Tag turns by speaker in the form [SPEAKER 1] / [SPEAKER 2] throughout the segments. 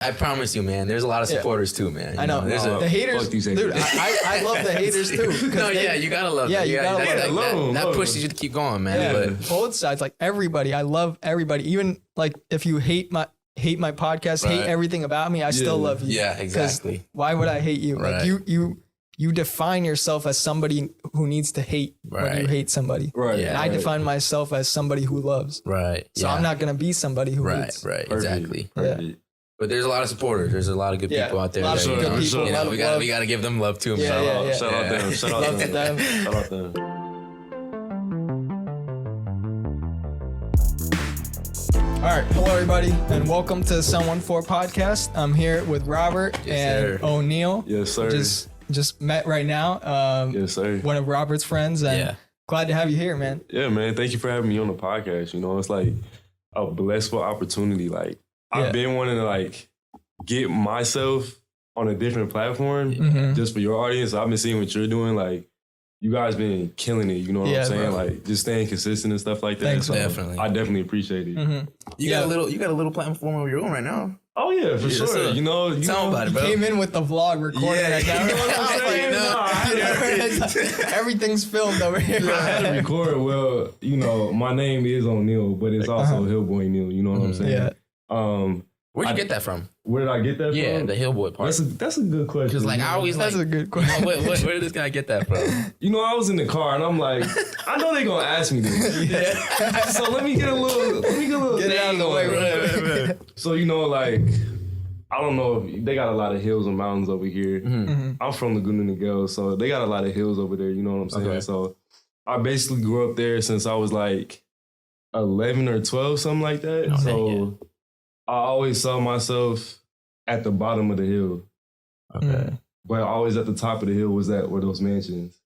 [SPEAKER 1] I promise you, man. There's a lot of supporters too, man.
[SPEAKER 2] I know. The haters, dude. I love the haters too.
[SPEAKER 1] You gotta love.
[SPEAKER 2] Yeah, you gotta
[SPEAKER 1] love
[SPEAKER 2] them.
[SPEAKER 1] That pushes you to keep going, man.
[SPEAKER 2] Yeah,
[SPEAKER 1] but
[SPEAKER 2] both sides, like everybody. I love everybody. Even like if you hate my podcast, hate everything about me, I still love you.
[SPEAKER 1] Yeah, exactly.
[SPEAKER 2] Why would I hate you?
[SPEAKER 1] Right.
[SPEAKER 2] Like you define yourself as somebody who needs to hate when you hate somebody.
[SPEAKER 3] Right.
[SPEAKER 2] And I define myself as somebody who loves.
[SPEAKER 1] Right.
[SPEAKER 2] So I'm not gonna be somebody who hates.
[SPEAKER 1] Right. Exactly.
[SPEAKER 2] Yeah.
[SPEAKER 1] But there's a lot of supporters. There's a lot of good people out there.
[SPEAKER 2] A lot of good people.
[SPEAKER 1] You know, we gotta give them love too.
[SPEAKER 2] Yeah.
[SPEAKER 3] Shout out them. Shout out them. Shout out them.
[SPEAKER 2] All right, hello everybody, and welcome to Someone For podcast. I'm here with Robert and O'Neal.
[SPEAKER 3] Yes, sir.
[SPEAKER 2] Just met right now.
[SPEAKER 3] Yes, sir.
[SPEAKER 2] One of Robert's friends, and glad to have you here, man.
[SPEAKER 3] Yeah, man. Thank you for having me on the podcast. You know, it's like a blissful opportunity. Like I've been wanting to like get myself on a different platform just for your audience. I've been seeing what you're doing. Like you guys been killing it. You know what I'm saying? Bro. Like just staying consistent and stuff like that.
[SPEAKER 2] Thanks,
[SPEAKER 3] so
[SPEAKER 1] definitely.
[SPEAKER 3] I definitely appreciate it.
[SPEAKER 1] You got a little platform of your own right now.
[SPEAKER 3] Oh yeah, for sure.
[SPEAKER 1] So,
[SPEAKER 3] you know,
[SPEAKER 1] about it, bro.
[SPEAKER 2] Came in with the vlog recording right now.
[SPEAKER 3] You know what I'm saying?
[SPEAKER 2] Everything's filmed over here.
[SPEAKER 3] I had to record. Well, you know, my name is O'Neal, but it's also HillBoyNeal. You know what I'm saying?
[SPEAKER 2] Yeah.
[SPEAKER 1] Where'd you get that from?
[SPEAKER 3] Where did I get that from?
[SPEAKER 1] Yeah, the Hillboy part.
[SPEAKER 3] That's a good question.
[SPEAKER 1] Because like I always
[SPEAKER 2] That's a good question.
[SPEAKER 1] Where did this guy get that from?
[SPEAKER 3] You know, I was in the car and I'm like, I know they gonna ask me this. So let me get a little
[SPEAKER 2] Get it out of the way,
[SPEAKER 3] right. So you know, like, I don't know if they got a lot of hills and mountains over here. I'm from Laguna Niguel, so they got a lot of hills over there. You know what I'm saying?
[SPEAKER 1] Okay.
[SPEAKER 3] So I basically grew up there since I was like 11 or 12, something like that. So I always saw myself at the bottom of the hill.
[SPEAKER 1] Okay.
[SPEAKER 3] But always at the top of the hill were those mansions.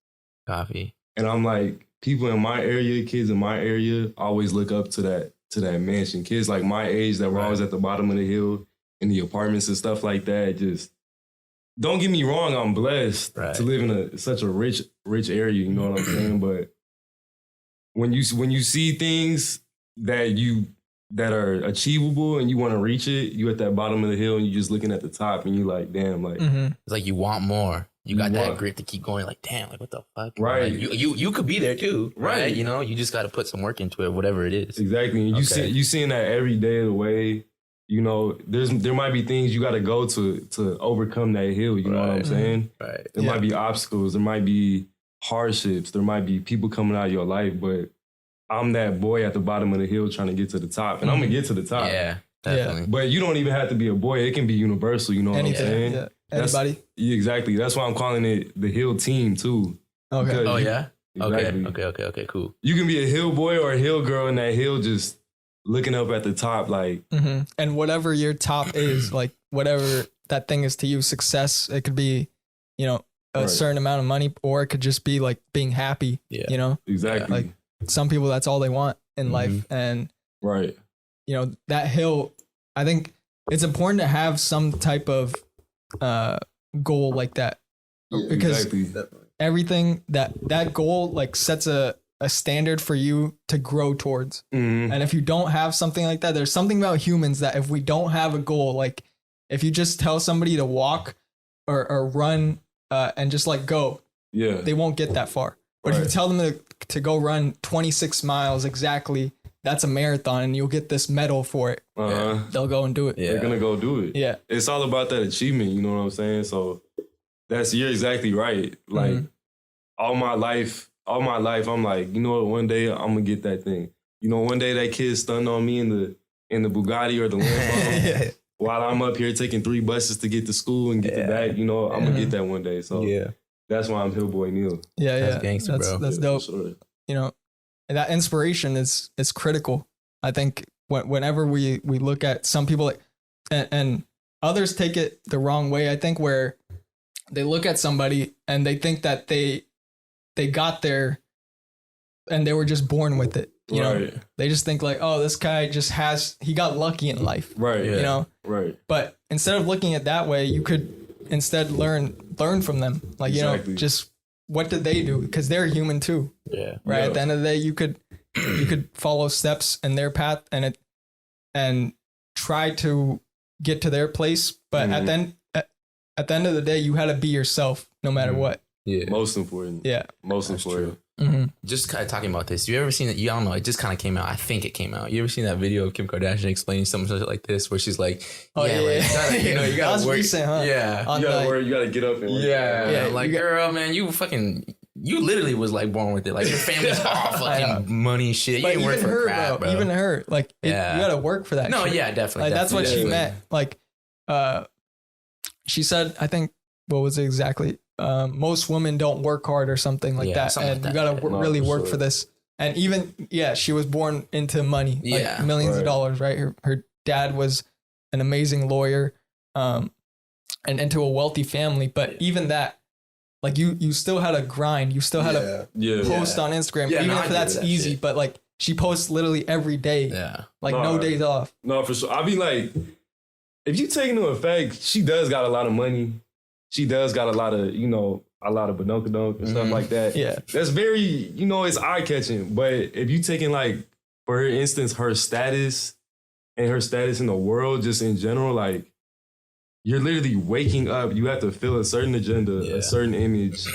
[SPEAKER 1] Coffee.
[SPEAKER 3] And I'm like, people in my area, kids in my area, always look up to that mansion. Kids like my age that were always at the bottom of the hill in the apartments and stuff like that. Just don't get me wrong, I'm blessed to live in such a rich area. You know what I'm saying? But when you see things that are achievable and you want to reach it, you at that bottom of the hill and you just looking at the top and you like, damn, like
[SPEAKER 1] it's like you want more. You got that grit to keep going. Like, damn, like what the fuck?
[SPEAKER 3] Right.
[SPEAKER 1] Like, you could be there too, right? You know, you just got to put some work into it, whatever it is.
[SPEAKER 3] Exactly. And you seeing that every day of the way. You know, there might be things you got to go to overcome that hill. You know what I'm saying?
[SPEAKER 1] Right.
[SPEAKER 3] There might be obstacles. There might be hardships. There might be people coming out of your life, but I'm that boy at the bottom of the hill trying to get to the top. And I'm going to get to the top.
[SPEAKER 1] Yeah, definitely.
[SPEAKER 3] But you don't even have to be a boy. It can be universal. You know what I'm saying?
[SPEAKER 2] Yeah. Anybody?
[SPEAKER 3] Exactly. That's why I'm calling it the hill team too.
[SPEAKER 2] Okay.
[SPEAKER 3] Because
[SPEAKER 1] Oh, yeah?
[SPEAKER 3] Exactly.
[SPEAKER 1] Okay, cool.
[SPEAKER 3] You can be a hill boy or a hill girl in that hill just looking up at the top like.
[SPEAKER 2] And whatever your top is, like whatever that thing is to you, success, it could be, you know, a certain amount of money, or it could just be like being happy, you know?
[SPEAKER 3] Exactly.
[SPEAKER 2] Like some people, that's all they want in life. And, you know, that hill, I think it's important to have some type of goal like that. Because everything that goal like sets a standard for you to grow towards. And if you don't have something like that, there's something about humans that if we don't have a goal, like if you just tell somebody to walk or run and just like go, they won't get that far. But if you tell them to go run 26 miles exactly, that's a marathon and you'll get this medal for it. They'll go and do it.
[SPEAKER 3] They're gonna go do it.
[SPEAKER 2] Yeah.
[SPEAKER 3] It's all about that achievement, you know what I'm saying? So you're exactly right. Like all my life, I'm like, you know what, one day I'm gonna get that thing. You know, one day that kid stunned on me in the Bugatti or the Lambo while I'm up here taking 3 buses to get to school and get to back, you know, I'm gonna get that one day. So that's why I'm HillBoyNeal.
[SPEAKER 1] That's gangster, bro.
[SPEAKER 2] That's dope.
[SPEAKER 3] Sure.
[SPEAKER 2] You know, and that inspiration is critical. I think whenever we look at some people like, and others take it the wrong way, I think, where they look at somebody and they think that they got there and they were just born with it. You know, they just think like, oh, this guy he got lucky in life. You know? But instead of looking at it that way, you could instead learn from them. Like, you know, just what did they do? Because they're human too. At the end of the day, you could follow steps in their path and try to get to their place. But at the end of the day, you had to be yourself no matter what.
[SPEAKER 3] Yeah. Most important.
[SPEAKER 2] Yeah.
[SPEAKER 3] Most important.
[SPEAKER 1] Just kind of talking about this. You ever seen that? You don't know. It just kind of came out. I think it came out. You ever seen that video of Kim Kardashian explaining something like this, where she's like, you gotta work.
[SPEAKER 2] Recent, huh?
[SPEAKER 1] Yeah.
[SPEAKER 3] You gotta work. You gotta get up and work.
[SPEAKER 1] Yeah. Like, girl, man, you literally was like born with it. Like, your family's all fucking money shit. You didn't work for crap, bro.
[SPEAKER 2] Even her, like, you gotta work for that.
[SPEAKER 1] No,
[SPEAKER 2] shit.
[SPEAKER 1] yeah, definitely.
[SPEAKER 2] Like, that's what she meant. Like, she said, I think, what was it exactly? Most women don't work hard or something like that. And you gotta really work for this. And even, she was born into money, like millions of dollars, right? Her dad was an amazing lawyer, and into a wealthy family. But even that, like, you still had to grind. You still had to post on Instagram, even if that's easy. Shit. But like, she posts literally every day. Yeah. Like, no days off.
[SPEAKER 3] No, for sure. I be like, if you take into effect, she does got a lot of money. She does got a lot of badonkadonk and stuff like that. Yeah. That's very, it's eye-catching. But if you taking, like, for instance, her status and her status in the world, just in general, like, you're literally waking up. You have to fill a certain agenda, a certain image.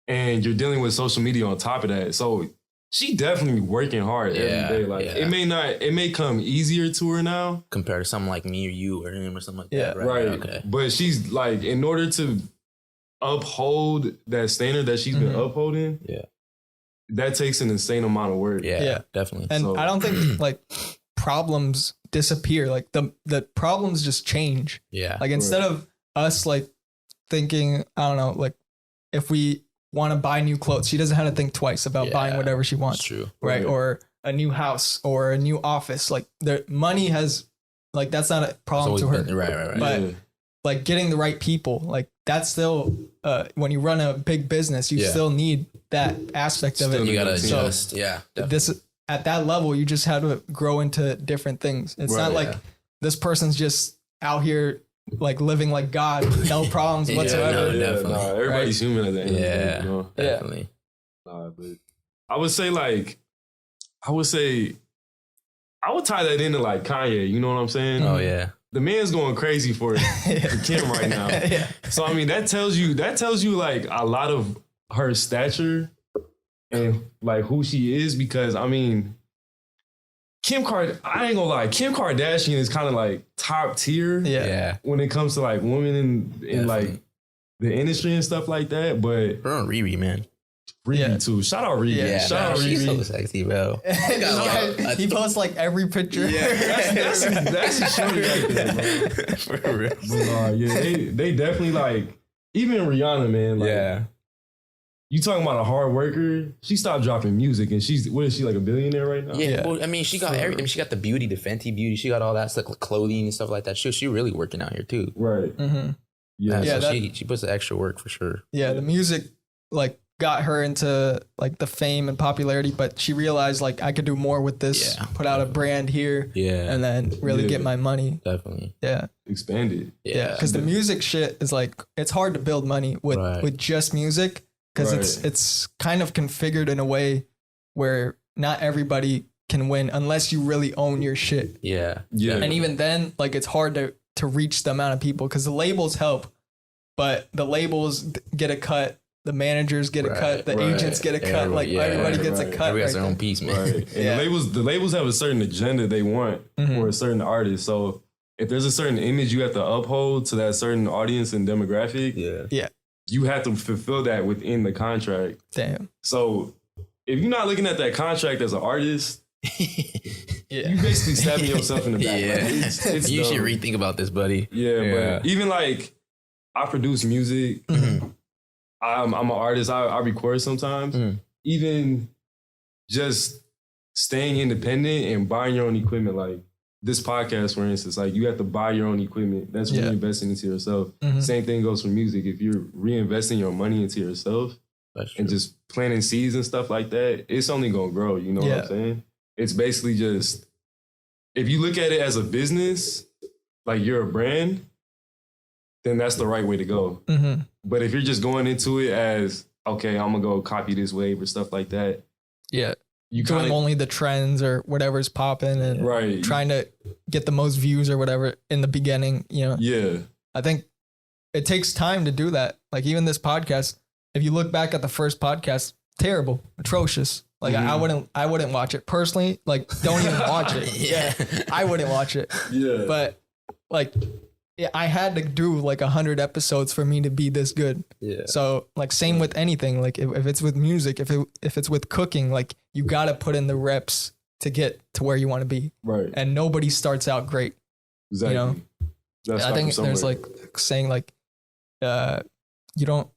[SPEAKER 3] And you're dealing with social media on top of that. So she definitely working hard every day. Like, it may come easier to her now.
[SPEAKER 1] Compared to something like me or you or him or something like that.
[SPEAKER 3] Right. Okay. But she's like, in order to uphold that standard that she's been upholding, that takes an insane amount of work.
[SPEAKER 1] Yeah, definitely.
[SPEAKER 2] And I don't think like problems disappear. Like the problems just change. Yeah. Like, instead of us like thinking, I don't know, like, if we want to buy new clothes, she doesn't have to think twice about buying whatever she wants. True. Right. Or a new house or a new office. Like, the money has, like, that's not a problem to her. Right. But like, getting the right people, like, that's still, when you run a big business, you still need that aspect of it.
[SPEAKER 1] You gotta adjust.
[SPEAKER 2] This, at that level, you just have to grow into different things. It's not like this person's just out here like living like God, no problems whatsoever.
[SPEAKER 3] Everybody's human at the end.
[SPEAKER 1] Definitely.
[SPEAKER 3] But I would tie that into like Kanye. You know what I'm saying?
[SPEAKER 1] Oh yeah.
[SPEAKER 3] The man's going crazy for Kim right now. So I mean, that tells you like a lot of her stature and like who she is, because I mean, I ain't gonna lie, Kim Kardashian is kind of like top tier when it comes to like women in like the industry and stuff like that. But
[SPEAKER 1] her and Riri, man.
[SPEAKER 3] Riri too. Shout out Riri. Yeah, shout out Riri.
[SPEAKER 1] She's so sexy, bro.
[SPEAKER 2] He posts like every picture.
[SPEAKER 3] That's a shorty right there, bro. For real. But, they definitely like, even Rihanna, man. Like, you talking about a hard worker? She stopped dropping music, and what is she, like a billionaire right now?
[SPEAKER 1] Yeah. Well, I mean, she got everything. She got the beauty, the Fenty beauty. She got all that stuff, like clothing and stuff like that. She really working out here too.
[SPEAKER 3] Right.
[SPEAKER 2] Mm-hmm.
[SPEAKER 1] So she puts the extra work for sure.
[SPEAKER 2] Yeah, the music like got her into like the fame and popularity, but she realized like, I could do more with this. Put out a brand here. And then really get my money.
[SPEAKER 1] Definitely.
[SPEAKER 2] Yeah.
[SPEAKER 3] Expand it.
[SPEAKER 2] Yeah. Because the music shit is like, it's hard to build money with just music. Because it's kind of configured in a way where not everybody can win unless you really own your shit.
[SPEAKER 1] Yeah.
[SPEAKER 2] And even then, like, it's hard to reach the amount of people, because the labels help, but the labels get a cut, the managers get a cut, the agents get a cut, everybody gets a cut.
[SPEAKER 1] Everybody has their own piece, man.
[SPEAKER 3] Right. And the labels have a certain agenda they want for a certain artist. So if there's a certain image you have to uphold to that certain audience and demographic, you have to fulfill that within the contract.
[SPEAKER 2] Damn.
[SPEAKER 3] So if you're not looking at that contract as an artist, you basically stabbing yourself in the back.
[SPEAKER 1] It's you should rethink about this, buddy.
[SPEAKER 3] But even like, I produce music. I'm an artist. I record sometimes. Even just staying independent and buying your own equipment, like this podcast, for instance, like you have to buy your own equipment. That's really investing into yourself. Same thing goes for music. If you're reinvesting your money into yourself and just planting seeds and stuff like that, it's only going to grow. You know what I'm saying? It's basically just, if you look at it as a business, like you're a brand, then that's the right way to go. But if you're just going into it as, okay, I'm going to go copy this wave or stuff like that,
[SPEAKER 2] doing only the trends or whatever's popping and trying to get the most views or whatever in the beginning, you know?
[SPEAKER 3] Yeah.
[SPEAKER 2] I think it takes time to do that. Like even this podcast, if you look back at the first podcast, terrible, atrocious. Like I wouldn't watch it personally. Like don't even watch it. Yeah. I wouldn't watch it. Yeah. But like I had to do like 100 episodes for me to be this good. Yeah. So like same with anything. Like if it's with music, if it's with cooking, like you got to put in the reps to get to where you want to be. Right. And nobody starts out great. Exactly. You know? I think there's like saying like you don't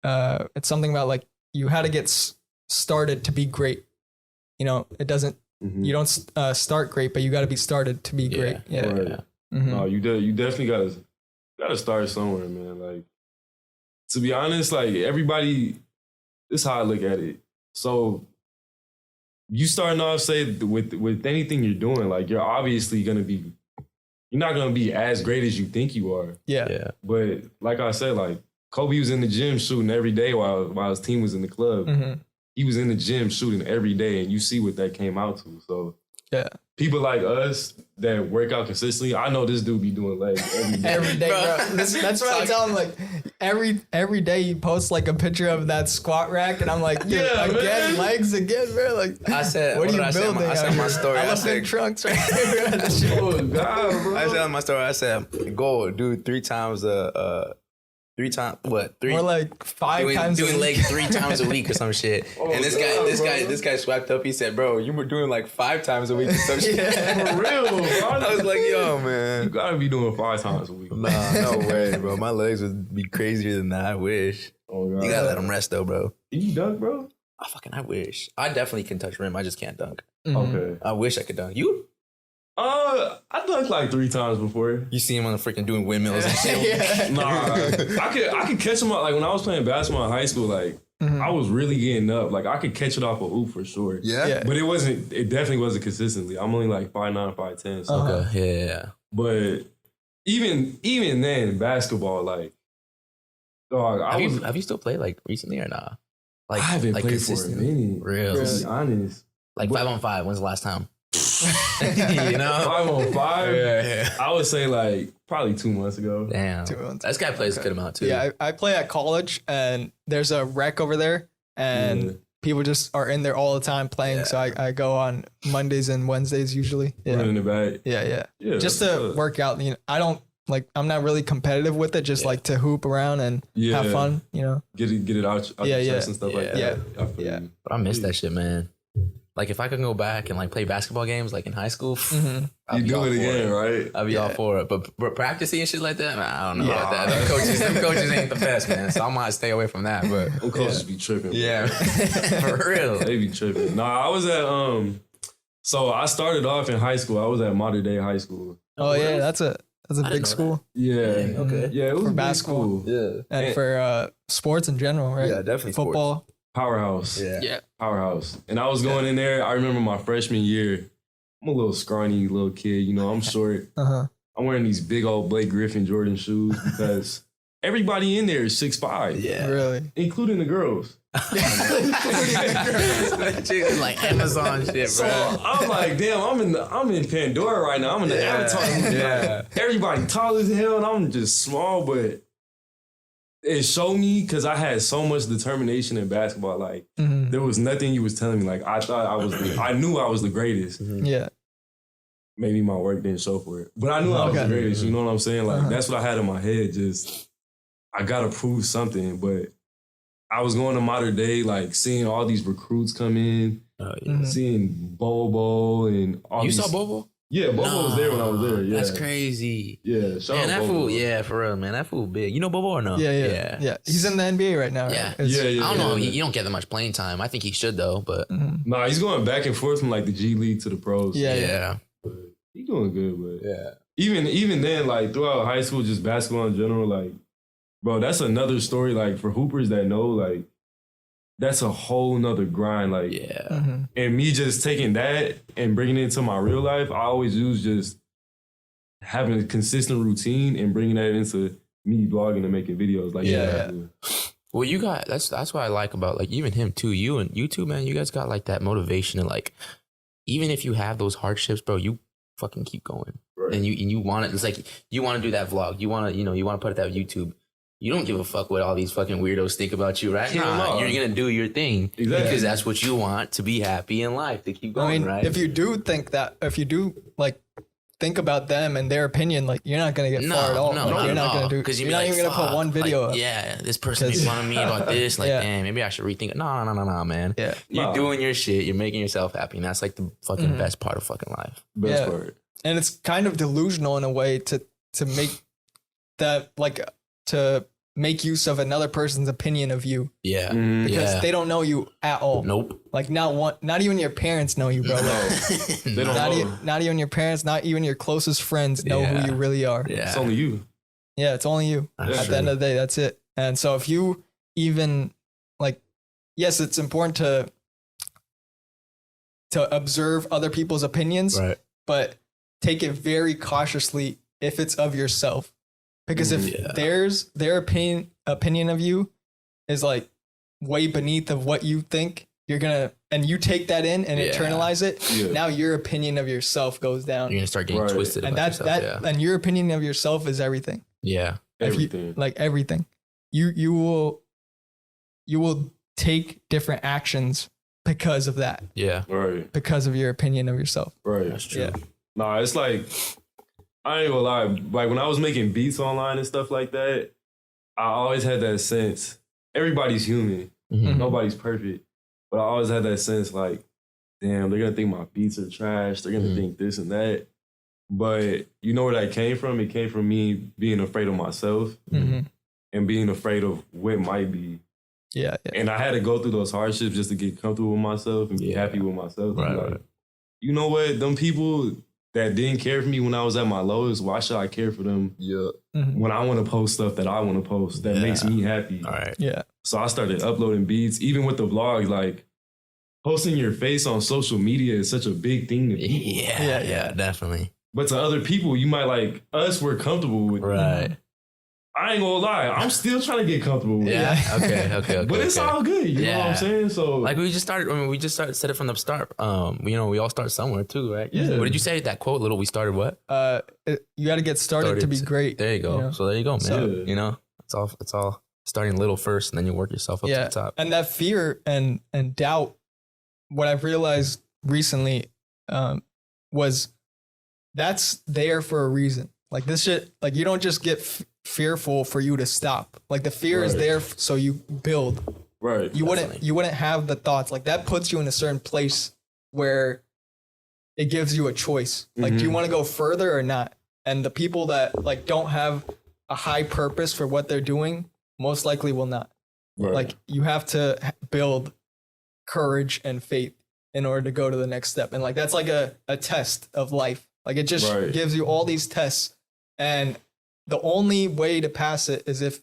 [SPEAKER 2] it's something about like you had to get started to be great. You know, it doesn't you don't start great, but you got to be started to be great. Yeah. Right. Yeah.
[SPEAKER 3] No, you definitely gotta start somewhere, man. Like, to be honest, like everybody, this is how I look at it. So you starting off, say with anything you're doing, like you're obviously you're not gonna be as great as you think you are. Yeah. But like I said, like Kobe was in the gym shooting every day while his team was in the club. He was in the gym shooting every day, and you see what that came out to. So yeah. People like us that work out consistently, I know this dude be doing legs every day.
[SPEAKER 2] Every day, bro. That's what I tell him. Like every day you post like a picture of that squat rack, and I'm like, again, legs again, bro. Like
[SPEAKER 1] I said,
[SPEAKER 2] what are you building?
[SPEAKER 1] I said my story.
[SPEAKER 2] I said trunks right here.
[SPEAKER 3] Oh God, bro.
[SPEAKER 1] I said on my story. I said, go do 3 times what? 3
[SPEAKER 2] More like 5 times
[SPEAKER 1] doing legs 3 times a week or some shit. And this guy swapped up. He said, "Bro, you were doing like 5 times a week or some shit."
[SPEAKER 3] For real, bro.
[SPEAKER 1] I was like, "Yo, man,
[SPEAKER 3] you gotta be doing 5 times a week."
[SPEAKER 1] Nah, no way, bro. My legs would be crazier than that. I wish. Oh God. You gotta let them rest though, bro.
[SPEAKER 3] Can you dunk, bro?
[SPEAKER 1] I wish. I definitely can touch rim. I just can't dunk.
[SPEAKER 3] Okay.
[SPEAKER 1] I wish I could dunk. You?
[SPEAKER 3] I dunked like 3 times before.
[SPEAKER 1] You see him on the freaking doing windmills and shit.
[SPEAKER 3] Nah, I could catch him up. Like when I was playing basketball in high school, like I was really getting up. Like I could catch it off a hoop for sure. Yeah. But it definitely wasn't consistently. I'm only like 5'9", 5'10". So.
[SPEAKER 1] Okay. Yeah.
[SPEAKER 3] But even then, basketball, like, dog,
[SPEAKER 1] have you still played like recently or not?
[SPEAKER 3] Like I haven't played for a minute.
[SPEAKER 1] Really?
[SPEAKER 3] To be honest.
[SPEAKER 1] Like 5-on-5. When's the last time?
[SPEAKER 3] You know, 5-on-5. Yeah. I would say like probably 2 months ago.
[SPEAKER 1] Damn, 2 months. This guy plays a good amount too.
[SPEAKER 2] Yeah, I play at college, and there's a rec over there, and people just are in there all the time playing. So I go on Mondays and Wednesdays usually. Yeah,
[SPEAKER 3] in the back.
[SPEAKER 2] Yeah. Just to work out. You know, I'm not really competitive with it. Just like to hoop around and have fun. You know,
[SPEAKER 3] get it out your chest and stuff like that.
[SPEAKER 2] Yeah.
[SPEAKER 1] But I miss that shit, man. Like if I could go back and like play basketball games like in high school,
[SPEAKER 3] you do it again, right?
[SPEAKER 1] I'd be all for it. But practicing and shit like that, man, I don't know about that. Them coaches ain't the best, man. So I might stay away from that. But
[SPEAKER 3] them coaches be tripping. Bro.
[SPEAKER 1] Yeah, for real.
[SPEAKER 3] They be tripping. Nah, I was at so I started off in high school. I was at Modern Day High School.
[SPEAKER 2] Oh yeah, that's a big school.
[SPEAKER 3] Yeah.
[SPEAKER 1] Okay.
[SPEAKER 3] Yeah, it was
[SPEAKER 2] for basketball.
[SPEAKER 3] Yeah,
[SPEAKER 2] and for sports in general, right?
[SPEAKER 1] Yeah, definitely
[SPEAKER 2] football.
[SPEAKER 1] Sports.
[SPEAKER 3] Powerhouse.
[SPEAKER 2] Yeah.
[SPEAKER 3] Powerhouse. And I was going in there. I remember my freshman year. I'm a little scrawny little kid. You know, I'm short. I'm wearing these big old Blake Griffin Jordan shoes because everybody in there is 6'5".
[SPEAKER 2] Yeah. Really?
[SPEAKER 3] Including the girls.
[SPEAKER 1] Like Amazon shit, bro.
[SPEAKER 3] So I'm like, damn, I'm in Pandora right now. I'm in the Avatar. Yeah. Everybody tall as hell and I'm just small, but it showed me because I had so much determination in basketball. Like there was nothing you was telling me. Like I thought I knew I was the greatest.
[SPEAKER 2] Yeah.
[SPEAKER 3] Maybe my work didn't show for it, but I knew I was the greatest. You know what I'm saying? Like that's what I had in my head. Just I gotta prove something. But I was going to Modern Day, like seeing all these recruits come in, seeing Bobo and all.
[SPEAKER 1] You saw Bobo?
[SPEAKER 3] Yeah, Bobo was there when I was there. Yeah,
[SPEAKER 1] that's crazy.
[SPEAKER 3] Yeah,
[SPEAKER 1] man, that fool. Yeah, for real, man, that fool big. You know Bobo or no?
[SPEAKER 2] Yeah. He's in the NBA right now.
[SPEAKER 1] Yeah,
[SPEAKER 2] right?
[SPEAKER 1] I don't know. You don't get that much playing time. I think he should though, but
[SPEAKER 3] nah, he's going back and forth from like the G League to the pros.
[SPEAKER 1] Yeah.
[SPEAKER 3] But he's doing good, but even then, like throughout high school, just basketball in general, like, bro, that's another story. Like for hoopers that know, like, that's a whole nother grind. Like, and me just taking that and bringing it into my real life, I always use just having a consistent routine and bringing that into me blogging and making videos. Like,
[SPEAKER 1] Well, you got that's what I like about like even him too. You too, man. You guys got like that motivation and like even if you have those hardships, bro, you fucking keep going. Right. And you want it. It's like you want to do that vlog. You want to you want to put it that YouTube. You don't give a fuck what all these fucking weirdos think about you, right? Nah, you're gonna do your thing because that's what you want to be happy in life, to keep going, right?
[SPEAKER 2] If you do think that, if you do like think about them and their opinion, like you're not gonna get far at all. You're not gonna do because you're not even gonna put one video up.
[SPEAKER 1] Yeah, this person makes fun of me about this. Like, damn, maybe I should rethink it. No, man. Yeah, you're doing your shit. You're making yourself happy, and that's like the fucking best part of fucking life.
[SPEAKER 3] Best part.
[SPEAKER 2] And it's kind of delusional in a way to make that like to make use of another person's opinion of you.
[SPEAKER 1] Yeah.
[SPEAKER 2] Because they don't know you at all.
[SPEAKER 1] Nope.
[SPEAKER 2] Like not even your parents know you, bro.
[SPEAKER 3] They don't know.
[SPEAKER 2] Not even your parents, not even your closest friends know who you really are.
[SPEAKER 3] Yeah. It's only you.
[SPEAKER 2] Yeah, it's only you. At the end of the day, that's it. And so if you even like, yes, it's important to observe other people's opinions, right, but take it very cautiously if it's of yourself. Because if their opinion of you is like way beneath of what you think, you're gonna, and you take that in and internalize it. Now your opinion of yourself goes down.
[SPEAKER 1] You're gonna start getting twisted.
[SPEAKER 2] And and your opinion of yourself is everything.
[SPEAKER 1] Yeah,
[SPEAKER 3] everything.
[SPEAKER 2] Everything. You will take different actions because of that.
[SPEAKER 1] Yeah,
[SPEAKER 3] right.
[SPEAKER 2] Because of your opinion of yourself.
[SPEAKER 3] Right,
[SPEAKER 1] that's true. Yeah.
[SPEAKER 3] Nah, it's like, I ain't gonna lie. Like when I was making beats online and stuff like that, I always had that sense. Everybody's human. Mm-hmm. Nobody's perfect. But I always had that sense like, damn, they're gonna think my beats are trash. They're gonna think this and that. But you know where that came from? It came from me being afraid of myself and being afraid of what might be.
[SPEAKER 2] Yeah.
[SPEAKER 3] And I had to go through those hardships just to get comfortable with myself and be happy with myself.
[SPEAKER 1] Right.
[SPEAKER 3] You know what? Them people that didn't care for me when I was at my lowest, why should I care for them when I want to post stuff that I want to post that makes me happy?
[SPEAKER 1] All right.
[SPEAKER 2] Yeah.
[SPEAKER 3] So I started uploading beats, even with the vlog, like posting your face on social media is such a big thing to people.
[SPEAKER 1] Yeah, definitely.
[SPEAKER 3] But to other people, you might like us, we're comfortable with
[SPEAKER 1] right.
[SPEAKER 3] I ain't gonna lie, I'm still trying to get comfortable with
[SPEAKER 1] it. Okay.
[SPEAKER 3] But it's all good, you know what I'm saying? So
[SPEAKER 1] like we just said it from the start. We all start somewhere too, right?
[SPEAKER 3] Yeah.
[SPEAKER 1] What did you say? That quote, little we started what?
[SPEAKER 2] You gotta get started to be great.
[SPEAKER 1] There you go. You know? So there you go, man. So, it's all starting little first and then you work yourself up to the top.
[SPEAKER 2] And that fear and doubt, what I've realized recently was that's there for a reason. Like this shit, like you don't just get fearful for you to stop. Like the fear is there so you build.
[SPEAKER 3] Right.
[SPEAKER 2] You wouldn't have the thoughts. Like that puts you in a certain place where it gives you a choice. Like do you want to go further or not? And the people that like don't have a high purpose for what they're doing most likely will not. Right. Like you have to build courage and faith in order to go to the next step. And like that's like a test of life. Like it just gives you all these tests. And the only way to pass it is if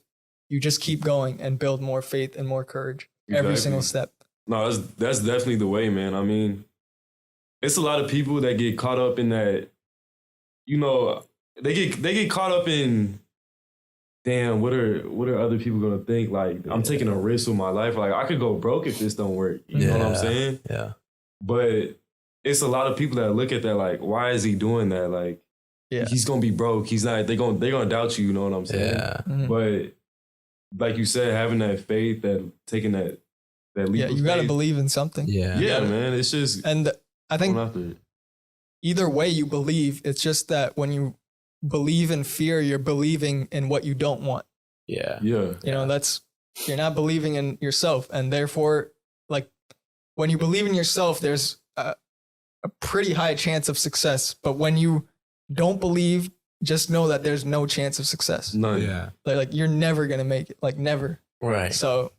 [SPEAKER 2] you just keep going and build more faith and more courage every single step.
[SPEAKER 3] No, that's definitely the way, man. I mean, it's a lot of people that get caught up in that, you know, they get caught up in, damn, what are other people gonna think? Like, I'm taking a risk with my life. Like, I could go broke if this don't work. You know what I'm saying?
[SPEAKER 1] Yeah.
[SPEAKER 3] But it's a lot of people that look at that like, why is he doing that? Like, he's gonna be broke. He's not. They're gonna doubt you. You know what I'm saying?
[SPEAKER 1] Yeah.
[SPEAKER 3] But like you said, having that faith, that taking that leap.
[SPEAKER 2] Yeah, you gotta believe in something.
[SPEAKER 3] Yeah, man. It's just,
[SPEAKER 2] and I think either way you believe, it's just that when you believe in fear, you're believing in what you don't want.
[SPEAKER 3] Yeah.
[SPEAKER 2] You know, you're not believing in yourself, and therefore, like when you believe in yourself, there's a pretty high chance of success. But when you don't believe, just know that there's no chance of success.
[SPEAKER 3] No,
[SPEAKER 2] like you're never gonna make it, like never.
[SPEAKER 1] Right.
[SPEAKER 2] So,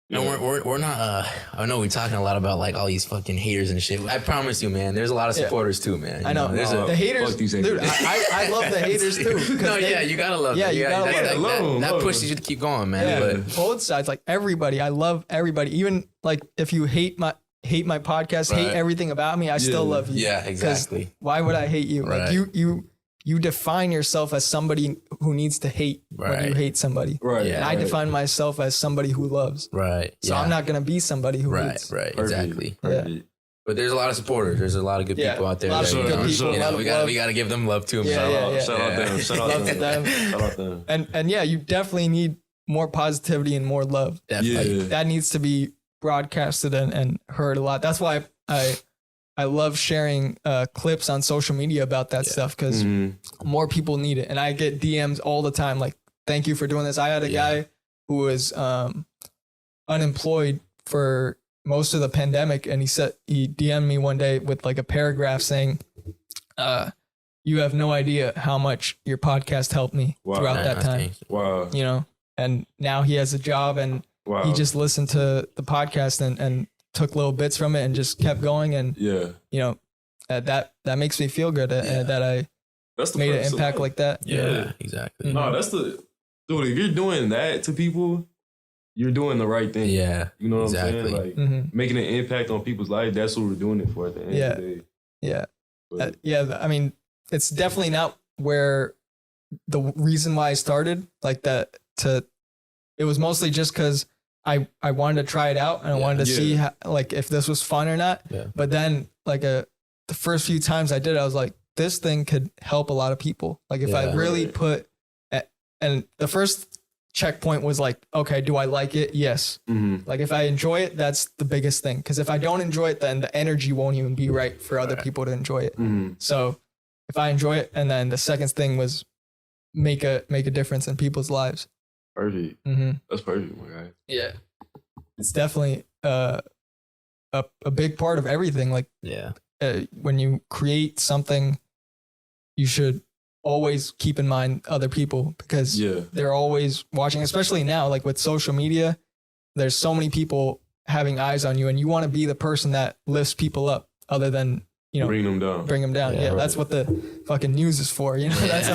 [SPEAKER 1] and we're not. I know we're talking a lot about like all these fucking haters and shit. I promise you, man. There's a lot of supporters too, man.
[SPEAKER 2] I know. The haters, dude. I love the haters too.
[SPEAKER 1] No, you gotta love.
[SPEAKER 2] Yeah, you gotta love them.
[SPEAKER 1] That pushes you to keep going, man.
[SPEAKER 2] Yeah, but both sides, like everybody. I love everybody. Even like if you hate my podcast, hate everything about me, I still love you.
[SPEAKER 1] Yeah, exactly.
[SPEAKER 2] Why would I hate you?
[SPEAKER 1] Right.
[SPEAKER 2] Like you define yourself as somebody who needs to hate when you hate somebody.
[SPEAKER 3] Right.
[SPEAKER 2] And I define myself as somebody who loves.
[SPEAKER 1] Right.
[SPEAKER 2] So I'm not going to be somebody who hates.
[SPEAKER 1] Right. Exactly.
[SPEAKER 2] Yeah.
[SPEAKER 1] But there's a lot of supporters. There's a lot of good people out there.
[SPEAKER 2] A lot of good people.
[SPEAKER 1] You know, we got to give them love too.
[SPEAKER 3] Shout out them. Shout out them.
[SPEAKER 2] And yeah, you definitely need more positivity and more love.
[SPEAKER 1] Definitely.
[SPEAKER 2] Like, that needs to be broadcasted and heard a lot. That's why I love sharing clips on social media about that stuff, because more people need it. And I get DMs all the time like, thank you for doing this. I had a guy who was unemployed for most of the pandemic, and he DM'd me one day with like a paragraph saying, you have no idea how much your podcast helped me throughout that time.
[SPEAKER 3] Wow.
[SPEAKER 2] You know, and now he has a job, and he just listened to the podcast and took little bits from it and just kept going. And you know, that makes me feel good that I made an impact like that.
[SPEAKER 1] Yeah, exactly.
[SPEAKER 3] No, dude, if you're doing that to people, you're doing the right thing.
[SPEAKER 1] Yeah,
[SPEAKER 3] you know what I'm saying? Like making an impact on people's life. That's what we're doing it for at the end of the day.
[SPEAKER 2] Yeah. I mean, it's definitely not where the reason why I started like that. It was mostly just because I wanted to try it out, and I wanted to see how, like, if this was fun or not. Yeah. But then like the first few times I did it, I was like, this thing could help a lot of people. Like if I really and the first checkpoint was like, okay, do I like it? Yes. Like if I enjoy it, that's the biggest thing. Because if I don't enjoy it, then the energy won't even be right for other people to enjoy it. So if I enjoy it, and then the second thing was make a difference in people's lives.
[SPEAKER 3] Perfect. That's perfect, my guy.
[SPEAKER 2] Yeah, it's definitely a big part of everything. Like when you create something, you should always keep in mind other people, because they're always watching, especially now, like with social media, there's so many people having eyes on you, and you want to be the person that lifts people up other than, you know, bring them down. Yeah. That's what the fucking news is for. You know, that's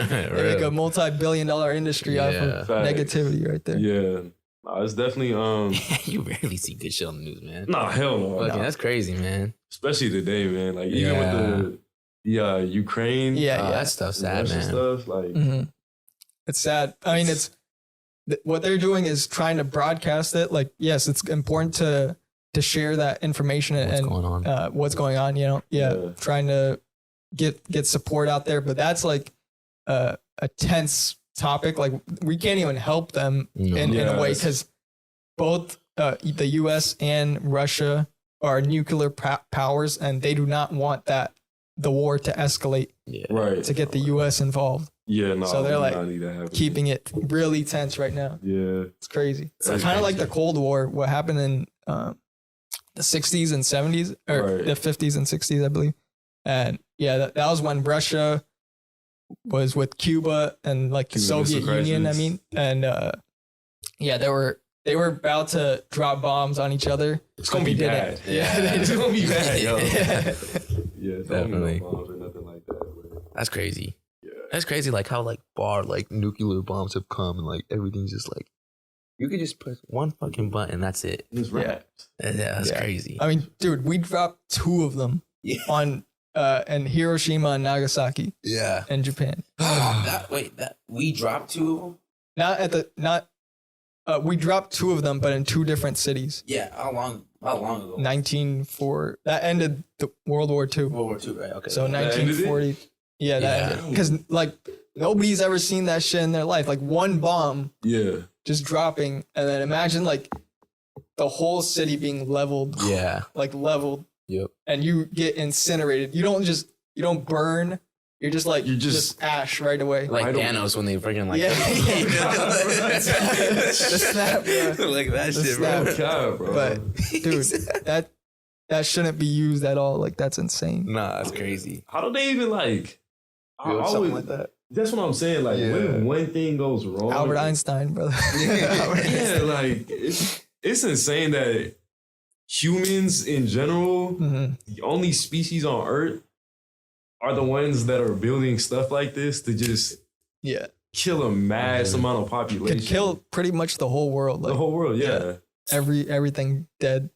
[SPEAKER 2] they make a multi-billion-dollar industry off of negativity right there.
[SPEAKER 3] Yeah. Nah, it's definitely
[SPEAKER 1] you rarely see good shit on the news, man.
[SPEAKER 3] Nah, hell no.
[SPEAKER 1] That's crazy, man.
[SPEAKER 3] Especially today, man. Like even with the Ukraine,
[SPEAKER 1] that stuff's sad, man.
[SPEAKER 3] Stuff like
[SPEAKER 2] it's sad. I mean, it's what they're doing is trying to broadcast it. Like, yes, it's important to share that information what's going on. You know, trying to get support out there. But that's like a tense topic. Like we can't even help them in a way, because both the U.S. and Russia are nuclear powers, and they do not want the war to escalate to get the U.S. involed. So they're like keeping it really tense right now. It's crazy. It's kind of like the Cold War, what happened in the 60s and 70s, or the 50s and 60s, I believe. And that was when Russia was with Cuba and like the Soviet Union, I mean. And they were about to drop bombs on each other.
[SPEAKER 3] It's gonna be bad. It's gonna be bad, yo. Definitely. No bombs or nothing like that.
[SPEAKER 1] That's crazy. That's crazy, like how like far like nuclear bombs have come, and like everything's just like you could just press one fucking button, that's it.
[SPEAKER 3] It's
[SPEAKER 1] that's crazy.
[SPEAKER 2] I mean, dude, we dropped 2 of them on in Hiroshima and Nagasaki. In Japan.
[SPEAKER 1] We dropped 2 of them?
[SPEAKER 2] We dropped 2 of them, but in 2 different cities.
[SPEAKER 1] How long ago?
[SPEAKER 2] 1940. That ended the World War II.
[SPEAKER 1] World War II, right? Okay.
[SPEAKER 2] So 1940. Because like nobody's ever seen that shit in their life. Like one bomb, just dropping, and then imagine like the whole city being leveled. Like leveled. And you get incinerated. You don't burn. You're just like just ash right away.
[SPEAKER 1] Like Thanos when they freaking like
[SPEAKER 2] the snap, bro.
[SPEAKER 1] Like that shit,
[SPEAKER 3] bro.
[SPEAKER 2] But dude, that shouldn't be used at all. Like that's insane.
[SPEAKER 1] Nah, that's crazy.
[SPEAKER 3] How do they even like
[SPEAKER 2] something like that?
[SPEAKER 3] That's what I'm saying. Like when one thing goes wrong,
[SPEAKER 2] Albert Einstein, brother.
[SPEAKER 3] Like it's insane that humans in general, the only species on Earth, are the ones that are building stuff like this to just kill a mass amount of population.
[SPEAKER 2] Could kill pretty much the whole world. Like,
[SPEAKER 3] the whole world,
[SPEAKER 2] everything dead.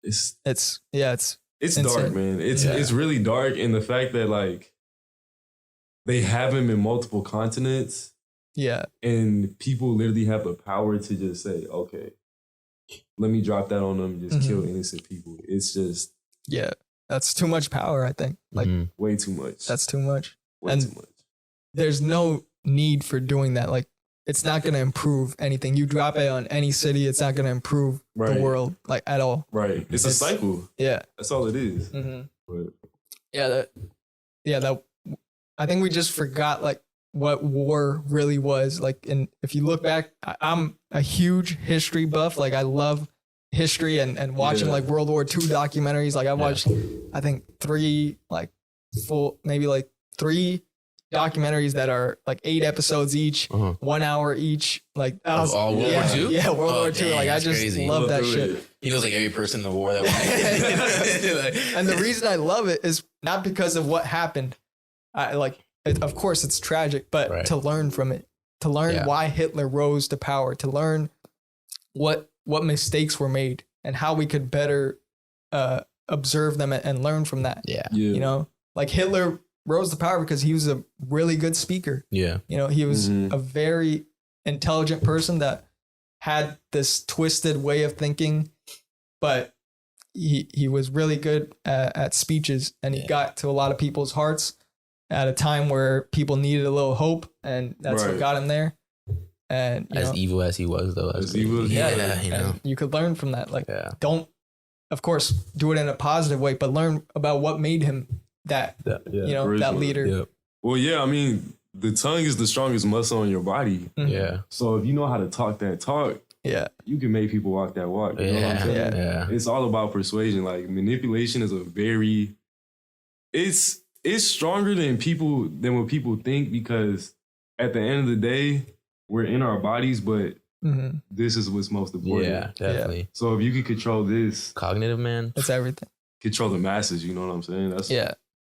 [SPEAKER 3] It's
[SPEAKER 2] insane.
[SPEAKER 3] dark, man. It's really dark in the fact that like they have him in multiple continents.
[SPEAKER 2] Yeah.
[SPEAKER 3] And people literally have the power to just say, okay, let me drop that on them, just kill innocent people. It's just...
[SPEAKER 2] Yeah. That's too much power, I think. Like
[SPEAKER 3] way too much.
[SPEAKER 2] That's too much.
[SPEAKER 3] Way too much.
[SPEAKER 2] There's no need for doing that. Like, it's not going to improve anything. You drop it on any city, it's not going to improve the world, like, at all.
[SPEAKER 3] Right. It's a cycle.
[SPEAKER 2] Yeah.
[SPEAKER 3] That's all it is.
[SPEAKER 2] But, I think we just forgot, like, what war really was. Like, and if you look back, I'm a huge history buff. Like, I love history and watching like World War II documentaries. Like, I watched, I think 3 documentaries that are like 8 episodes each, 1 hour each. Like, that was
[SPEAKER 1] all World War II?
[SPEAKER 2] Yeah, World War II. Like, I just love that shit.
[SPEAKER 1] He knows like every person in the war that
[SPEAKER 2] And the reason I love it is not because of what happened. Of course it's tragic, but to learn from it, to learn why Hitler rose to power, to learn what mistakes were made and how we could better observe them and learn from that. You know, like Hitler rose to power because he was a really good speaker. You know, he was a very intelligent person that had this twisted way of thinking, but he was really good at speeches, and he got to a lot of people's hearts at a time where people needed a little hope, and that's what got him there. And
[SPEAKER 1] as evil as he was, though,
[SPEAKER 3] you
[SPEAKER 2] know, you could learn from that. Like, don't, of course, do it in a positive way, but learn about what made him that leader.
[SPEAKER 3] Well, I mean, the tongue is the strongest muscle on your body. So if you know how to talk that talk, you can make people walk that walk. You know what I'm saying? It's all about persuasion. Like, manipulation is it's stronger than what people think, because at the end of the day, we're in our bodies, but this is what's most important.
[SPEAKER 1] Yeah, definitely.
[SPEAKER 3] So if you can control this,
[SPEAKER 1] cognitive, man,
[SPEAKER 2] it's everything.
[SPEAKER 3] Control the masses. You know what I'm saying?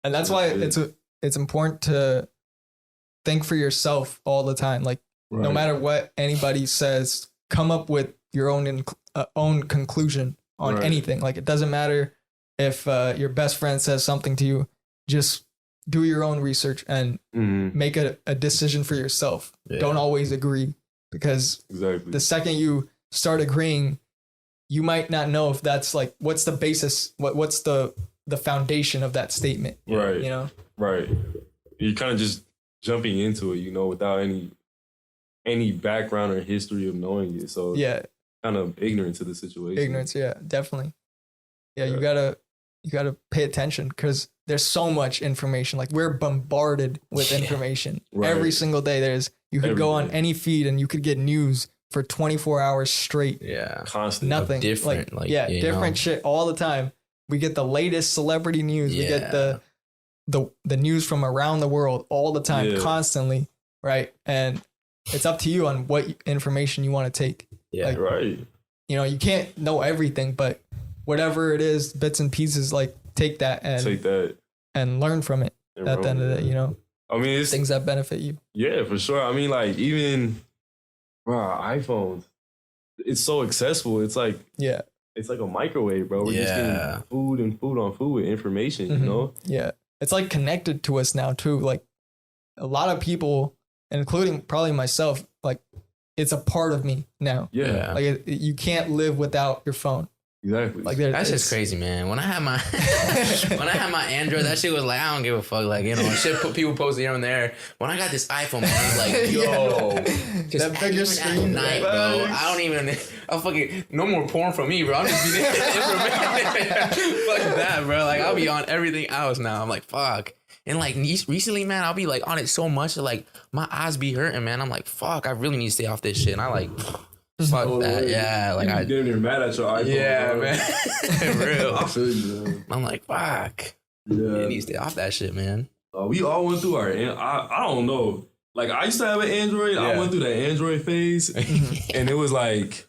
[SPEAKER 2] And that's why it's important to think for yourself all the time. Like, no matter what anybody says, come up with your own conclusion on anything. Like, it doesn't matter if your best friend says something to you. Just do your own research and make a decision for yourself. Don't always agree, because the second you start agreeing, you might not know if that's like, what's the basis, what's the foundation of that statement. You know? You're
[SPEAKER 3] kind of just jumping into it, you know, without any background or history of knowing it. So kind of ignorant to the situation.
[SPEAKER 2] Ignorance, definitely. You gotta pay attention, because there's so much information. Like, we're bombarded with information every single day. You could go on any feed and you could get news for 24 hours straight.
[SPEAKER 3] Constantly.
[SPEAKER 2] Nothing.
[SPEAKER 1] Different.
[SPEAKER 2] Different shit all the time. We get the latest celebrity news. We get the news from around the world all the time, constantly. Right. And it's up to you on what information you want to take. You know, you can't know everything, but whatever it is, bits and pieces, like, take that and learn from it at the end of the day, you know?
[SPEAKER 3] I mean, it's
[SPEAKER 2] things that benefit you.
[SPEAKER 3] Yeah, for sure. I mean, like, even iPhones, it's so accessible. It's like, it's like a microwave, bro. We're just getting food on food with information, you know?
[SPEAKER 2] Yeah. It's like connected to us now too. Like, a lot of people, including probably myself, like, it's a part of me now. Like, you can't live without your phone.
[SPEAKER 3] Exactly.
[SPEAKER 2] Like,
[SPEAKER 1] that's just crazy, man. When I had my Android, that shit was like, I don't give a fuck. Like, you know, shit people post here and there. When I got this iPhone, man, I was like, yo, just
[SPEAKER 2] that bigger screen,
[SPEAKER 1] at night, bro. I'll fucking, no more porn from me, bro. I'm just be there. Fuck that, bro. Like, I'll be on everything else now. I'm like, fuck. And like recently, man, I'll be like on it so much that like my eyes be hurting, man. I'm like, fuck, I really need to stay off this shit. And I like, fuck that. Yeah. Like, I
[SPEAKER 3] getting mad at your iPhone.
[SPEAKER 1] Yeah, man. Real.
[SPEAKER 3] I feel you, man.
[SPEAKER 1] I'm like, fuck.
[SPEAKER 3] Yeah.
[SPEAKER 1] You need to stay off that shit, man.
[SPEAKER 3] We all went through I don't know. Like, I used to have an Android. I went through the Android phase. And it was like,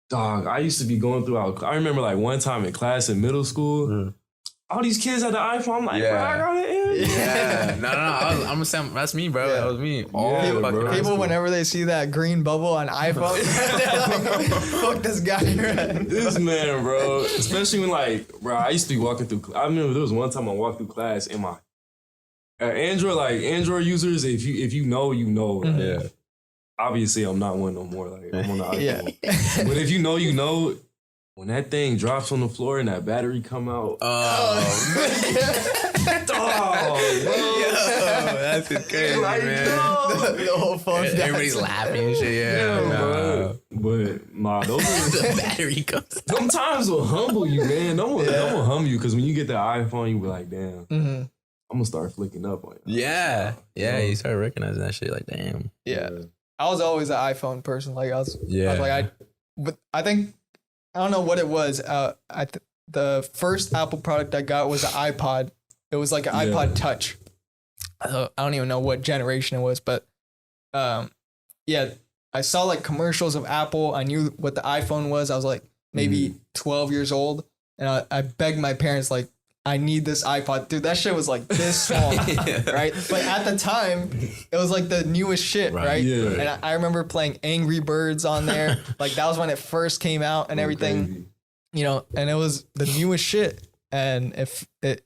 [SPEAKER 3] dog, I used to be going through I remember like one time in class in middle school, all these kids had the iPhone. I'm like, bro, I got an Android.
[SPEAKER 1] Yeah. No. I'm gonna say that's me, bro. That was me.
[SPEAKER 2] People, whenever they see that green bubble on iPhone, they're like, fuck this guy.
[SPEAKER 3] This man, bro. Especially when, like, bro, I used to be walking through. I remember there was one time I walked through class and Android users, if you know, you know. Like, yeah. Obviously, I'm not one no more. Like I'm on the iPhone. But if you know, when that thing drops on the floor and that battery come out,
[SPEAKER 1] that's crazy, like, man.
[SPEAKER 2] The whole phone.
[SPEAKER 1] Everybody's laughing and shit. Yeah,
[SPEAKER 3] but those are
[SPEAKER 1] the battery comes.
[SPEAKER 3] Sometimes will humble you, man. No one will humble you because when you get the iPhone, you be like, damn.
[SPEAKER 2] Mm-hmm.
[SPEAKER 3] I'm gonna start flicking up on you.
[SPEAKER 1] Yeah. You start recognizing that shit. Like, damn.
[SPEAKER 2] Yeah. I was always an iPhone person. Like I was like, but I think I don't know what it was. The first Apple product I got was an iPod. It was like an iPod Touch. I don't even know what generation it was, but I saw like commercials of Apple. I knew what the iPhone was. I was like maybe 12 years old, and I begged my parents like, I need this iPod. Dude, that shit was like this small, right? But at the time, it was like the newest shit, right? Yeah. And I remember playing Angry Birds on there. Like that was when it first came out and everything, crazy. You know, and it was the newest shit. And if it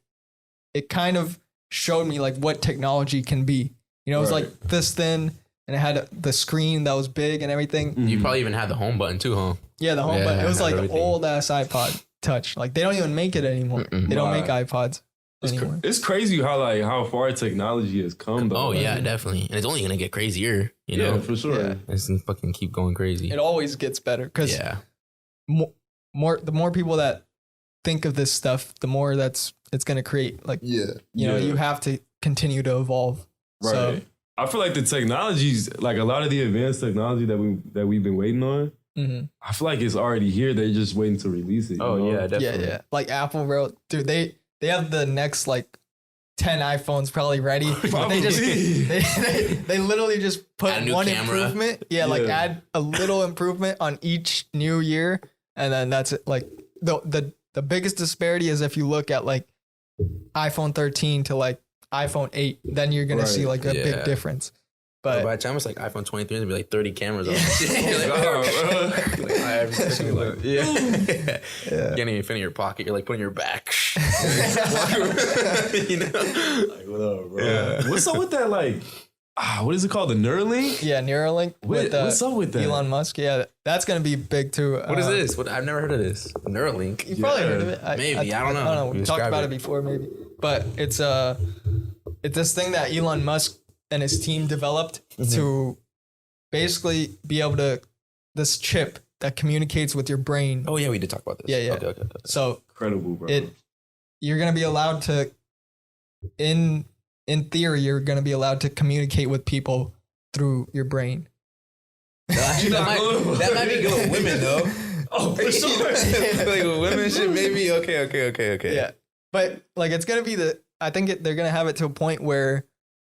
[SPEAKER 2] kind of showed me like what technology can be. You know, it was like this thin and it had the screen that was big and everything.
[SPEAKER 1] You probably even had the home button too, huh?
[SPEAKER 2] Yeah, the home button. It was like old ass iPod Touch. Like they don't even make it anymore. They don't make iPods anymore.
[SPEAKER 3] It's crazy how far technology has come though.
[SPEAKER 1] Oh yeah, definitely. And it's only gonna get crazier, you know?
[SPEAKER 3] For sure. Yeah.
[SPEAKER 1] It's gonna fucking keep going crazy.
[SPEAKER 2] It always gets better because the more people that think of this stuff, the more it's gonna create like you know, you have to continue to evolve. Right. So,
[SPEAKER 3] I feel like the technologies, like a lot of the advanced technology that we've been waiting on, I feel like it's already here. They're just waiting to release it.
[SPEAKER 1] Oh,
[SPEAKER 3] you know?
[SPEAKER 1] yeah, definitely.
[SPEAKER 2] Yeah. Like Apple, bro. Dude, they have the next like 10 iPhones probably ready. They literally just put one camera. Improvement. Like add a little improvement on each new year. And then that's it. Like the biggest disparity is if you look at like iPhone 13 to like iPhone 8, then you're going to see like a big difference. But
[SPEAKER 1] by the time it's like iPhone 23, there's gonna be like 30 cameras on it. You can't even fit in your pocket. You're like putting your back.
[SPEAKER 3] You know? Like, what up, bro? Yeah. What's up with that? Like, what is it called? The Neuralink?
[SPEAKER 2] Yeah, Neuralink.
[SPEAKER 3] What's up with that?
[SPEAKER 2] Elon Musk. Yeah, that's gonna be big too.
[SPEAKER 1] What is this? I've never heard of this. Neuralink.
[SPEAKER 2] You probably heard of it.
[SPEAKER 1] Maybe. I don't know.
[SPEAKER 2] We talked about it before, maybe. But it's this thing that Elon Musk and his team developed to basically be able to, this chip that communicates with your brain.
[SPEAKER 1] Oh yeah, we did talk about this.
[SPEAKER 2] Yeah.
[SPEAKER 1] Okay.
[SPEAKER 2] So
[SPEAKER 3] incredible, bro.
[SPEAKER 2] You're gonna be allowed to, in theory, you're gonna be allowed to communicate with people through your brain.
[SPEAKER 1] That might be good with women though.
[SPEAKER 3] Oh, for sure.
[SPEAKER 1] Like with women shit, maybe. Okay.
[SPEAKER 2] Yeah, but like it's gonna be they're gonna have it to a point where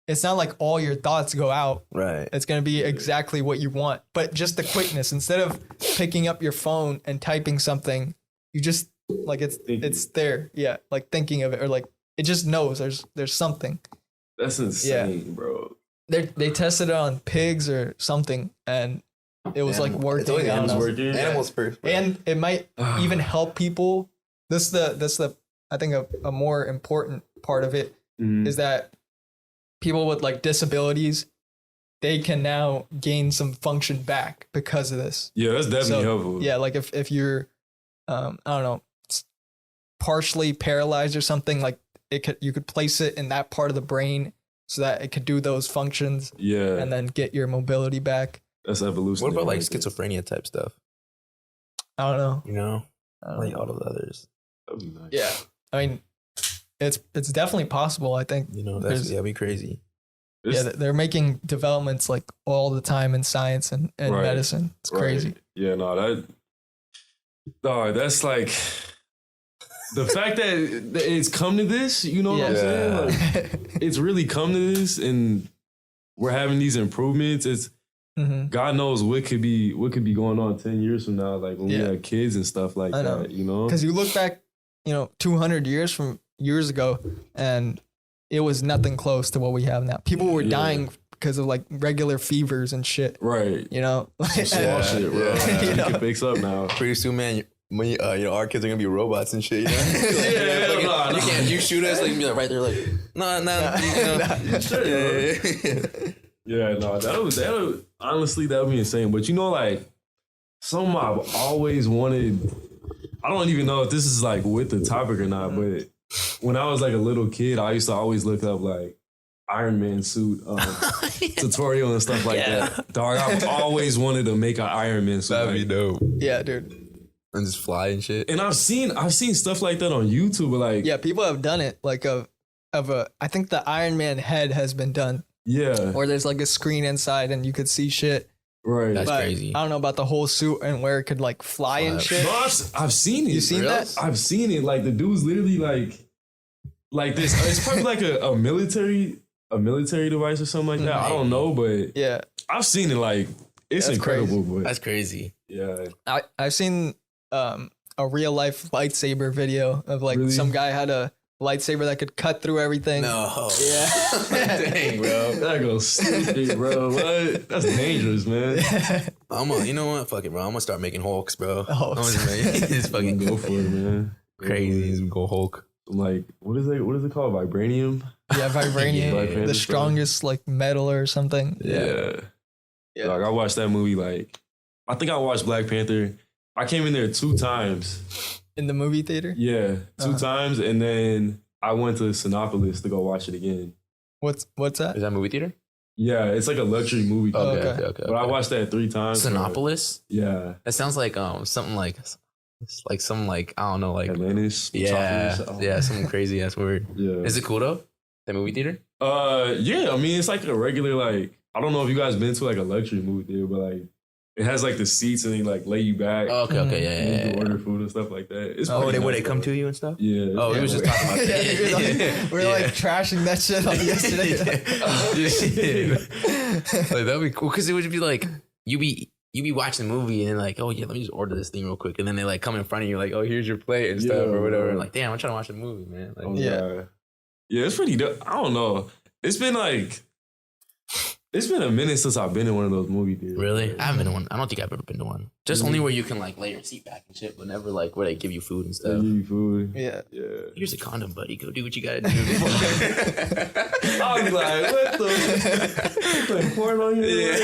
[SPEAKER 2] it's not like all your thoughts go out.
[SPEAKER 1] Right.
[SPEAKER 2] It's going to be exactly what you want. But just the quickness, instead of picking up your phone and typing something, you just like it's there. Yeah. Like thinking of it, or like it just knows there's something.
[SPEAKER 3] That's insane, bro.
[SPEAKER 2] They tested it on pigs or something, and it was like working.
[SPEAKER 1] Animals first.
[SPEAKER 2] And it might even help people. This the I think a more important part of it is that people with like disabilities, they can now gain some function back because of this.
[SPEAKER 3] Yeah, that's definitely helpful.
[SPEAKER 2] Yeah, like if you're, I don't know, partially paralyzed or something, like you could place it in that part of the brain so that it could do those functions.
[SPEAKER 3] Yeah,
[SPEAKER 2] and then get your mobility back.
[SPEAKER 3] That's evolution.
[SPEAKER 1] What about like schizophrenia type stuff?
[SPEAKER 2] I don't know.
[SPEAKER 1] You know, like all of the others.
[SPEAKER 3] That'd be nice.
[SPEAKER 2] Yeah, I mean. It's definitely possible. I think
[SPEAKER 1] that'd be crazy.
[SPEAKER 2] They're making developments like all the time in science and medicine. It's crazy.
[SPEAKER 3] Yeah, that's like the fact that it's come to this. You know what I'm saying? Like, it's really come to this, and we're having these improvements. It's God knows what could be going on 10 years from now. Like when we have kids and stuff like that. You know,
[SPEAKER 2] because you look back, 200 years ago, and it was nothing close to what we have now. People were dying because of like regular fevers and shit.
[SPEAKER 3] Right.
[SPEAKER 2] You know?
[SPEAKER 3] Small shit, bro. You can fix up now.
[SPEAKER 1] Pretty soon, man, when our kids are gonna be robots and shit. You
[SPEAKER 3] can't
[SPEAKER 1] you shoot us like right there like no.
[SPEAKER 3] That honestly that would be insane. But like something I've always wanted. I don't even know if this is like with the topic or not, but when I was like a little kid, I used to always look up like Iron Man suit tutorial and stuff like that. Dog, I've always wanted to make an Iron Man suit.
[SPEAKER 1] That'd be dope.
[SPEAKER 2] Yeah, dude.
[SPEAKER 1] And just fly and shit.
[SPEAKER 3] And I've seen stuff like that on YouTube, but like
[SPEAKER 2] yeah, people have done it. Like I think the Iron Man head has been done.
[SPEAKER 3] Yeah.
[SPEAKER 2] Or there's like a screen inside and you could see shit.
[SPEAKER 3] Right.
[SPEAKER 1] That's crazy.
[SPEAKER 2] I don't know about the whole suit and where it could like fly and shit.
[SPEAKER 3] No, I've seen it.
[SPEAKER 2] You seen that?
[SPEAKER 3] I've seen it. Like the dude's literally like this. It's probably like a military device or something like that. I don't know, but
[SPEAKER 2] yeah,
[SPEAKER 3] I've seen it. Like it's
[SPEAKER 2] That's
[SPEAKER 3] incredible.
[SPEAKER 2] crazy.
[SPEAKER 3] But
[SPEAKER 1] That's crazy.
[SPEAKER 3] yeah,
[SPEAKER 2] I've seen a real life lightsaber video of like some guy had a lightsaber that could cut through everything.
[SPEAKER 1] No.
[SPEAKER 2] Yeah.
[SPEAKER 1] Dang, bro.
[SPEAKER 3] that goes stupid, bro. What? That's dangerous, man.
[SPEAKER 1] You know what? Fuck it, bro. I'm gonna start making Hulks, bro.
[SPEAKER 2] Hulks.
[SPEAKER 1] It's fucking
[SPEAKER 3] Go for it, man.
[SPEAKER 1] crazy. Go Hulk.
[SPEAKER 3] Like what is it called? Vibranium.
[SPEAKER 2] Yeah, vibranium.
[SPEAKER 3] Yeah.
[SPEAKER 2] The strongest like metal or something.
[SPEAKER 3] Yeah.
[SPEAKER 2] Yeah.
[SPEAKER 3] Like I watched that movie. Like I think I watched Black Panther. I came in there 2 times.
[SPEAKER 2] In the movie theater?
[SPEAKER 3] Yeah, 2 times, and then I went to Sinopolis to go watch it again.
[SPEAKER 2] What's that?
[SPEAKER 1] Is that movie theater?
[SPEAKER 3] Yeah, it's like a luxury movie.
[SPEAKER 2] Oh,
[SPEAKER 3] theater.
[SPEAKER 2] okay.
[SPEAKER 3] But I watched that 3 times.
[SPEAKER 1] Sinopolis?
[SPEAKER 3] Yeah.
[SPEAKER 1] That sounds like something like it's like some like I don't know like
[SPEAKER 3] Atlantis.
[SPEAKER 1] yeah some crazy ass word.
[SPEAKER 3] Yeah.
[SPEAKER 1] Is it cool though? That movie theater?
[SPEAKER 3] Yeah. I mean, it's like a regular like I don't know if you guys been to like a luxury movie theater, but like it has like the seats and they like lay you back.
[SPEAKER 1] Oh, okay,
[SPEAKER 3] And you can
[SPEAKER 1] yeah.
[SPEAKER 3] order food and stuff like that. It's
[SPEAKER 1] Oh,
[SPEAKER 3] pretty
[SPEAKER 1] would
[SPEAKER 3] nice,
[SPEAKER 1] they come
[SPEAKER 3] though.
[SPEAKER 1] to you and stuff?
[SPEAKER 3] Yeah.
[SPEAKER 1] Oh, we was just talking about that.
[SPEAKER 2] We're like trashing that shit on yesterday.
[SPEAKER 1] Like that'd be cool because it would be like you be watching the movie and then like, oh yeah, let me just order this thing real quick, and then they like come in front of you like, oh here's your plate and stuff or whatever. And like, damn, I'm trying to watch the movie, man. Like,
[SPEAKER 3] Yeah, it's pretty dope. I don't know. It's been a minute since I've been in one of those movie theaters.
[SPEAKER 1] Really? I haven't been to one. I don't think I've ever been to one. Just only where you can like lay your seat back and shit, but never like where they give you food and
[SPEAKER 3] They
[SPEAKER 1] stuff.
[SPEAKER 3] give you food.
[SPEAKER 2] Yeah.
[SPEAKER 1] Here's a condom, buddy. Go do what you gotta do.
[SPEAKER 3] I was like, what the? Putting porn on you?
[SPEAKER 1] Yeah.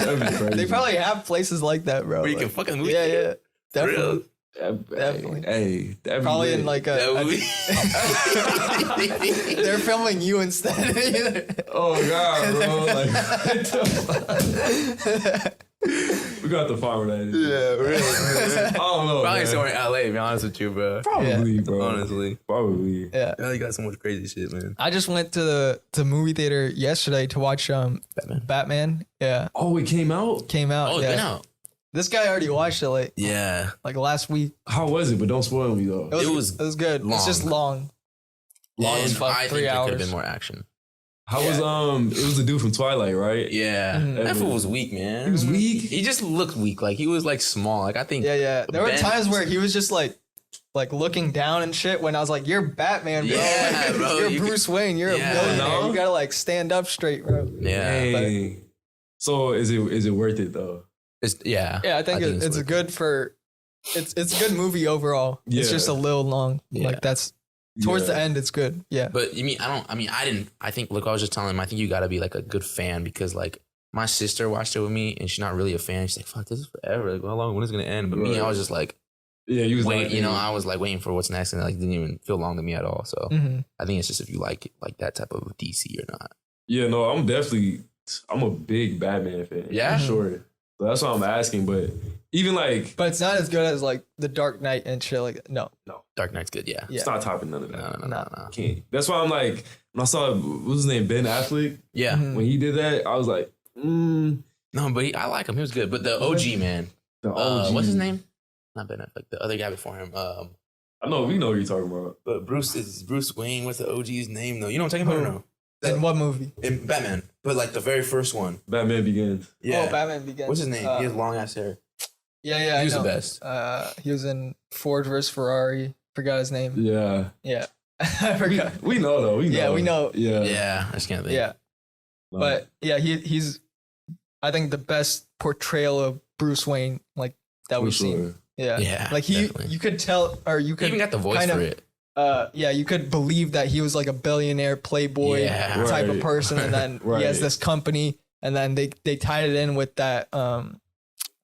[SPEAKER 3] That'd be crazy.
[SPEAKER 2] They probably have places like that, bro.
[SPEAKER 1] Where you
[SPEAKER 2] Like,
[SPEAKER 1] can fucking movie.
[SPEAKER 2] yeah. Definitely.
[SPEAKER 1] Real.
[SPEAKER 2] Definitely.
[SPEAKER 3] Hey, that'd
[SPEAKER 2] Probably
[SPEAKER 3] be
[SPEAKER 2] in
[SPEAKER 3] lit.
[SPEAKER 2] like
[SPEAKER 1] That movie.
[SPEAKER 2] they're filming you instead.
[SPEAKER 3] Oh god, bro! Like, we got the fire that.
[SPEAKER 1] Yeah, really.
[SPEAKER 3] I don't know.
[SPEAKER 1] Probably
[SPEAKER 3] man.
[SPEAKER 1] somewhere in LA, to be honest with you, bro.
[SPEAKER 3] Probably, bro.
[SPEAKER 1] Honestly.
[SPEAKER 3] Probably.
[SPEAKER 2] Yeah.
[SPEAKER 1] Yeah, you got so much crazy shit, man.
[SPEAKER 2] I just went to the movie theater yesterday to watch Batman. Yeah.
[SPEAKER 3] Oh, it came out.
[SPEAKER 2] Came out.
[SPEAKER 1] Oh, it's
[SPEAKER 2] yeah.
[SPEAKER 1] been out.
[SPEAKER 2] This guy already watched it like last week.
[SPEAKER 3] How was it? But don't spoil me though.
[SPEAKER 1] It was
[SPEAKER 2] good. It's just long. Long as
[SPEAKER 1] And
[SPEAKER 2] fuck.
[SPEAKER 1] I
[SPEAKER 2] 3
[SPEAKER 1] think there could
[SPEAKER 2] hours.
[SPEAKER 1] have been more action.
[SPEAKER 3] How was it was the dude from Twilight, right?
[SPEAKER 1] Yeah.
[SPEAKER 2] Mhm.
[SPEAKER 1] That fool was weak, man.
[SPEAKER 3] He was weak?
[SPEAKER 1] He just looked weak. Like he was like small. Like I think
[SPEAKER 2] Yeah. There were
[SPEAKER 1] Ben-
[SPEAKER 2] times where he was just like looking down and shit when I was like, you're Batman, bro.
[SPEAKER 1] Yeah,
[SPEAKER 2] Like,
[SPEAKER 1] bro,
[SPEAKER 2] You're
[SPEAKER 1] you
[SPEAKER 2] Bruce Wayne. You're
[SPEAKER 1] Yeah.
[SPEAKER 2] a millionaire.
[SPEAKER 3] No?
[SPEAKER 2] You gotta like stand up straight, bro.
[SPEAKER 1] Yeah.
[SPEAKER 3] Hey. So is it worth it though?
[SPEAKER 1] Yeah,
[SPEAKER 2] I think it's a
[SPEAKER 1] worth
[SPEAKER 2] good for it's a good movie overall. It's
[SPEAKER 3] Yeah.
[SPEAKER 2] just a little long.
[SPEAKER 1] Yeah.
[SPEAKER 2] Like that's towards
[SPEAKER 3] Yeah.
[SPEAKER 2] the end it's good. Yeah.
[SPEAKER 1] But I think, look, I was just telling him, I think you got to be like a good fan because like my sister watched it with me and she's not really a fan. She's like, fuck, this is forever. Like, how long? When is it going to end? But me, I
[SPEAKER 3] Right.
[SPEAKER 1] was just like,
[SPEAKER 3] Yeah, you was
[SPEAKER 1] I was like waiting for what's next and it like didn't even feel long to me at all. So
[SPEAKER 2] Mhm.
[SPEAKER 1] I think it's just if you like that type of DC or not.
[SPEAKER 3] Yeah, no, I'm a big Batman fan.
[SPEAKER 1] Yeah?
[SPEAKER 3] For sure. So that's why I'm asking. But even like,
[SPEAKER 2] But it's not as good as like The Dark Knight and shit like no.
[SPEAKER 1] Dark Knight's good, yeah.
[SPEAKER 2] Yeah.
[SPEAKER 3] it's not topping none of that.
[SPEAKER 1] No.
[SPEAKER 3] Can't. That's why I'm like, when I saw what's his name, Ben Affleck,
[SPEAKER 1] Yeah.
[SPEAKER 2] Mhm.
[SPEAKER 3] when he did that, I was like,
[SPEAKER 1] No, but I like him. He was good. But the OG, man.
[SPEAKER 3] the OG.
[SPEAKER 1] What's his name? Not Ben Affleck. The other guy before him.
[SPEAKER 3] I know, we know what you're talking about.
[SPEAKER 1] But Bruce Wayne. What's the OG's name though? You know what I'm talking about or no?
[SPEAKER 2] In what movie?
[SPEAKER 1] In Batman, but like the very first one.
[SPEAKER 3] Batman Begins.
[SPEAKER 1] Yeah.
[SPEAKER 2] Oh, Batman Begins.
[SPEAKER 1] What's his name? He has long ass hair.
[SPEAKER 2] Yeah,
[SPEAKER 1] He was
[SPEAKER 2] I
[SPEAKER 1] the
[SPEAKER 2] know.
[SPEAKER 1] best.
[SPEAKER 2] He was in Ford vs Ferrari. Forgot his name.
[SPEAKER 3] Yeah.
[SPEAKER 2] Yeah. I forgot.
[SPEAKER 3] We know though. We know.
[SPEAKER 2] Yeah, we know.
[SPEAKER 3] Yeah.
[SPEAKER 1] Yeah, I just can't think.
[SPEAKER 2] Yeah. But yeah, he's I think the best portrayal of Bruce Wayne like that
[SPEAKER 3] For
[SPEAKER 2] we've
[SPEAKER 3] sure.
[SPEAKER 2] seen. Yeah. Like you could tell, or you could
[SPEAKER 1] even got the voice for it.
[SPEAKER 2] You could believe that he was like a billionaire playboy type of person, and then he has this company, and then they tied it in with that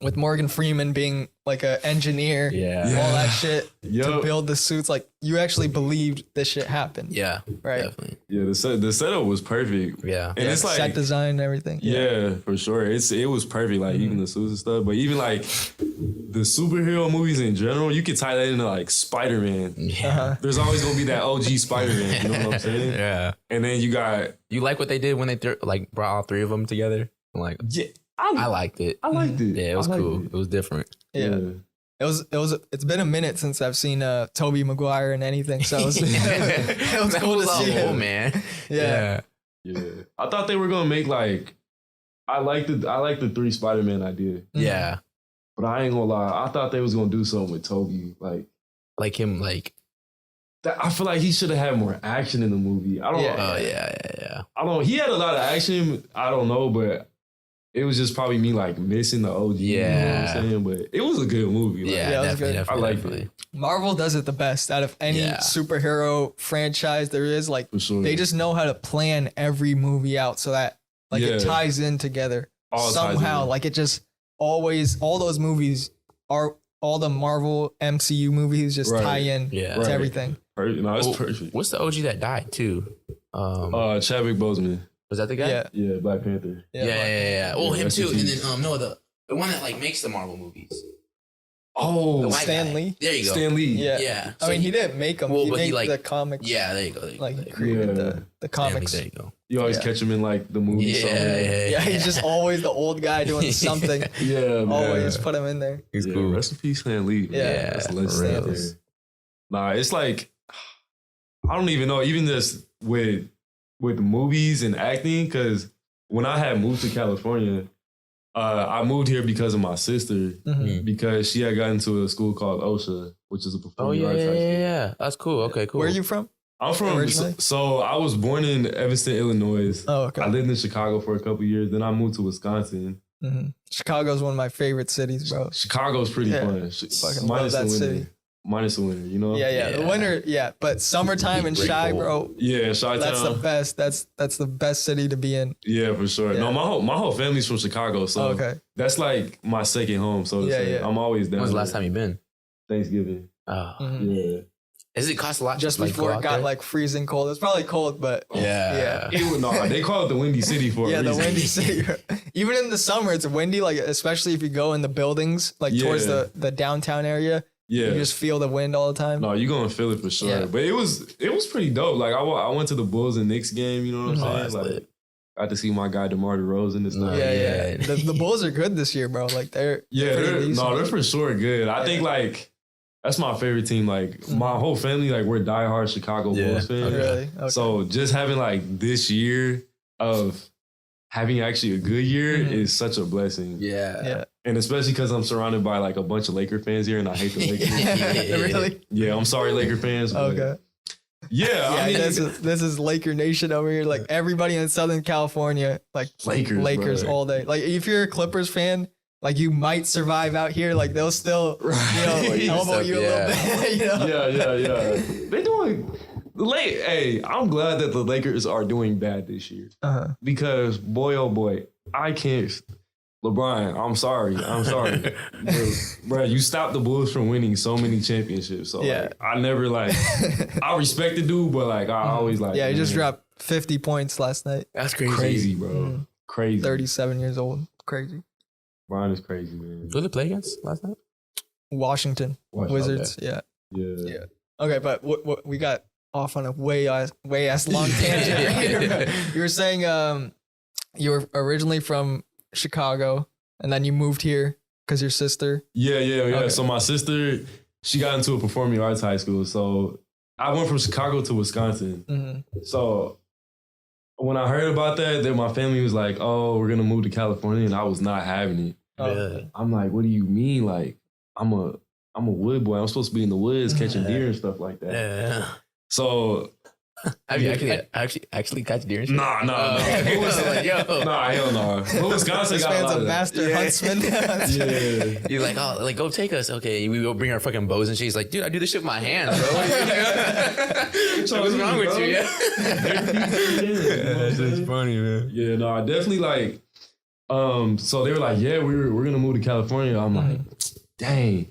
[SPEAKER 2] with Morgan Freeman being like an engineer, all that shit to build the suits. Like you actually believed this shit happened. Yeah, right. Definitely.
[SPEAKER 3] Yeah, the setup was perfect.
[SPEAKER 2] Yeah, and it's like set design and everything.
[SPEAKER 3] Yeah, for sure. It was perfect. Like even the suits and stuff, but even like the superhero movies in general, you could tie that into like Spider-Man. Yeah, there's always gonna be that OG Spider-Man. You know what I'm saying? Yeah. And then you
[SPEAKER 1] like what they did when they brought all three of them together. I'm like, yeah. I liked it.
[SPEAKER 3] I liked it.
[SPEAKER 1] Yeah, it was cool. It was different.
[SPEAKER 2] Yeah. It's been a minute since I've seen Tobey Maguire in anything, so it was cool to see him.
[SPEAKER 1] Man.
[SPEAKER 3] Yeah. I thought they were gonna make like I like the 3 Spider-Man idea.
[SPEAKER 1] Yeah.
[SPEAKER 3] But I ain't gonna lie, I thought they was gonna do something with Tobey,
[SPEAKER 1] like him, like
[SPEAKER 3] that. I feel like he should have had more action in the movie. I don't know.
[SPEAKER 1] Oh yeah.
[SPEAKER 3] I don't. He had a lot of action. I don't know, but it was just probably me like missing the OG. Yeah. You know what I'm saying? But it was a good movie. Like,
[SPEAKER 2] it was good.
[SPEAKER 3] I liked it.
[SPEAKER 2] Marvel does it the best out of any superhero franchise there is. Like they just know how to plan every movie out so that it ties in together somehow. Like it just always, all those movies are, all the Marvel MCU movies just tie in to everything.
[SPEAKER 3] No, it's perfect.
[SPEAKER 1] What's the OG that died too?
[SPEAKER 3] Chadwick Boseman.
[SPEAKER 1] Was that the guy?
[SPEAKER 3] Yeah, Black Panther.
[SPEAKER 1] Yeah. Oh, him too. And then the one that makes the Marvel movies.
[SPEAKER 3] Oh,
[SPEAKER 2] Stan Lee.
[SPEAKER 1] There you go.
[SPEAKER 3] Stan Lee.
[SPEAKER 2] Yeah. So I mean, he didn't make them. He made the comics.
[SPEAKER 1] Yeah, there you go.
[SPEAKER 2] He created the comics.
[SPEAKER 1] There you go.
[SPEAKER 3] You always catch him in like the movie.
[SPEAKER 2] Yeah, he's just always the old guy doing something. Always put him in there.
[SPEAKER 3] He's cool. Rest in peace, Stan Lee.
[SPEAKER 2] Yeah,
[SPEAKER 3] that's legendary. Nah, it's like I don't even know. Even just with movies and acting, because when I had moved to California, I moved here because of my sister, because she had gotten to a school called OSHA, which is a performing arts high school.
[SPEAKER 1] Yeah. That's cool. Okay, cool.
[SPEAKER 2] Where are you from?
[SPEAKER 3] I'm from, so I was born in Evanston, Illinois.
[SPEAKER 2] Oh, okay.
[SPEAKER 3] I lived in Chicago for a couple of years. Then I moved to Wisconsin.
[SPEAKER 2] Chicago's one of my favorite cities, bro.
[SPEAKER 3] Chicago's pretty fun.
[SPEAKER 2] Fucking love that city.
[SPEAKER 3] Minus the winter, you know?
[SPEAKER 2] Yeah. The winter, but summertime in Chi, bro.
[SPEAKER 3] Yeah, Chi-town.
[SPEAKER 2] That's the best. That's the best city to be in.
[SPEAKER 3] Yeah, for sure. Yeah. No, my whole family's from Chicago, so that's like my second home. So I'm always down.
[SPEAKER 1] When's the last time you been?
[SPEAKER 3] Thanksgiving.
[SPEAKER 1] Oh. Yeah. Does it cost a lot?
[SPEAKER 2] Just before it got like freezing cold. It's probably cold, but
[SPEAKER 3] they call it the Windy City for a reason.
[SPEAKER 2] The Windy City. Even in the summer, it's windy. Like especially if you go in the buildings, like towards the downtown area. Yeah, you just feel the wind all the time.
[SPEAKER 3] No, you're gonna feel it for sure. Yeah. But it was pretty dope. Like I went to the Bulls and Knicks game. You know what I'm saying? Like got to see my guy DeMar DeRozan and stuff.
[SPEAKER 2] Yeah. The Bulls are good this year, bro. Like they're
[SPEAKER 3] they're for sure good. I think like that's my favorite team. Like my whole family, like we're diehard Chicago Bulls fans.
[SPEAKER 2] Really? Okay.
[SPEAKER 3] So just having like this year of having actually a good year is such a blessing.
[SPEAKER 2] Yeah.
[SPEAKER 3] And especially because I'm surrounded by like a bunch of Laker fans here and I hate the Lakers.
[SPEAKER 2] Really?
[SPEAKER 3] Yeah, I'm sorry, Laker fans.
[SPEAKER 2] Okay.
[SPEAKER 3] Yeah, I mean,
[SPEAKER 2] this is Laker Nation over here. Like everybody in Southern California, like Lakers all day. Like if you're a Clippers fan, like you might survive out here. Like they'll still, elbow you a little bit.
[SPEAKER 3] Yeah. They doing. Hey, I'm glad that the Lakers are doing bad this year because boy, oh boy, I can't. LeBron, I'm sorry, bro. You stopped the Bulls from winning so many championships. So like, I never I respect the dude, but like I always like.
[SPEAKER 2] Yeah, he just dropped 50 points last night.
[SPEAKER 1] That's crazy.
[SPEAKER 3] Crazy, bro. Crazy.
[SPEAKER 2] 37 years old. Crazy.
[SPEAKER 3] LeBron is crazy, man.
[SPEAKER 1] Who did they play against last night?
[SPEAKER 2] Washington Wizards.
[SPEAKER 3] Yeah.
[SPEAKER 2] Okay, but what we got off on a way ass long tangent. You were saying you were originally from Chicago and then you moved here because your sister.
[SPEAKER 3] Yeah. Okay. So my sister, she got into a performing arts high school. So I went from Chicago to Wisconsin. So when I heard about that, then my family was like, "Oh, we're gonna move to California," and I was not having it. I'm like, "What do you mean? Like, I'm a wood boy. I'm supposed to be in the woods catching deer and stuff like that."
[SPEAKER 1] Yeah.
[SPEAKER 3] So
[SPEAKER 1] Have you actually catch deer and shit?
[SPEAKER 3] Nah.
[SPEAKER 1] It was like, yo.
[SPEAKER 3] Nah, hell no. But Wisconsin
[SPEAKER 2] This
[SPEAKER 3] got a
[SPEAKER 2] man's
[SPEAKER 3] lot
[SPEAKER 2] a
[SPEAKER 3] of
[SPEAKER 2] master huntsman.
[SPEAKER 3] Yeah.
[SPEAKER 1] You're like, oh, like, go take us. Okay, we go bring our fucking bows and shit. He's like, dude, I do this shit with my hands, bro. So what's wrong with you? Yeah. That's just funny, man.
[SPEAKER 3] Yeah, no, I definitely like. So they were like, yeah, we're gonna move to California. I'm like, dang.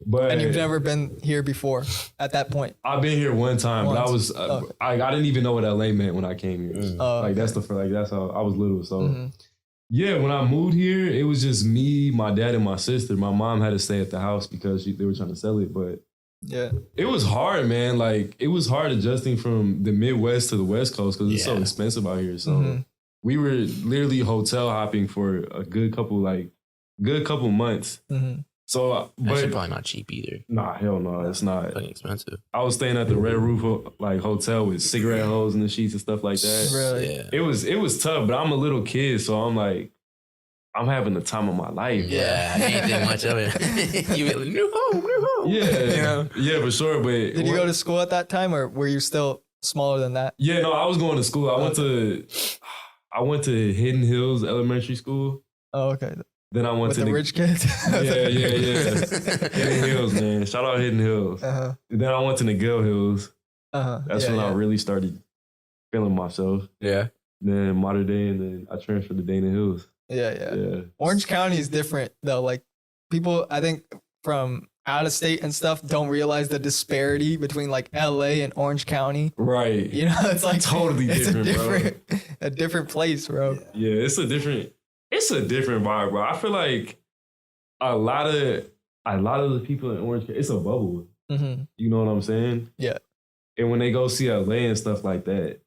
[SPEAKER 3] But
[SPEAKER 2] And you've never been here before at that point.
[SPEAKER 3] I've been here one time, but I was I didn't even know what LA meant when I came here. Like that's how I was little. So yeah, when I moved here, it was just me, my dad, and my sister. My mom had to stay at the house because they were trying to sell it. But
[SPEAKER 2] yeah,
[SPEAKER 3] it was hard, man. Like it was hard adjusting from the Midwest to the West Coast because it's so expensive out here. So we were literally hotel hopping for a good couple months. So, but
[SPEAKER 1] That's probably not cheap either.
[SPEAKER 3] Nah, hell no, it's not.
[SPEAKER 1] Fucking expensive.
[SPEAKER 3] I was staying at the Red Roof like hotel with cigarette holes in the sheets and stuff like that.
[SPEAKER 2] Really?
[SPEAKER 1] Yeah.
[SPEAKER 3] It was tough, but I'm a little kid, so I'm like, I'm having the time of my life.
[SPEAKER 1] Yeah, I ain't think much of it. You like, new home.
[SPEAKER 3] Yeah, yeah, for sure. But
[SPEAKER 2] Did you go to school at that time, or were you still smaller than that?
[SPEAKER 3] Yeah, no, I was going to school. I went to Hidden Hills Elementary School.
[SPEAKER 2] Oh, okay.
[SPEAKER 3] Then I went
[SPEAKER 2] With
[SPEAKER 3] to
[SPEAKER 2] the rich kids.
[SPEAKER 3] Yeah. Hidden Hills, man. Shout out Hidden Hills. Then I went to McGill Hills. That's when I really started feeling myself.
[SPEAKER 1] Yeah.
[SPEAKER 3] Then Mater Dei, and then I transferred to Dana Hills.
[SPEAKER 2] Yeah. Orange County is different though. Like people, I think from out of state and stuff don't realize the disparity between like LA and Orange County.
[SPEAKER 3] Right.
[SPEAKER 2] You know, it's like
[SPEAKER 3] totally different,
[SPEAKER 2] a different place, bro.
[SPEAKER 3] Yeah, it's a different vibe, bro. I feel like a lot of the people in Orange County, it's a bubble. You know what I'm saying?
[SPEAKER 2] Yeah.
[SPEAKER 3] And when they go see LA and stuff like that,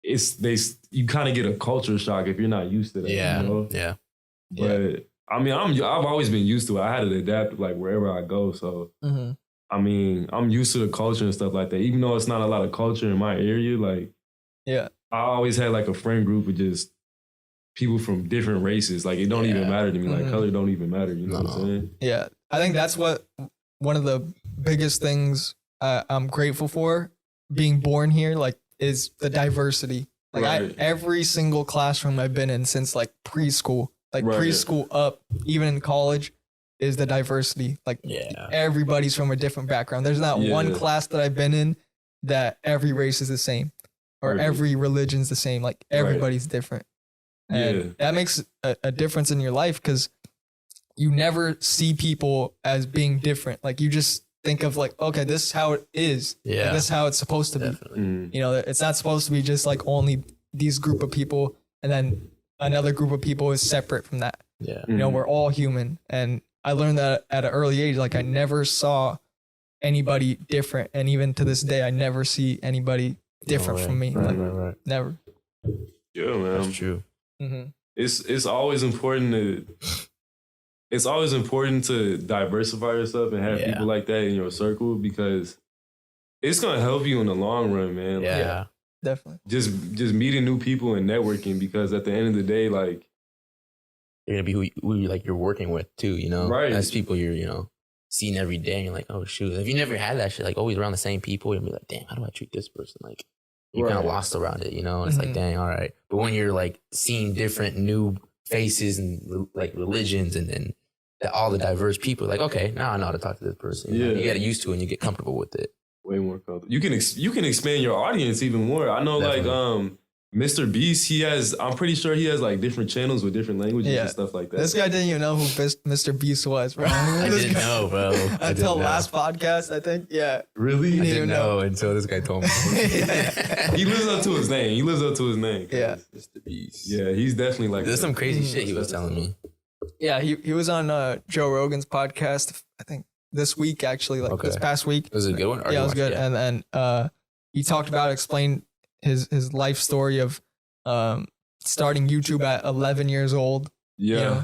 [SPEAKER 3] you kind of get a culture shock if you're not used to that.
[SPEAKER 1] Yeah.
[SPEAKER 3] You know?
[SPEAKER 1] Yeah.
[SPEAKER 3] But I mean, I've always been used to it. I had to adapt like wherever I go. So I mean, I'm used to the culture and stuff like that. Even though it's not a lot of culture in my area, like I always had like a friend group of just people from different races. Like it don't even matter to me. Like color don't even matter. You know what I'm saying?
[SPEAKER 2] Yeah, I think that's one of the biggest things I'm grateful for being born here. Like is the diversity. Like every single classroom I've been in since like preschool. Like preschool up, even in college, is the diversity. Like everybody's from a different background. There's not one class that I've been in that every race is the same or every religion's the same. Like everybody's different. And that makes a difference in your life because you never see people as being different. Like you just think of like, okay, this is how it is. Yeah. Like, this is how it's supposed to be. You know, it's not supposed to be just like only these group of people and then another group of people is separate from that. Yeah. You know, we're all human. And I learned that at an early age. Like I never saw anybody different. And even to this day, I never see anybody different from me. Like, never.
[SPEAKER 3] Yeah, man.
[SPEAKER 1] That's true.
[SPEAKER 3] It's always important to diversify yourself and have people like that in your circle because it's gonna help you in the long run, man.
[SPEAKER 1] Yeah.
[SPEAKER 2] Definitely.
[SPEAKER 3] Just meeting new people and networking because at the end of the day, like
[SPEAKER 1] you're gonna be who you're working with too, you know?
[SPEAKER 3] Right.
[SPEAKER 1] As people you're, seeing every day and you're like, oh shoot. If you never had that shit, like always around the same people, you'll be like, damn, how do I treat this person? Like you're kind of lost around it, And it's like, dang, all right. But when you're like seeing different new faces and like religions and then all the diverse people, like, okay, now I know how to talk to this person. You get used to it and you get comfortable with it.
[SPEAKER 3] Way more comfortable. You can expand your audience even more. I know like MrBeast, I'm pretty sure he has like different channels with different languages and stuff like that.
[SPEAKER 2] This guy didn't even know who MrBeast was, bro.
[SPEAKER 1] I didn't know, bro.
[SPEAKER 2] Until last podcast, I think. Yeah.
[SPEAKER 3] Really?
[SPEAKER 1] I didn't know until this guy told me.
[SPEAKER 3] He lives up to his name.
[SPEAKER 2] Yeah.
[SPEAKER 1] MrBeast.
[SPEAKER 3] Yeah, he's definitely like
[SPEAKER 1] there's some crazy shit he was telling me.
[SPEAKER 2] Yeah, he was on Joe Rogan's podcast, I think this week actually, this past week.
[SPEAKER 1] Was it a good one?
[SPEAKER 2] Yeah, it was good. And then he talked about explain his life story of starting YouTube at 11 years old.
[SPEAKER 3] Yeah.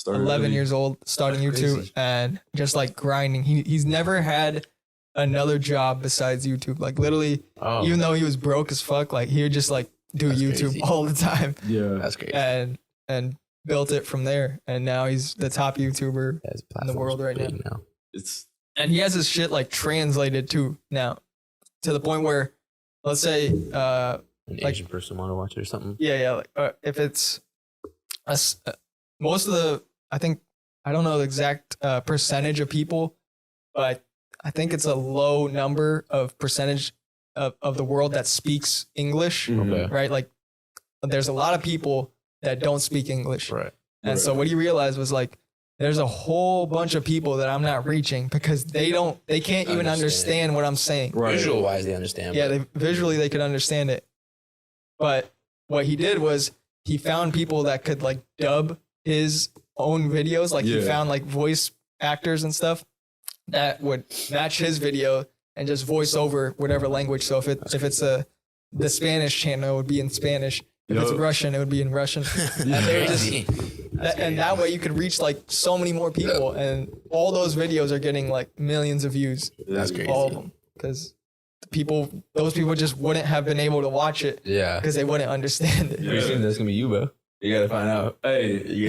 [SPEAKER 2] 11 years old, starting YouTube crazy. And just like grinding. He's never had another job besides YouTube. Like literally, even though he was broke as fuck, like he would just like do YouTube all the time.
[SPEAKER 3] Yeah.
[SPEAKER 1] That's crazy.
[SPEAKER 2] And built it from there. And now he's the top YouTuber in the world right now. And he has his shit like translated too now to the point where let's say
[SPEAKER 1] An Asian person want to watch it or something.
[SPEAKER 2] like, if it's most of the, I don't know the exact percentage of people, but I think it's a low number of percentage of the world that speaks English, right? Like there's a lot of people that don't speak English.
[SPEAKER 1] Right.
[SPEAKER 2] And so what he realized was like, there's a whole bunch of people that I'm not reaching because they can't even understand what I'm saying.
[SPEAKER 1] Right. Visual wise, they understand.
[SPEAKER 2] Yeah, visually they could understand it. But what he did was he found people that could like dub his own videos. Like he found like voice actors and stuff that would match his video and just voice over whatever language. So if it's the Spanish channel, it would be in Spanish. If it's Russian, it would be in Russian. And they would just, and that way you could reach like so many more people, and all those videos are getting like millions of views.
[SPEAKER 1] That's crazy.
[SPEAKER 2] All of them, because those people just wouldn't have been able to watch it.
[SPEAKER 1] Yeah,
[SPEAKER 2] because they wouldn't understand it.
[SPEAKER 1] Pretty soon that's gonna be you, bro. You gotta find out.
[SPEAKER 3] Hey, hey,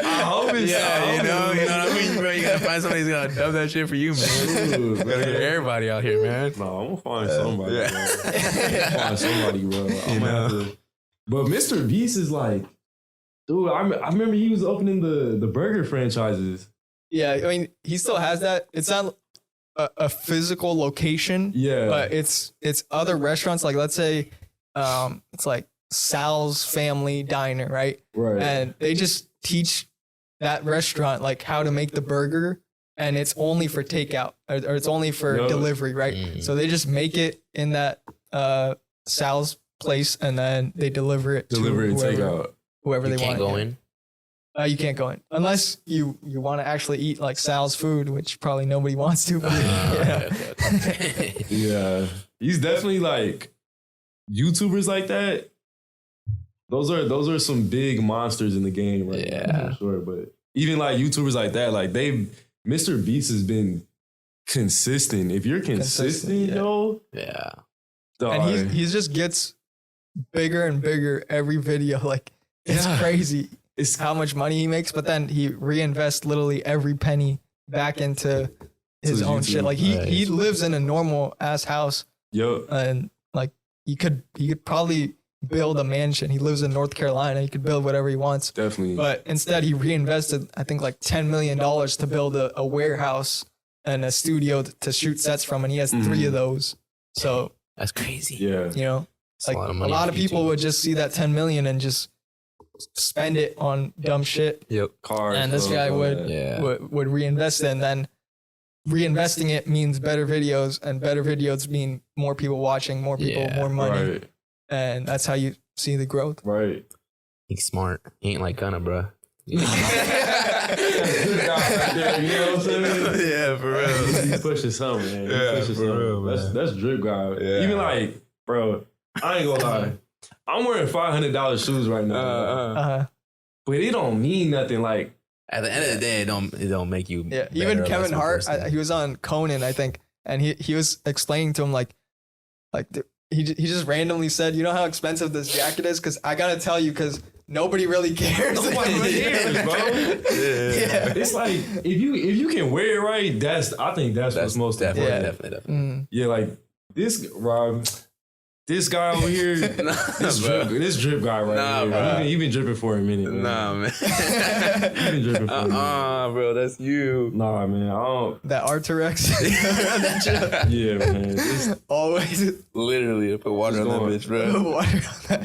[SPEAKER 3] I hope it's
[SPEAKER 1] you know what I mean, bro. You gotta find somebody who's gonna dub that shit for you, man.
[SPEAKER 3] Ooh,
[SPEAKER 1] gotta get everybody out here, man.
[SPEAKER 3] No, I'm gonna find somebody. Bro. I'm gonna find somebody, bro. I'm gonna have to. But MrBeast is like, dude. I remember he was opening the burger franchises.
[SPEAKER 2] Yeah, I mean, he still has that. It's not a physical location.
[SPEAKER 3] Yeah,
[SPEAKER 2] but it's other restaurants. Like let's say, it's like Sal's Family Diner, right?
[SPEAKER 3] Right.
[SPEAKER 2] And they just teach that restaurant like how to make the burger, and it's only for takeout or it's only for delivery, right? Mm-hmm. So they just make it in that Sal's place, and then they deliver it to whoever they want.
[SPEAKER 1] You can't go in.
[SPEAKER 2] You can't go in unless you want to actually eat like Sal's food, which probably nobody wants to. But,
[SPEAKER 3] yeah, he's definitely like YouTubers like that. Those are some big monsters in the game, right? Yeah, for sure. But even like YouTubers like that, like MrBeast has been consistent. If you're consistent, yo,
[SPEAKER 2] and he just gets bigger and bigger every video. Like it's crazy. It's how much money he makes, but then he reinvests literally every penny back into his own shit. Like he lives in a normal ass house. And like he could probably build a mansion. He lives in North Carolina. He could build whatever he wants.
[SPEAKER 3] Definitely.
[SPEAKER 2] But instead he reinvested, I think like $10 million to build a warehouse and a studio to shoot sets from. And he has 3 of those. So
[SPEAKER 1] that's crazy.
[SPEAKER 3] Yeah.
[SPEAKER 2] You know, like a lot of people would just see that 10 million and just spend it on dumb shit.
[SPEAKER 3] Cars.
[SPEAKER 2] And this guy would reinvest it, and then reinvesting it means better videos, and better videos mean more people watching, more people, more money. Right. And that's how you see the growth.
[SPEAKER 3] Right.
[SPEAKER 1] He's smart. He ain't like Gunna, bro.
[SPEAKER 3] You know what I'm saying?
[SPEAKER 1] Yeah, for real.
[SPEAKER 3] He's pushing something, man. Yeah, for real, man. That's drip guy. Yeah. Even like, bro, I ain't gonna lie. I'm wearing $500 shoes right now. But it don't mean nothing. Like
[SPEAKER 1] at the end of the day, it don't make you.
[SPEAKER 2] Yeah. Even Kevin Hart, he was on Conan, I think, and he was explaining to him like he just randomly said, you know how expensive this jacket is? Because I gotta tell you, because nobody really cares.
[SPEAKER 3] Nobody really cares, bro. Yeah. It's like if you can wear it right, I think that's what's most important.
[SPEAKER 1] Definitely.
[SPEAKER 3] Yeah, like this Rob. This guy over here, this drip guy right here, he been dripping for a minute. Man.
[SPEAKER 1] Nah, man.
[SPEAKER 3] He been dripping for a minute.
[SPEAKER 1] Bro, that's you.
[SPEAKER 3] Nah, man, I don't.
[SPEAKER 2] That Arterex.
[SPEAKER 3] Yeah, man. It's
[SPEAKER 2] always.
[SPEAKER 1] Literally, I put water on that bitch, bro.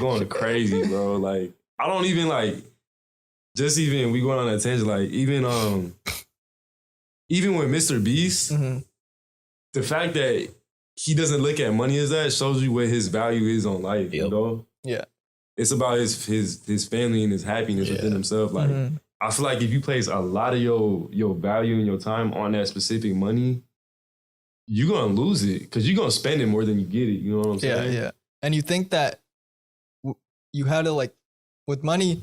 [SPEAKER 3] Going crazy, bro. Like, I don't even like, we going on a tangent, like, even with MrBeast, the fact that he doesn't look at money as that shows you what his value is on life, you know?
[SPEAKER 2] Yeah.
[SPEAKER 3] It's about his family and his happiness within himself. Like, I feel like if you place a lot of your value and your time on that specific money, you're going to lose it because you're going to spend it more than you get it. You know what I'm saying?
[SPEAKER 2] Yeah. And you think that you had to, like, with money,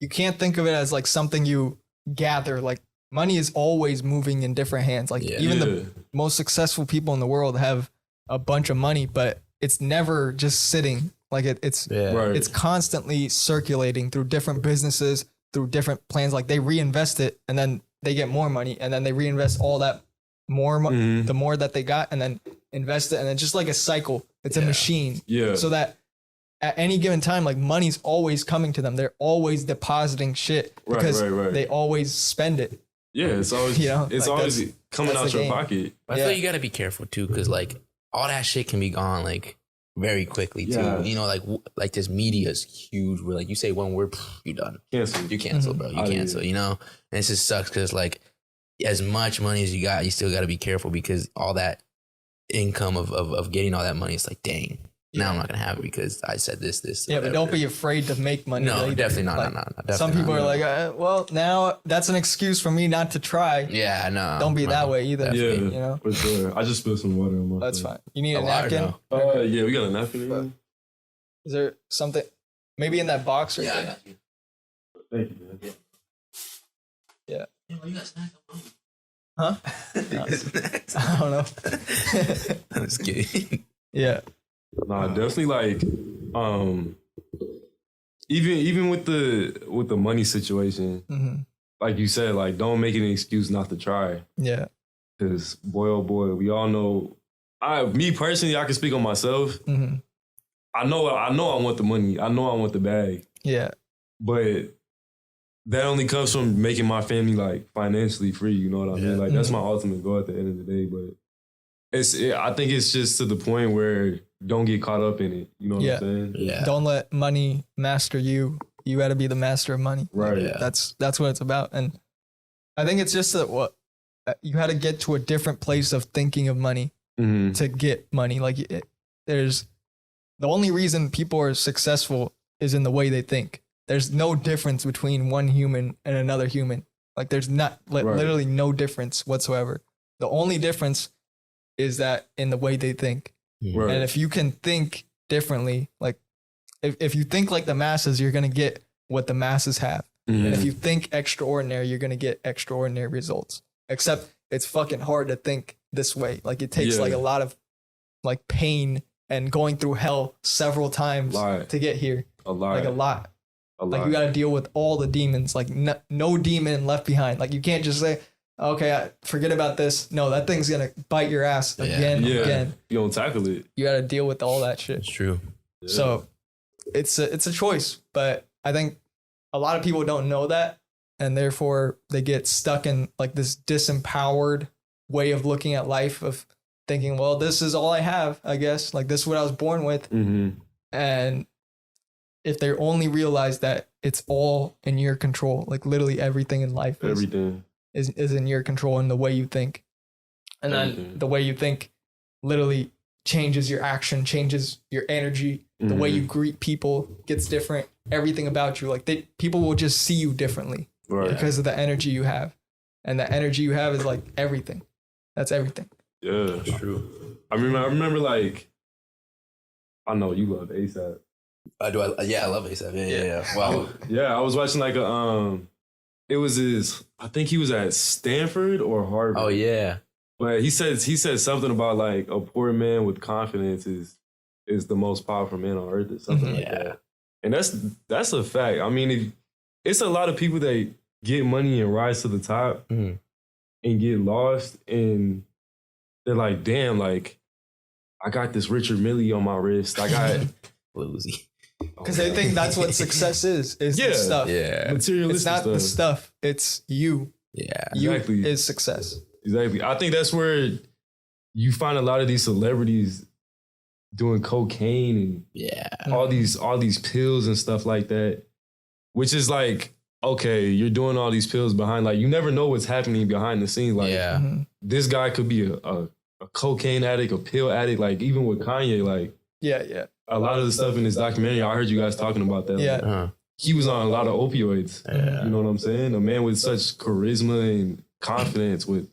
[SPEAKER 2] you can't think of it as like something you gather. Like, money is always moving in different hands. Like, even the most successful people in the world have a bunch of money, but it's never just sitting. Like it's constantly circulating through different businesses, through different plans. Like they reinvest it and then they get more money, and then they reinvest all that more, the more that they got, and then invest it, and then just like a cycle. It's a machine.
[SPEAKER 3] Yeah.
[SPEAKER 2] So that at any given time, like money's always coming to them. They're always depositing shit because they always spend it.
[SPEAKER 3] Yeah, it's always it's like always coming out your pocket.
[SPEAKER 1] I feel like you got to be careful too, because like all that shit can be gone like very quickly too. You know, like this media is huge. Where like you say one word, you done. You cancel, bro. You cancel. You know, and it just sucks because like as much money as you got, you still got to be careful because all that income of getting all that money, it's like dang. Now I'm not gonna have it because I said this.
[SPEAKER 2] Yeah, whatever. But don't be afraid to make money.
[SPEAKER 1] No,
[SPEAKER 2] later.
[SPEAKER 1] Definitely not.
[SPEAKER 2] Like,
[SPEAKER 1] no. Definitely
[SPEAKER 2] some people are like, well, now that's an excuse for me not to try.
[SPEAKER 1] Yeah, no.
[SPEAKER 2] Don't be that way either.
[SPEAKER 3] Yeah,
[SPEAKER 2] you know.
[SPEAKER 3] For sure. I just spilled some water on my.
[SPEAKER 2] That's fine. You need a napkin?
[SPEAKER 3] Yeah, we got a napkin.
[SPEAKER 2] Is there something? Maybe in that box right there.
[SPEAKER 1] I got you.
[SPEAKER 3] Thank you, man.
[SPEAKER 2] Yeah.
[SPEAKER 1] Hey, well, you got snacks?
[SPEAKER 2] Huh? I don't know.
[SPEAKER 1] I'm just kidding.
[SPEAKER 2] Yeah.
[SPEAKER 3] Nah, definitely like even with the money situation, like you said, like don't make it an excuse not to try.
[SPEAKER 2] Yeah.
[SPEAKER 3] Cause boy oh boy, we all know me personally, I can speak on myself. I know I want the money. I know I want the bag.
[SPEAKER 2] Yeah.
[SPEAKER 3] But that only comes from making my family like financially free, you know what I mean? Like that's my ultimate goal at the end of the day. But I think it's just to the point where don't get caught up in it. You know what I'm saying?
[SPEAKER 2] Yeah. Don't let money master you. You got to be the master of money.
[SPEAKER 3] Right.
[SPEAKER 1] Yeah.
[SPEAKER 2] That's what it's about. And I think it's just that you had to get to a different place of thinking of money to get money. Like there's the only reason people are successful is in the way they think. There's no difference between one human and another human. Like there's not literally no difference whatsoever. The only difference is that in the way they think. Right. And if you can think differently, like if you think like the masses, you're going to get what the masses have. And if you think extraordinary, you're going to get extraordinary results. Except it's fucking hard to think this way. Like it takes like a lot of like pain and going through hell several times to get here. A lot. Like you got to deal with all the demons, like no demon left behind. Like you can't just say, okay, forget about this. No, that thing's going to bite your ass again.
[SPEAKER 3] You don't tackle it.
[SPEAKER 2] You got to deal with all that shit.
[SPEAKER 1] It's true.
[SPEAKER 3] Yeah.
[SPEAKER 2] So it's a choice, but I think a lot of people don't know that. And therefore they get stuck in like this disempowered way of looking at life of thinking, well, this is all I have, I guess. Like this is what I was born with. And if they only realize that it's all in your control, like literally everything in life is in your control in the way you think. And then the way you think literally changes your action, changes your energy. The way you greet people gets different. Everything about you, like people will just see you differently because of the energy you have. And the energy you have is like everything. That's everything.
[SPEAKER 3] Yeah, that's true. I remember like, I know you love ASAP.
[SPEAKER 1] I love ASAP. Yeah. Wow.
[SPEAKER 3] I was watching like it was I think he was at Stanford or Harvard.
[SPEAKER 1] Oh yeah.
[SPEAKER 3] But he said something about like a poor man with confidence is the most powerful man on earth or something like that. And that's a fact. I mean, it's a lot of people that get money and rise to the top and get lost, and they're like, damn, like I got this Richard Mille on my wrist. I got
[SPEAKER 1] bluesy.
[SPEAKER 2] Because they think that's what success is the stuff.
[SPEAKER 1] Yeah.
[SPEAKER 3] Materialistic
[SPEAKER 2] it's not
[SPEAKER 3] stuff.
[SPEAKER 2] the stuff. It's you.
[SPEAKER 1] Yeah.
[SPEAKER 3] Exactly.
[SPEAKER 2] You is success.
[SPEAKER 3] Exactly. I think that's where you find a lot of these celebrities doing cocaine and all these pills and stuff like that, which is like, okay, you're doing all these pills behind, like you never know what's happening behind the scenes. Like this guy could be a cocaine addict, a pill addict, like even with Kanye, like a lot of the stuff in this documentary, I heard you guys talking about that. Like, he was on a lot of opioids. You know what I'm saying? A man with such charisma and confidence with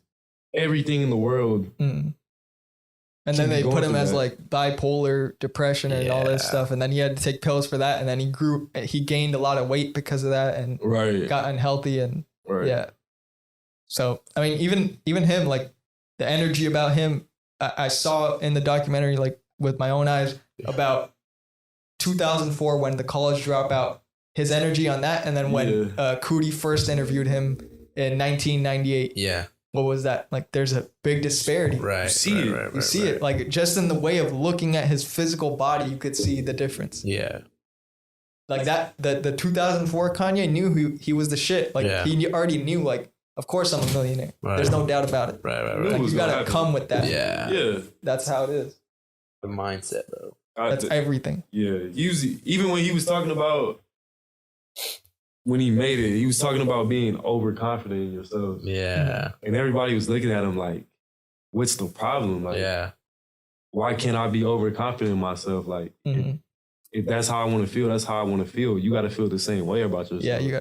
[SPEAKER 3] everything in the world.
[SPEAKER 2] And then they put him as like bipolar depression and all this stuff. And then he had to take pills for that. And then he gained a lot of weight because of that and got unhealthy. And so, I mean, even him, like the energy about him, I saw in the documentary, like with my own eyes about 2004 when the college dropout, his energy on that. And then when Cootie first interviewed him in 1998. what was that? Like, there's a big disparity.
[SPEAKER 1] Right.
[SPEAKER 2] You see it. Like, just in the way of looking at his physical body, you could see the difference.
[SPEAKER 1] Yeah.
[SPEAKER 2] Like that, the 2004 Kanye knew he was the shit. Like, he already knew, like, of course I'm a millionaire.
[SPEAKER 1] Right.
[SPEAKER 2] There's no doubt about it.
[SPEAKER 1] Right.
[SPEAKER 2] Like, you gotta come with that.
[SPEAKER 3] Yeah.
[SPEAKER 2] That's how it is.
[SPEAKER 1] The mindset, bro.
[SPEAKER 2] That's everything.
[SPEAKER 3] Yeah. Even when he was talking about, when he made it, he was talking about being overconfident in yourself.
[SPEAKER 1] Yeah.
[SPEAKER 3] And everybody was looking at him like, what's the problem? Like, why can't I be overconfident in myself? Like, if that's how I want to feel, that's how I want to feel. You got to feel the same way about yourself.
[SPEAKER 2] Yeah,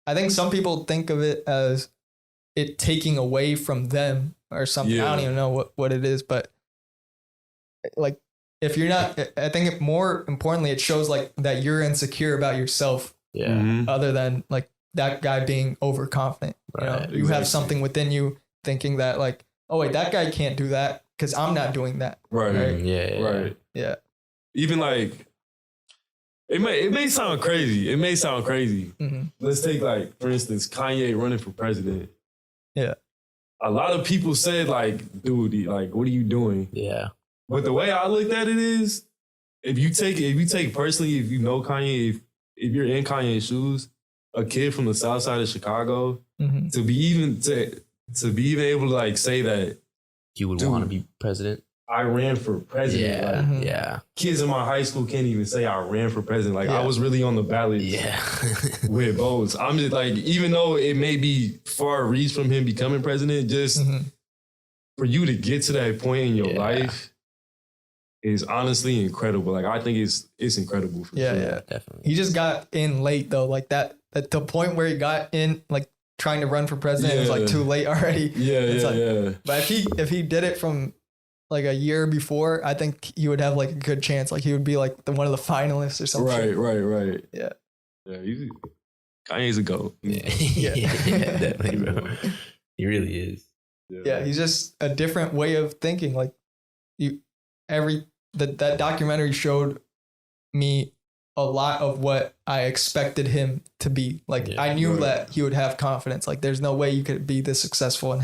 [SPEAKER 2] I think some people think of it as it taking away from them or something. I don't even know what it is, but like, if you're not, I think more importantly, it shows like that you're insecure about yourself.
[SPEAKER 1] Yeah.
[SPEAKER 2] Other than like that guy being overconfident.
[SPEAKER 1] Right.
[SPEAKER 2] You have something within you thinking that like, oh wait, that guy can't do that because I'm not doing that.
[SPEAKER 3] Right.
[SPEAKER 1] Yeah.
[SPEAKER 3] Right.
[SPEAKER 2] Yeah.
[SPEAKER 3] Even like, it may sound crazy. Let's take like, for instance, Kanye running for president.
[SPEAKER 2] Yeah.
[SPEAKER 3] A lot of people said like, dude, like, what are you doing?
[SPEAKER 1] Yeah.
[SPEAKER 3] But the way I looked at it is, if you take personally, if you know Kanye, if you're in Kanye's shoes, a kid from the south side of Chicago, to be even able to like say that
[SPEAKER 1] you would want to be president.
[SPEAKER 3] I ran for president.
[SPEAKER 1] Yeah.
[SPEAKER 3] Kids in my high school can't even say I ran for president. Like, I was really on the ballot.
[SPEAKER 1] Yeah.
[SPEAKER 3] With votes. I'm just like, even though it may be far reach from him becoming president, just for you to get to that point in your life is honestly incredible. Like, I think it's incredible for sure.
[SPEAKER 2] Yeah,
[SPEAKER 1] definitely.
[SPEAKER 2] He just got in late though, like that at the point where he got in, like trying to run for president, it was like too late already. But if he did it from like a year before, I think he would have like a good chance. Like, he would be like one of the finalists or something.
[SPEAKER 3] Right.
[SPEAKER 2] Yeah.
[SPEAKER 3] Yeah. Kanye's a GOAT.
[SPEAKER 1] Yeah, definitely, bro. He really is.
[SPEAKER 2] Yeah. He's just a different way of thinking. Like, that documentary showed me a lot of what I expected him to be. Like, I knew that he would have confidence. Like, there's no way you could be this successful and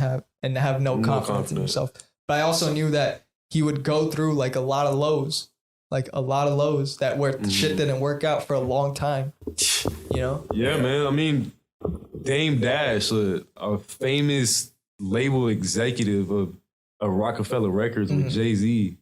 [SPEAKER 2] have no confidence in yourself. But I also knew that he would go through like a lot of lows that where shit didn't work out for a long time. You know?
[SPEAKER 3] Yeah, man. I mean, Dame Dash, a famous label executive of Rockefeller Records with Jay-Z,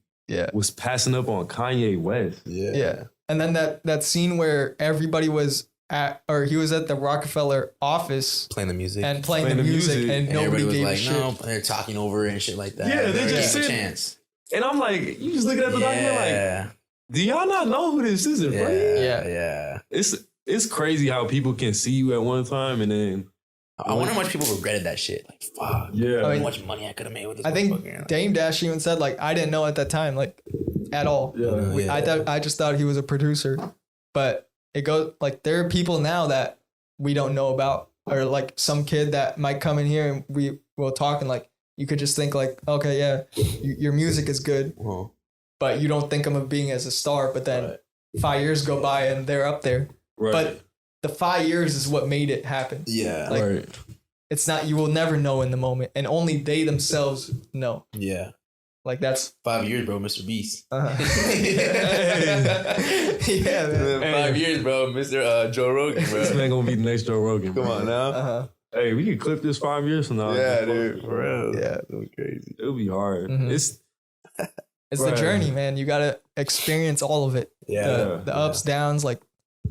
[SPEAKER 3] was passing up on Kanye West.
[SPEAKER 2] Yeah. And then that scene where everybody was he was at the Rockefeller office
[SPEAKER 1] playing the music
[SPEAKER 2] and nobody
[SPEAKER 1] was
[SPEAKER 2] gave
[SPEAKER 1] like,
[SPEAKER 2] a shit.
[SPEAKER 1] no, they're talking over it and shit like that.
[SPEAKER 3] Yeah, they just
[SPEAKER 1] said
[SPEAKER 3] said
[SPEAKER 1] a chance.
[SPEAKER 3] And I'm like, you just looking at the document like, do y'all not know who this is?
[SPEAKER 1] Yeah.
[SPEAKER 3] It's crazy how people can see you at one time and then.
[SPEAKER 1] I wonder how much people regretted that shit. Like, fuck.
[SPEAKER 3] Yeah.
[SPEAKER 1] How much money I could have made with this.
[SPEAKER 2] I think Dame Dash even said, like, I didn't know at that time, like, at all.
[SPEAKER 3] Yeah.
[SPEAKER 2] I just thought he was a producer. But it goes, like, there are people now that we don't know about. Or, like, some kid that might come in here and we will talk and, like, you could just think, like, okay, yeah, your music is good. But you don't think of him being as a star. But then 5 years go by and they're up there.
[SPEAKER 3] Right.
[SPEAKER 2] But the 5 years is what made it happen.
[SPEAKER 1] Yeah.
[SPEAKER 2] Like, it's not, you will never know in the moment. And only they themselves know.
[SPEAKER 1] Yeah.
[SPEAKER 2] Like, that's
[SPEAKER 1] 5 years, bro. MrBeast.
[SPEAKER 2] Yeah, man.
[SPEAKER 1] 5 years, bro. Mr. Joe Rogan, bro.
[SPEAKER 3] This man gonna be the next Joe Rogan.
[SPEAKER 1] Come on now.
[SPEAKER 3] Hey, we can clip this 5 years from now.
[SPEAKER 1] Yeah, dude. For real.
[SPEAKER 2] Yeah.
[SPEAKER 1] It'll be crazy.
[SPEAKER 3] It'll be hard.
[SPEAKER 2] It's the journey, man. You gotta experience all of it.
[SPEAKER 1] Yeah.
[SPEAKER 2] The ups, downs. Like,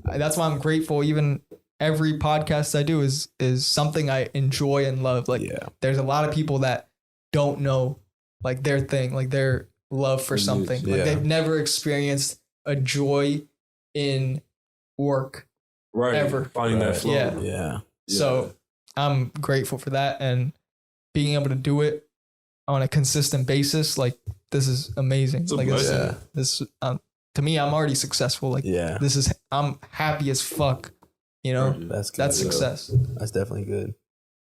[SPEAKER 2] that's why I'm grateful. Even every podcast I do is something I enjoy and love. Like, there's a lot of people that don't know, like, their thing, like their love for something. Like, they've never experienced a joy in work. Ever.
[SPEAKER 3] Finding that flow.
[SPEAKER 2] Yeah. So I'm grateful for that, and being able to do it on a consistent basis. Like, this is amazing.
[SPEAKER 3] It's a
[SPEAKER 2] like,
[SPEAKER 3] blessing.
[SPEAKER 2] this to me, I'm already successful. Like, I'm happy as fuck. You know,
[SPEAKER 1] that's good.
[SPEAKER 2] That's success.
[SPEAKER 1] That's definitely good.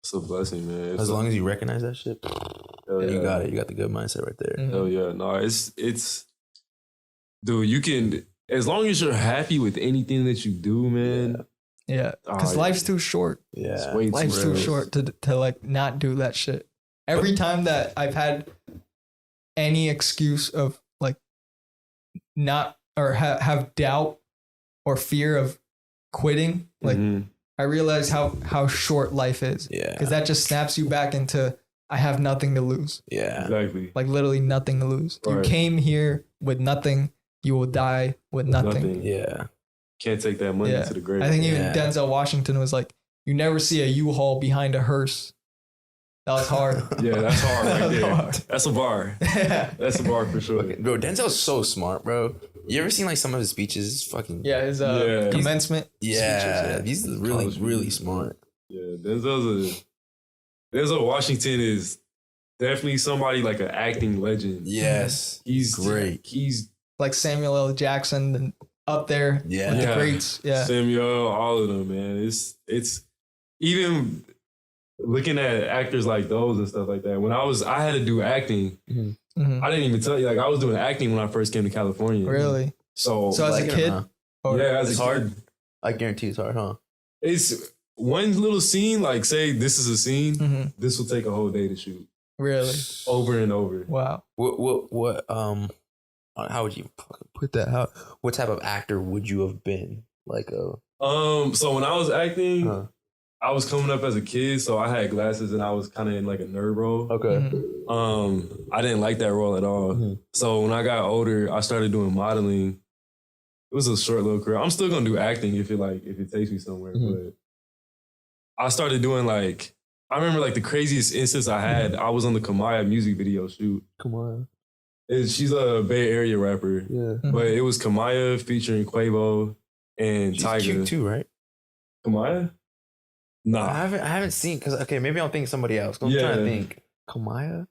[SPEAKER 3] It's a blessing, man.
[SPEAKER 1] As long as you recognize that shit, you got it. You got the good mindset right there.
[SPEAKER 3] Hell yeah. No, it's dude, you can, as long as you're happy with anything that you do, man.
[SPEAKER 2] Yeah. Because life's too short.
[SPEAKER 1] Yeah.
[SPEAKER 3] Way
[SPEAKER 2] Life's too short to like not do that shit. every time that I've had any excuse of like not or have doubt or fear of quitting, like I realize how short life is.
[SPEAKER 1] Yeah.
[SPEAKER 2] Because that just snaps you back into I have nothing to lose.
[SPEAKER 1] Yeah.
[SPEAKER 3] Exactly.
[SPEAKER 2] Like literally nothing to lose. Right. You came here with nothing. You will die with nothing.
[SPEAKER 1] Yeah.
[SPEAKER 3] Can't take that money to the grave.
[SPEAKER 2] I think even Denzel Washington was like, you never see a U-Haul behind a hearse. That was hard.
[SPEAKER 3] Yeah, that's hard right there. That's a bar. That's a bar for sure.
[SPEAKER 1] Okay. Bro, Denzel's so smart, bro. You ever seen like some of his speeches? Fucking
[SPEAKER 2] his commencement.
[SPEAKER 1] Yeah, he's really smart.
[SPEAKER 3] Yeah, Denzel Washington is definitely somebody like an acting legend.
[SPEAKER 1] Yes,
[SPEAKER 3] he's
[SPEAKER 1] great.
[SPEAKER 3] He's
[SPEAKER 2] like Samuel L. Jackson and up there with the greats. Yeah,
[SPEAKER 3] Samuel, all of them, man. It's even looking at actors like those and stuff like that. When I had to do acting. I didn't even tell you. Like I was doing acting when I first came to California.
[SPEAKER 2] Really?
[SPEAKER 3] So
[SPEAKER 2] as a kid?
[SPEAKER 3] As a
[SPEAKER 1] hard.
[SPEAKER 3] kid.
[SPEAKER 1] I guarantee it's hard, huh?
[SPEAKER 3] It's one little scene. Like say this is a scene. This will take a whole day to shoot.
[SPEAKER 2] Really?
[SPEAKER 3] Over and over.
[SPEAKER 2] Wow.
[SPEAKER 1] What how would you put that out? What type of actor would you have been? Like
[SPEAKER 3] so when I was acting, I was coming up as a kid, so I had glasses and I was kind of in like a nerd role.
[SPEAKER 1] Okay.
[SPEAKER 3] I didn't like that role at all. So when I got older, I started doing modeling. It was a short little career. I'm still gonna do acting if it takes me somewhere. But I started doing like, I remember like the craziest instance I had. I was on the Kamaya music video shoot.
[SPEAKER 1] Kamaya.
[SPEAKER 3] She's a Bay Area rapper.
[SPEAKER 1] Yeah.
[SPEAKER 3] But it was Kamaya featuring Quavo and
[SPEAKER 1] She's
[SPEAKER 3] Tyga.
[SPEAKER 1] cute too, right?
[SPEAKER 3] Kamaya? Nah.
[SPEAKER 1] I haven't seen, because okay, maybe I'm thinking somebody else. I'm trying to think. Kamaya?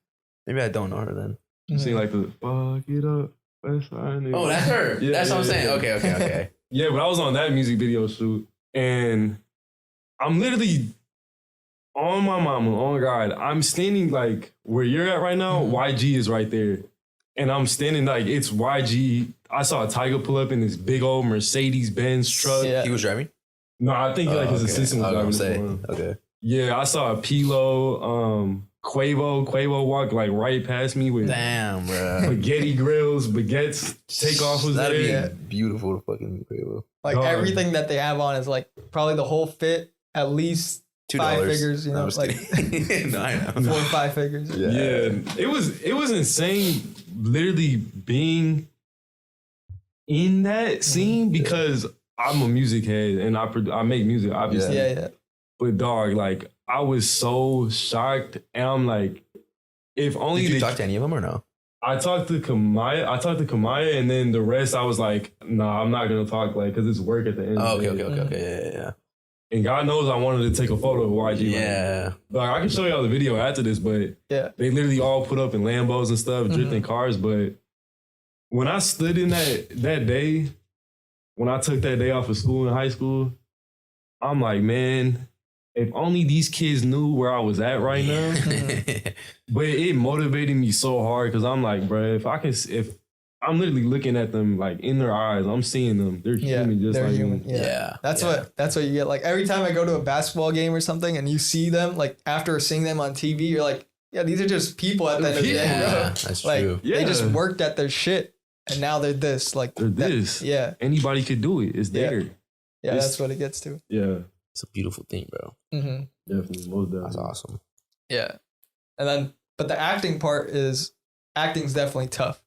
[SPEAKER 1] Maybe I don't know her then.
[SPEAKER 3] You seen like the fuck it up.
[SPEAKER 1] Oh, that's her. That's what I'm saying. Okay.
[SPEAKER 3] Yeah, but I was on that music video shoot and I'm literally on my mama, on God. I'm standing like where you're at right now, YG is right there. And I'm standing like it's YG. I saw a Tyga pull up in this big old Mercedes-Benz truck.
[SPEAKER 1] Yeah. He was driving?
[SPEAKER 3] No, I think like his assistant was driving.
[SPEAKER 1] Okay.
[SPEAKER 3] Yeah, I saw a Pilo, Quavo walk like right past me with
[SPEAKER 1] damn, bro.
[SPEAKER 3] Spaghetti grills, baguettes, takeoff was
[SPEAKER 1] That'd
[SPEAKER 3] there.
[SPEAKER 1] Be beautiful to fucking Quavo.
[SPEAKER 2] Like everything that they have on is like probably the whole fit, at least $5 figures, you know,
[SPEAKER 1] no,
[SPEAKER 2] like
[SPEAKER 1] no, I know.
[SPEAKER 2] 4 or 5 figures.
[SPEAKER 3] Yeah, it was insane, literally being in that scene because I'm a music head and I make music, obviously.
[SPEAKER 2] Yeah.
[SPEAKER 3] But dog, like I was so shocked, and I'm like, if only
[SPEAKER 1] did you talk to any of them or no?
[SPEAKER 3] I talked to Kamaya, and then the rest I was like, nah, I'm not gonna talk like because it's work at the end.
[SPEAKER 1] Oh, okay, yeah.
[SPEAKER 3] And God knows I wanted to take a photo of YG.
[SPEAKER 1] Yeah.
[SPEAKER 3] Like I can show y'all the video after this, but they literally all put up in Lambos and stuff, drifting cars. But when I stood in that day, when I took that day off of school in high school, I'm like, man, if only these kids knew where I was at right now. But it motivated me so hard because I'm like, bro, if I'm literally looking at them like in their eyes, I'm seeing them. They're human, just like
[SPEAKER 2] human.
[SPEAKER 3] me.
[SPEAKER 2] That's what you get. Like every time I go to a basketball game or something, and you see them, like after seeing them on TV, you're like, yeah, these are just people at the end of the day.
[SPEAKER 1] Yeah, that's
[SPEAKER 2] like,
[SPEAKER 1] true.
[SPEAKER 2] They just worked at their shit, and now they're this. Like
[SPEAKER 3] they're this.
[SPEAKER 2] Yeah,
[SPEAKER 3] anybody could do it. It's there.
[SPEAKER 2] Yeah, that's what it gets to.
[SPEAKER 3] Yeah,
[SPEAKER 1] it's a beautiful thing, bro.
[SPEAKER 3] Definitely, most definitely.
[SPEAKER 1] That's awesome.
[SPEAKER 2] Yeah, and then but the acting's definitely tough.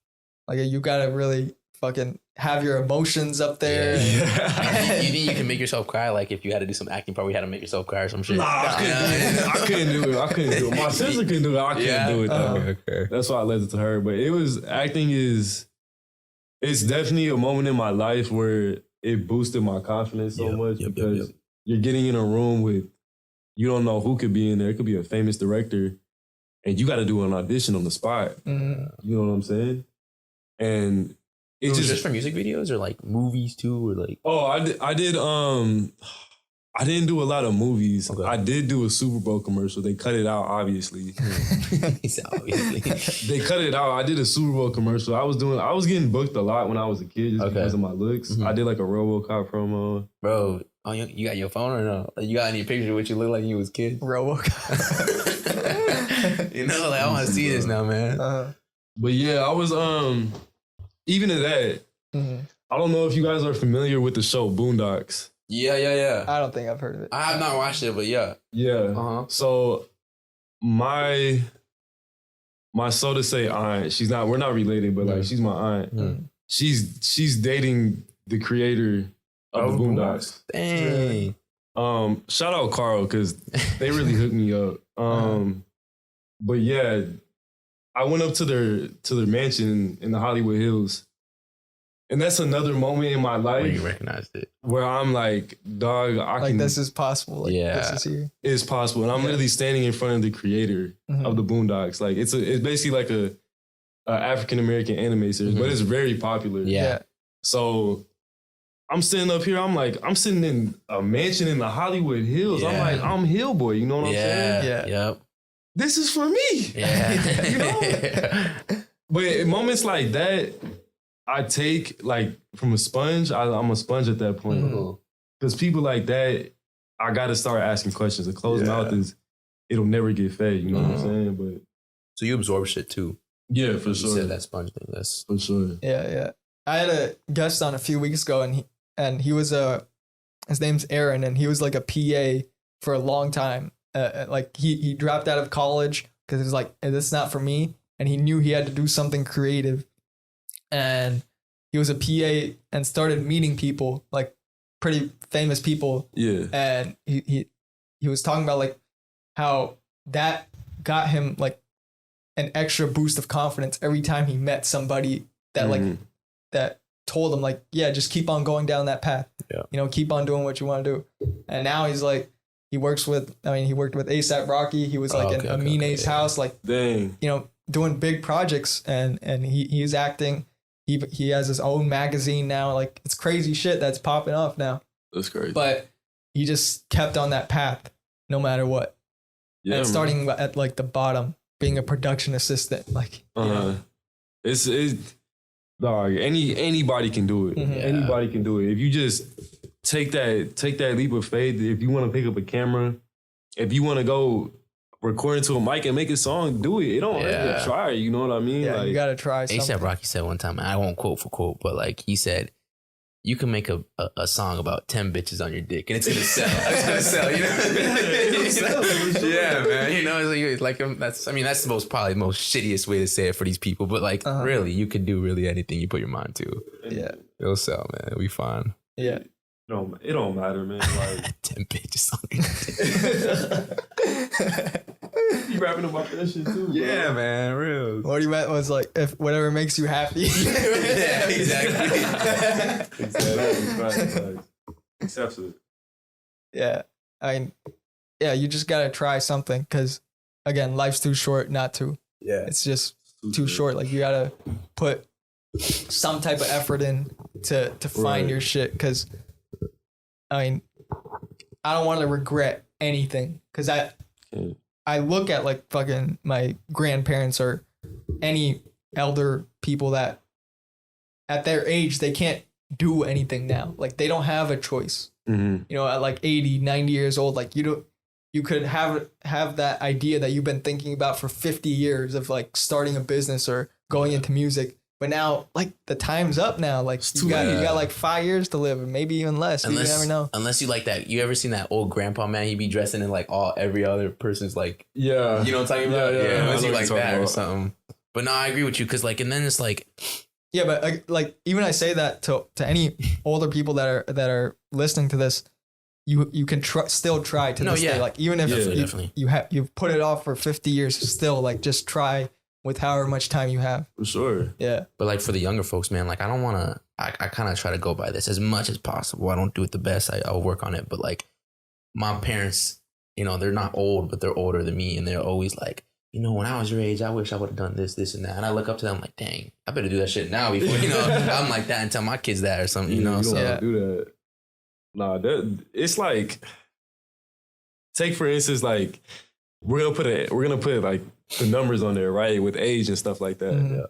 [SPEAKER 2] Like you gotta really fucking have your emotions up there.
[SPEAKER 1] Yeah. You think you can make yourself cry? Like if you had to do some acting, probably had to make yourself cry or some shit.
[SPEAKER 3] Nah, I couldn't do it. My sister can do it. I can't do it though. Okay. That's why I left it to her. But it's definitely a moment in my life where it boosted my confidence so much because you're getting in a room with, you don't know who could be in there. It could be a famous director and you got to do an audition on the spot. You know what I'm saying? And it's just
[SPEAKER 1] for music videos or like movies too, or like.
[SPEAKER 3] Oh, I did I didn't do a lot of movies.
[SPEAKER 1] Okay.
[SPEAKER 3] I did do a Super Bowl commercial. They cut it out, obviously.
[SPEAKER 1] He said, obviously.
[SPEAKER 3] They cut it out. I did a Super Bowl commercial. I was getting booked a lot when I was a kid just because of my looks. I did like a RoboCop promo.
[SPEAKER 1] Bro, oh, you got your phone or no? Like, you got any picture of what you look like when you was a kid?
[SPEAKER 2] RoboCop.
[SPEAKER 1] You know, like I want to see this now, man.
[SPEAKER 3] But yeah, I was even at that. I don't know if you guys are familiar with the show Boondocks.
[SPEAKER 1] Yeah.
[SPEAKER 2] I don't think I've heard of it.
[SPEAKER 1] I have not watched it, but yeah.
[SPEAKER 3] Yeah. So my so to say aunt, we're not related, but like she's my aunt. She's dating the creator of the Boondocks.
[SPEAKER 1] Dang.
[SPEAKER 3] Shout out Carl, because they really hooked me up. But yeah, I went up to their mansion in the Hollywood Hills. And that's another moment in my life
[SPEAKER 1] where you recognized it,
[SPEAKER 3] where I'm like, dog,
[SPEAKER 2] this is possible. Like, this is here.
[SPEAKER 3] It's possible. And I'm literally standing in front of the creator of the Boondocks. Like it's basically like a African-American anime series, but it's very popular.
[SPEAKER 1] Yeah.
[SPEAKER 3] So I'm sitting up here, I'm sitting in a mansion in the Hollywood Hills. I'm like, I'm Hill Boy, you know what I'm saying?
[SPEAKER 1] Yeah. Yep.
[SPEAKER 3] This is for me.
[SPEAKER 1] Yeah.
[SPEAKER 3] You know? But in moments like that, I take like from a sponge. I'm a sponge at that point. Because people like that, I got to start asking questions. A closed mouth it'll never get fed. You know what I'm saying? But
[SPEAKER 1] so you absorb shit too.
[SPEAKER 3] Yeah, for sure.
[SPEAKER 1] You said that sponge thing. That's
[SPEAKER 3] for sure.
[SPEAKER 2] Yeah. I had a guest on a few weeks ago, and he was his name's Aaron, and he was like a PA for a long time. Like he dropped out of college because it was like, this is not for me, and he knew he had to do something creative. And he was a PA and started meeting people, like pretty famous people.
[SPEAKER 3] Yeah.
[SPEAKER 2] And he was talking about like how that got him like an extra boost of confidence every time he met somebody that like that told him like, yeah, just keep on going down that path.
[SPEAKER 1] Yeah.
[SPEAKER 2] You know, keep on doing what you want to do. And now he's like, he worked with A$AP Rocky. He was like in Amine's house, like,
[SPEAKER 3] dang,
[SPEAKER 2] you know, doing big projects, and he's acting. He has his own magazine now. Like, it's crazy shit that's popping off now.
[SPEAKER 3] That's crazy.
[SPEAKER 2] But he just kept on that path no matter what. Yeah, and starting at like the bottom, being a production assistant, like
[SPEAKER 3] it's dog. Anybody can do it. Anybody can do it. If you just take that leap of faith. If you want to pick up a camera, if you want to go record into a mic and make a song, do it. It don't hurt to try. You know what I mean?
[SPEAKER 2] Yeah,
[SPEAKER 3] like,
[SPEAKER 2] you gotta try something.
[SPEAKER 1] A$AP Rocky said one time, I won't quote for quote, but like he said, you can make a song about 10 bitches on your dick and it's gonna sell. It's gonna sell, you know? Yeah, man. You know, it's like that's probably the most shittiest way to say it for these people. But like, really, you could do really anything you put your mind to.
[SPEAKER 2] Yeah,
[SPEAKER 1] it'll sell, man. It'll be fine.
[SPEAKER 2] Yeah.
[SPEAKER 3] It don't matter, man. Like
[SPEAKER 1] 10 bitches on your dick.
[SPEAKER 3] You rapping about that shit too, bro.
[SPEAKER 1] Yeah, man, real.
[SPEAKER 2] What he meant was like, if whatever makes you happy.
[SPEAKER 1] Yeah, exactly.
[SPEAKER 3] Exactly. Accepts it.
[SPEAKER 2] Yeah, I mean, yeah, you just gotta try something, because again, life's too short not to.
[SPEAKER 1] Yeah,
[SPEAKER 2] it's just too short. Like, you gotta put some type of effort in to find your shit, because I mean, I don't want to regret anything, because I look at like fucking my grandparents or any elder people that at their age, they can't do anything now. Like, they don't have a choice. You know, at like 80, 90 years old, like you could have that idea that you've been thinking about for 50 years of like starting a business or going into music. But now, like, the time's up now. Like, you got like 5 years to live, and maybe even less. You never know.
[SPEAKER 1] Unless you like that. You ever seen that old grandpa, man? He'd be dressing in like every other person's like.
[SPEAKER 3] Yeah.
[SPEAKER 1] You know what I'm talking about? Yeah. Unless you like that or something. But no, I agree with you, because like, and then it's like.
[SPEAKER 2] Yeah, but like, even I say that to any older people that are listening to this, you can still try to this day. Like, even if you've put it off for 50 years, still like just try. With however much time you have.
[SPEAKER 3] For sure.
[SPEAKER 2] Yeah.
[SPEAKER 1] But like, for the younger folks, man, like, I don't want to, I kind of try to go by this as much as possible. I don't do it the best. I'll work on it. But like, my parents, you know, they're not old, but they're older than me. And they're always like, you know, when I was your age, I wish I would have done this, this, and that. And I look up to them like, dang, I better do that shit now before, you know, I'm like that and tell my kids that or something, you know?
[SPEAKER 3] You don't do that. Nah, it's like, take for instance, like we're gonna put like the numbers on there, right, with age and stuff like that. Yeah.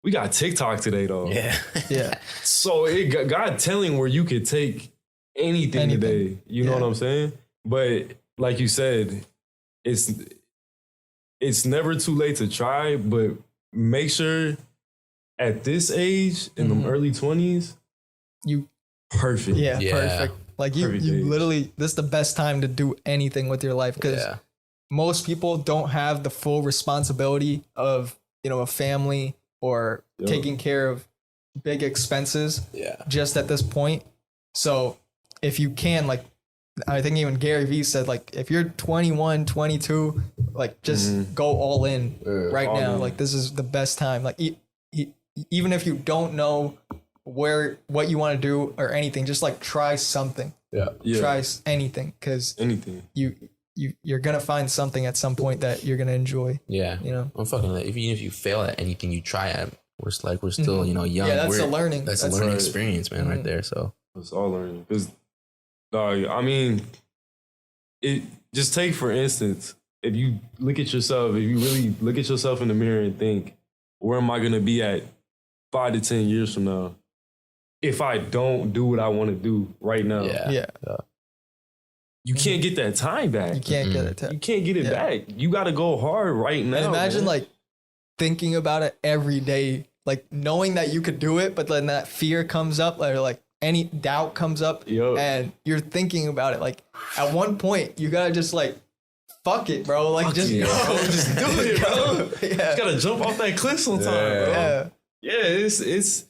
[SPEAKER 3] We got TikTok today, though.
[SPEAKER 2] Yeah.
[SPEAKER 3] So it got telling where you could take anything today. You know what I'm saying? But like you said, it's never too late to try, but make sure at this age, in the early 20s, perfect.
[SPEAKER 2] Yeah, perfect. Like you literally, this is the best time to do anything with your life because most people don't have the full responsibility of, a family or taking care of big expenses just at this point. So if you can, like, I think even Gary Vee said, like, if you're 21, 22, like, just go all in now. Like, this is the best time. Like, even if you don't know what you want to do or anything, just like try something. Try anything, because you're gonna find something at some point that you're gonna enjoy.
[SPEAKER 1] I'm fucking like, even if you fail at anything you try at, we're still young.
[SPEAKER 2] Yeah, that's a learning.
[SPEAKER 1] That's a learning experience, man, right there. So
[SPEAKER 3] it's all learning. Because, I mean, it just take for instance, if you really look at yourself in the mirror and think, where am I gonna be at 5 to 10 years from now if I don't do what I want to do right now? You can't get that time back.
[SPEAKER 2] You can't get it.
[SPEAKER 3] You can't get it back. You got to go hard right now.
[SPEAKER 2] And imagine like thinking about it every day, like knowing that you could do it, but then that fear comes up, or like any doubt comes up, and you're thinking about it. Like at one point, you gotta just like, fuck it, bro. Like just do
[SPEAKER 3] it, bro. You gotta jump off that cliff sometime, bro. It's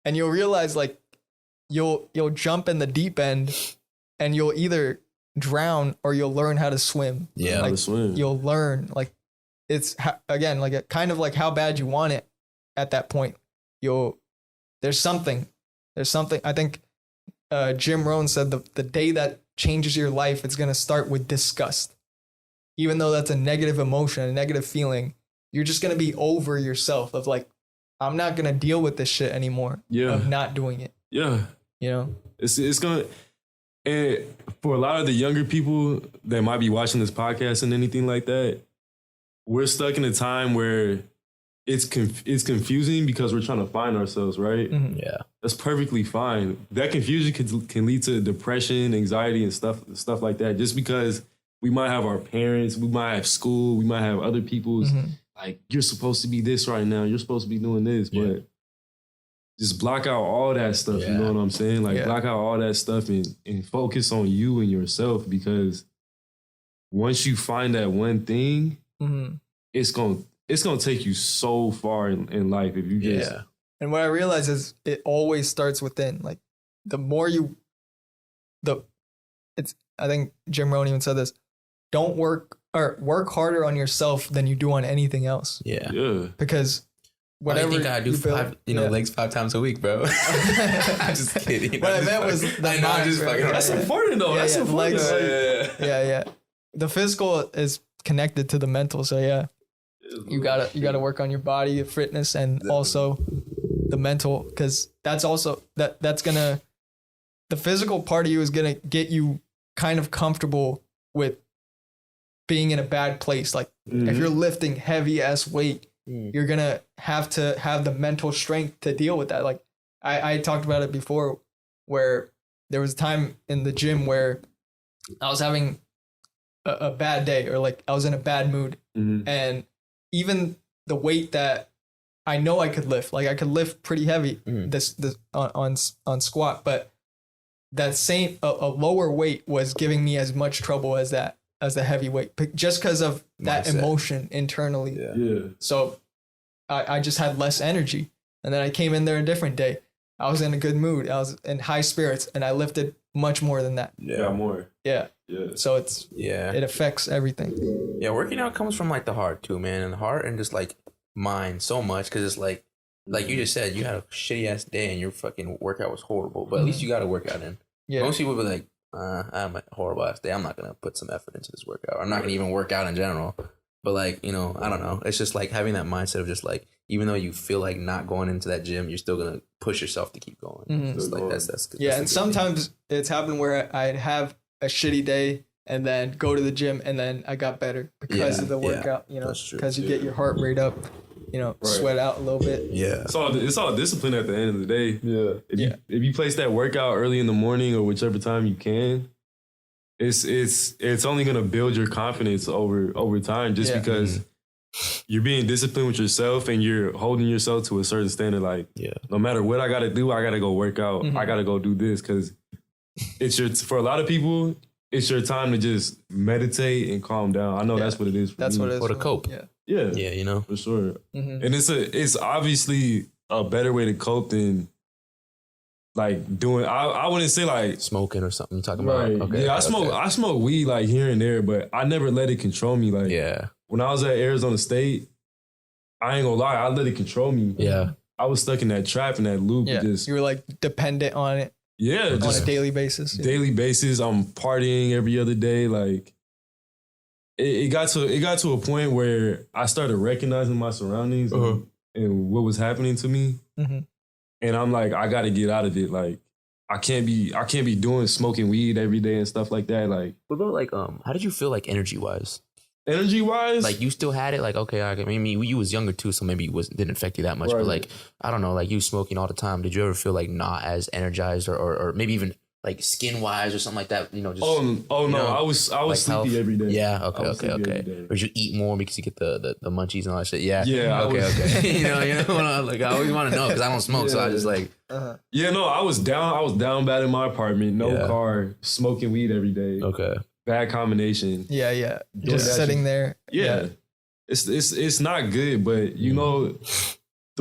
[SPEAKER 2] and you'll realize like you'll jump in the deep end, and you'll either drown or you'll learn how to swim.
[SPEAKER 3] Like,
[SPEAKER 2] you'll learn, like, it's again like kind of like how bad you want it at that point. There's something I think Jim Rohn said the day that changes your life, it's going to start with disgust. Even though that's a negative emotion, a negative feeling, you're just going to be over yourself of like, I'm not going to deal with this shit anymore. Of not doing it.
[SPEAKER 3] It's going to, and for a lot of the younger people that might be watching this podcast and anything like that, we're stuck in a time where it's confusing because we're trying to find ourselves, right? That's perfectly fine. That confusion can lead to depression, anxiety, and stuff like that. Just because we might have our parents, we might have school, we might have other people's like, you're supposed to be this right now, you're supposed to be doing this, but just block out all that stuff. You know what I'm saying? Like block out all that stuff and focus on you and yourself, because once you find that one thing, it's gonna take you so far in life if you just.
[SPEAKER 2] And what I realize is it always starts within. Like the more I think Jim Rohn even said this: don't work harder on yourself than you do on anything else. Because whatever you
[SPEAKER 1] gotta do legs 5 times a week, bro. I'm just kidding.
[SPEAKER 2] What I meant was
[SPEAKER 3] that's important though. That's important.
[SPEAKER 2] The physical is connected to the mental, so you gotta work on your body, fitness, and also the mental, because that's also that's gonna, the physical part of you is gonna get you kind of comfortable with being in a bad place. Like if you're lifting heavy ass weight, you're gonna have to have the mental strength to deal with that. Like I talked about it before, where there was a time in the gym where I was having a bad day, or like I was in a bad mood, and even the weight that I know I could lift, like I could lift pretty heavy this on squat, but that same a lower weight was giving me as much trouble as the heavy weight, just because of that emotion internally. So I just had less energy, and then I came in there a different day. I was in a good mood. I was in high spirits, and I lifted much more than that.
[SPEAKER 3] More. So
[SPEAKER 2] it affects everything.
[SPEAKER 1] Working out comes from like the heart too, man, and the heart and just like mind so much, because it's like you just said, you had a shitty ass day and your fucking workout was horrible, but at least you got a workout in. Most people be like, I have a horrible ass day, I'm not gonna put some effort into this workout, or I'm not gonna even work out in general. But like, I don't know, it's just like having that mindset of just like, even though you feel like not going into that gym, you're still gonna push yourself to keep going. It's like that's good.
[SPEAKER 2] And sometimes it's happened where I'd have a shitty day and then go to the gym, and then I got better because of the workout. You know, because you get your heart rate up. You know, sweat out a little bit.
[SPEAKER 1] Yeah.
[SPEAKER 3] It's all discipline at the end of the day. Yeah. If you place that workout early in the morning or whichever time you can, it's only gonna build your confidence over time just because you're being disciplined with yourself and you're holding yourself to a certain standard. Like, no matter what I gotta do, I gotta go work out. I gotta go do this because for a lot of people, it's your time to just meditate and calm down. I know that's what it is for
[SPEAKER 2] me. What it is.
[SPEAKER 1] Or to cope.
[SPEAKER 3] Yeah,
[SPEAKER 1] you know,
[SPEAKER 3] for sure. And it's obviously a better way to cope than like doing. I wouldn't say like
[SPEAKER 1] smoking or something. You're talking about
[SPEAKER 3] okay. Yeah, I smoke weed like here and there, but I never let it control me. Like when I was at Arizona State, I ain't gonna lie, I let it control me.
[SPEAKER 1] Yeah,
[SPEAKER 3] I was stuck in that trap and that loop.
[SPEAKER 2] Yeah, you were like dependent on it.
[SPEAKER 3] Yeah,
[SPEAKER 2] on a daily basis.
[SPEAKER 3] Daily basis, I'm partying every other day, like. It got to a point where I started recognizing my surroundings and what was happening to me, and I'm like, I got to get out of it. Like, I can't be doing smoking weed every day and stuff like that. Like,
[SPEAKER 1] what about like how did you feel like energy wise?
[SPEAKER 3] Energy wise,
[SPEAKER 1] like you still had it. Like, okay, I mean, you was younger too, so maybe it didn't affect you that much. But like, I don't know, like you smoking all the time. Did you ever feel like not as energized or maybe even like skin wise or something like that, you know? Just,
[SPEAKER 3] no,
[SPEAKER 1] know,
[SPEAKER 3] I was
[SPEAKER 1] like
[SPEAKER 3] sleepy
[SPEAKER 1] health.
[SPEAKER 3] every day.
[SPEAKER 1] Yeah, okay. Or did you eat more because you get the munchies and all that shit? Yeah, okay. you know, like I always want to know because I don't smoke, so I just like.
[SPEAKER 3] Yeah, no, I was down bad in my apartment, no car, smoking weed every day.
[SPEAKER 1] Okay, bad
[SPEAKER 3] combination.
[SPEAKER 2] Yeah, just sitting there.
[SPEAKER 3] Yeah, it's not good, but you know.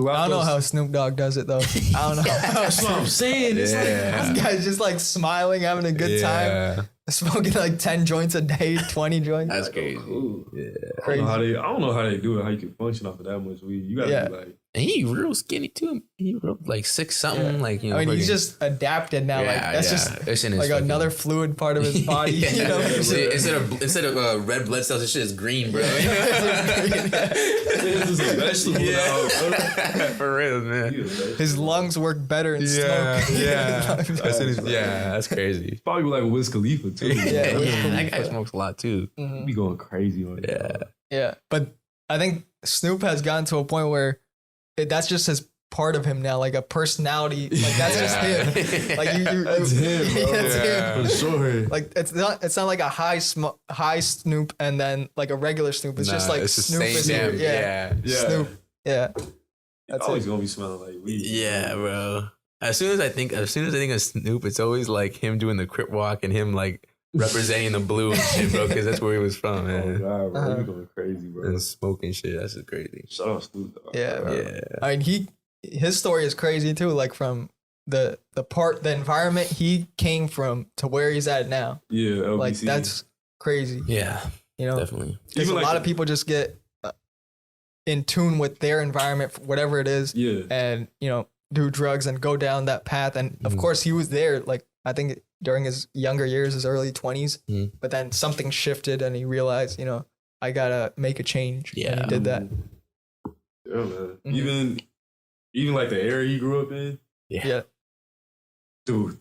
[SPEAKER 2] I don't know how Snoop Dogg does it though. I don't know.
[SPEAKER 3] That's what I'm saying. It's like
[SPEAKER 2] this guy's just like smiling, having a good time, smoking like 10 joints a day, 20 joints.
[SPEAKER 1] That's crazy.
[SPEAKER 3] Crazy. I don't know how they do it. How you can function off of that much weed? You gotta be like.
[SPEAKER 1] And he real skinny too. He real like 6 something. Like, you know.
[SPEAKER 2] I mean, he's just adapted now. Like that's just like another fluid part of his body. You know,
[SPEAKER 1] instead of red blood cells, this shit is green, bro.
[SPEAKER 3] This is a vegetable now, bro.
[SPEAKER 1] For real, man.
[SPEAKER 2] His lungs work better in smoke.
[SPEAKER 1] That's crazy.
[SPEAKER 3] Probably like Wiz Khalifa too.
[SPEAKER 1] That guy smokes a lot too.
[SPEAKER 3] He be going crazy on it.
[SPEAKER 2] Yeah, but I think Snoop has gotten to a point where that's just his part of him now, like a personality. Like that's just him. Like
[SPEAKER 3] that's him, bro.
[SPEAKER 2] That's him.
[SPEAKER 3] For sure.
[SPEAKER 2] Like it's not like a high Snoop and then like a regular Snoop. It's just like
[SPEAKER 1] it's
[SPEAKER 2] Snoop is here. Yeah. Snoop. Yeah.
[SPEAKER 3] That's always gonna be smelling like weed.
[SPEAKER 1] Yeah, bro. As soon as I think of Snoop, it's always like him doing the crip walk and him like representing the blue and shit, bro, because that's where he was from, man.
[SPEAKER 3] Oh, God, bro. He going crazy, bro.
[SPEAKER 1] And smoking shit. That's just crazy.
[SPEAKER 3] Shout out Snoop Dogg.
[SPEAKER 2] Yeah. I mean, his story is crazy, too. Like, from the environment he came from to where he's at now.
[SPEAKER 3] Yeah, LBC.
[SPEAKER 2] Like, that's crazy.
[SPEAKER 1] Yeah.
[SPEAKER 2] You know?
[SPEAKER 1] Definitely.
[SPEAKER 2] Because a lot of people just get in tune with their environment, whatever it is.
[SPEAKER 3] Yeah.
[SPEAKER 2] And, you know, do drugs and go down that path. And, of course, he was there, like, I think during his younger years, his early 20s, but then something shifted and he realized, you know, I gotta make a change.
[SPEAKER 1] Yeah.
[SPEAKER 2] And he did that.
[SPEAKER 3] Yeah, man. Even like the area he grew up in.
[SPEAKER 2] Yeah.
[SPEAKER 3] Dude,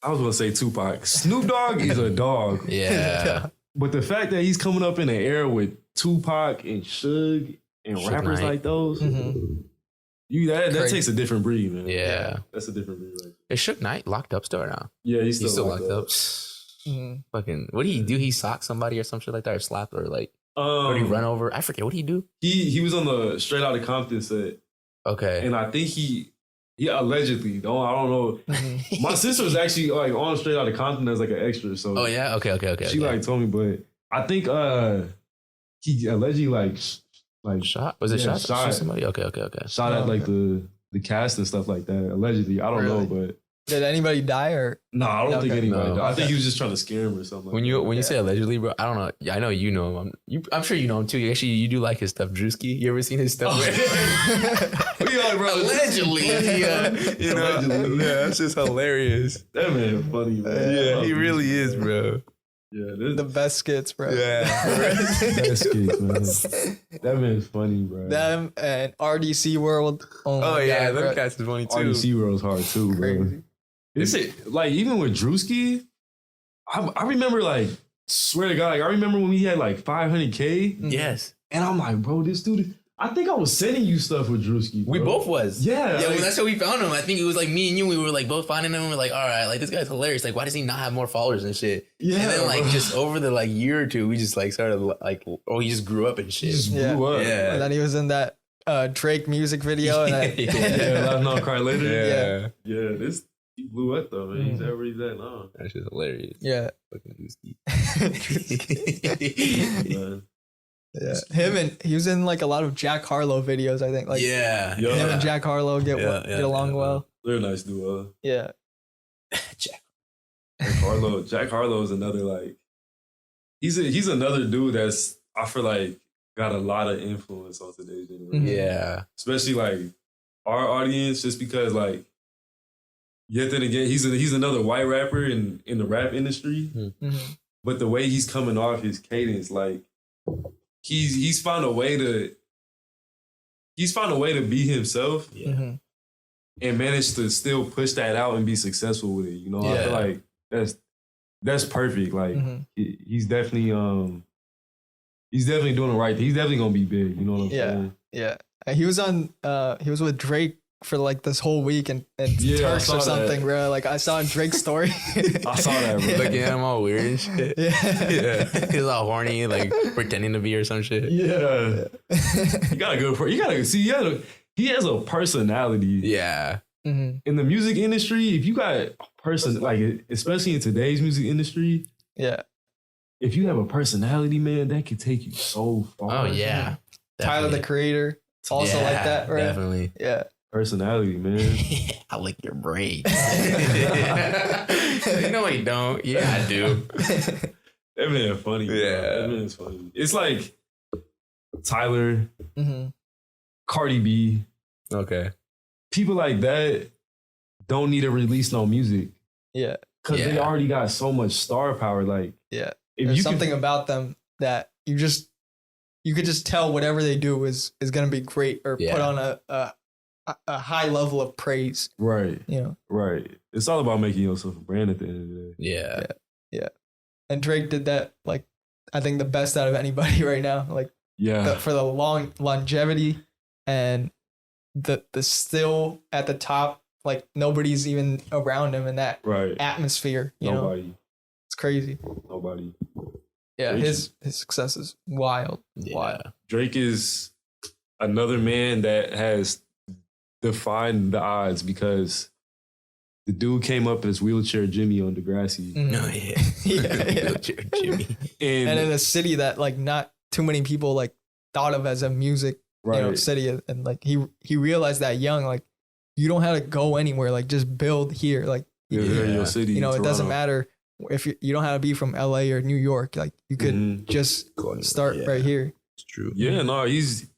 [SPEAKER 3] I was gonna say Tupac. Snoop Dogg is a dog.
[SPEAKER 1] Yeah.
[SPEAKER 3] But the fact that he's coming up in an era with Tupac and Suge and rappers like those, that takes a different breed, man.
[SPEAKER 1] Yeah.
[SPEAKER 3] That's a different breed. Like,
[SPEAKER 1] is Suge Knight locked up still or now?
[SPEAKER 3] Yeah, he's still
[SPEAKER 1] locked up. Fucking, what did he do? He socked somebody or some shit like that, or slapped, or like, or did he run over? I forget. What did he do?
[SPEAKER 3] He was on the Straight Outta Compton set.
[SPEAKER 1] Okay.
[SPEAKER 3] And I think he allegedly, I don't know. My sister was actually like on Straight Outta Compton as like an extra. So
[SPEAKER 1] oh yeah, okay.
[SPEAKER 3] She like told me, but I think he allegedly like
[SPEAKER 1] shot. Was it shot? Shot somebody? Okay.
[SPEAKER 3] Shot at like the cast and stuff like that. Allegedly, I don't know, but
[SPEAKER 2] did anybody die or?
[SPEAKER 3] No, I don't think anybody died. I think he was just trying to scare him or something.
[SPEAKER 1] When you say allegedly, bro, I don't know. I know you know him. I'm sure you know him too. Actually, you do like his stuff, Drewski. You ever seen his stuff?
[SPEAKER 3] Yeah, bro.
[SPEAKER 1] Allegedly, you know. Allegedly. Yeah, that's just hilarious.
[SPEAKER 3] That man funny, man.
[SPEAKER 1] Yeah, he really is, bro.
[SPEAKER 3] Yeah,
[SPEAKER 2] the best skits, bro.
[SPEAKER 1] Yeah,
[SPEAKER 3] best skits, man. That man's funny, bro.
[SPEAKER 2] Them and RDC World.
[SPEAKER 1] Oh yeah, them guys is funny too.
[SPEAKER 3] RDC World's hard too, bro. It's like even with Drewski, I remember like swear to God, like I remember when we had like 500K.
[SPEAKER 1] Yes.
[SPEAKER 3] And I'm like, bro, this dude, I think I was sending you stuff with Drewski.
[SPEAKER 1] We both was.
[SPEAKER 3] Yeah.
[SPEAKER 1] Yeah,
[SPEAKER 3] like,
[SPEAKER 1] well, that's how we found him. I think it was like me and you. We were like both finding him. And we're like, all right, like this guy's hilarious. Like, why does he not have more followers and shit?
[SPEAKER 3] Yeah.
[SPEAKER 1] And then like
[SPEAKER 3] bro.
[SPEAKER 1] just over the like year or two, we just like started like, oh, he just grew up and shit.
[SPEAKER 3] He just blew up.
[SPEAKER 1] Yeah.
[SPEAKER 2] And then he was in that Drake music video. And I,
[SPEAKER 3] Yeah, Laugh Now Cry Later.
[SPEAKER 1] Yeah.
[SPEAKER 3] Yeah, this he blew up though, man. He's where he's at now.
[SPEAKER 1] That's just hilarious.
[SPEAKER 2] yeah.
[SPEAKER 1] Fucking Drewski.
[SPEAKER 3] Man.
[SPEAKER 2] Yeah. Him and he was in like a lot of Jack Harlow videos, I think. Like
[SPEAKER 1] Yeah.
[SPEAKER 3] Yo.
[SPEAKER 2] him and Jack Harlow get along well.
[SPEAKER 3] They're a nice duo.
[SPEAKER 2] Yeah.
[SPEAKER 3] Jack Harlow is another like he's another dude that's I feel like got a lot of influence on today's generation.
[SPEAKER 1] Yeah.
[SPEAKER 3] Especially like our audience, just because like yet then again he's another white rapper in the rap industry.
[SPEAKER 2] Mm-hmm.
[SPEAKER 3] But the way he's coming off his cadence, like he's found a way to be himself.
[SPEAKER 1] Yeah.
[SPEAKER 2] Mm-hmm.
[SPEAKER 3] And managed to still push that out and be successful with it. You know, I feel like that's perfect. Like he's definitely doing the right thing. He's definitely gonna be big. You know what I'm saying?
[SPEAKER 2] Yeah. He was with Drake for like this whole week and Turks or something, bro. Like I saw in Drake's story.
[SPEAKER 3] I saw that, bro.
[SPEAKER 1] Looking at him all weird and shit.
[SPEAKER 2] Yeah.
[SPEAKER 1] He's all horny, like pretending to be or some shit.
[SPEAKER 3] Yeah. He has a personality.
[SPEAKER 1] Yeah.
[SPEAKER 2] Mm-hmm.
[SPEAKER 3] In the music industry, if you got a person, like, especially in today's music industry,
[SPEAKER 2] Yeah.
[SPEAKER 3] if you have a personality, man, that could take you so far.
[SPEAKER 1] Oh, yeah.
[SPEAKER 2] Tyler, the Creator, also like that, right?
[SPEAKER 1] Definitely.
[SPEAKER 2] Yeah.
[SPEAKER 3] Personality, man.
[SPEAKER 1] I lick your braids. No, I don't. Yeah, I do.
[SPEAKER 3] That man funny.
[SPEAKER 1] Yeah.
[SPEAKER 3] Bro. That man's funny. It's like Tyler, Cardi B.
[SPEAKER 1] Okay.
[SPEAKER 3] People like that don't need to release no music.
[SPEAKER 2] Yeah.
[SPEAKER 3] Because they already got so much star power. Like,
[SPEAKER 2] Yeah.
[SPEAKER 3] if
[SPEAKER 2] There's
[SPEAKER 3] you
[SPEAKER 2] something about them that you could just tell whatever they do is going to be great or put on a high level of praise.
[SPEAKER 3] Right.
[SPEAKER 2] You know?
[SPEAKER 3] Right. It's all about making yourself a brand at the end of the day.
[SPEAKER 1] Yeah.
[SPEAKER 2] Yeah. And Drake did that, like, I think the best out of anybody right now. Like, for the long longevity and the still at the top, like nobody's even around him in that atmosphere. You know, it's crazy.
[SPEAKER 3] Nobody.
[SPEAKER 2] Yeah, his success is wild.
[SPEAKER 1] Yeah.
[SPEAKER 2] Wild.
[SPEAKER 3] Drake is another man that has defied the odds because the dude came up as Wheelchair Jimmy on Degrassi.
[SPEAKER 1] No, Wheelchair Jimmy.
[SPEAKER 3] And
[SPEAKER 2] in a city that like not too many people like thought of as a music city, and like he realized that young, like you don't have to go anywhere, like just build here, like
[SPEAKER 3] in your city.
[SPEAKER 2] You know,
[SPEAKER 3] Toronto.
[SPEAKER 2] it doesn't matter if you don't have to be from LA or New York, like you could just start right here.
[SPEAKER 1] It's true.
[SPEAKER 3] Yeah, no, he's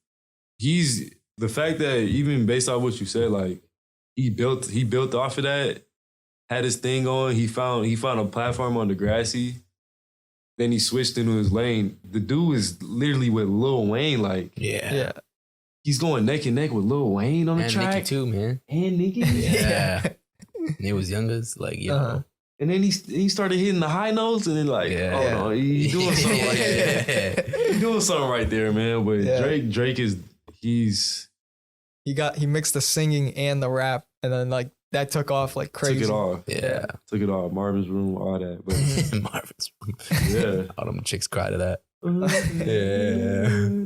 [SPEAKER 3] the fact that even based off what you said, like he built off of that, had his thing on. He found a platform on Degrassi. Then he switched into his lane. The dude is literally with Lil Wayne, like he's going neck and neck with Lil Wayne on the track.
[SPEAKER 1] Nicki too, man.
[SPEAKER 3] And Nicki,
[SPEAKER 1] And it was youngest, like
[SPEAKER 3] And then he started hitting the high notes, and then like, no, he's doing something like that. He's doing something right there, man. But Drake is
[SPEAKER 2] he mixed the singing and the rap, and then like that took off like crazy.
[SPEAKER 3] Took it off.
[SPEAKER 1] Yeah.
[SPEAKER 3] Took it off. Marvin's Room, all that. But
[SPEAKER 1] Marvin's Room.
[SPEAKER 3] Yeah.
[SPEAKER 1] All them chicks cry to that.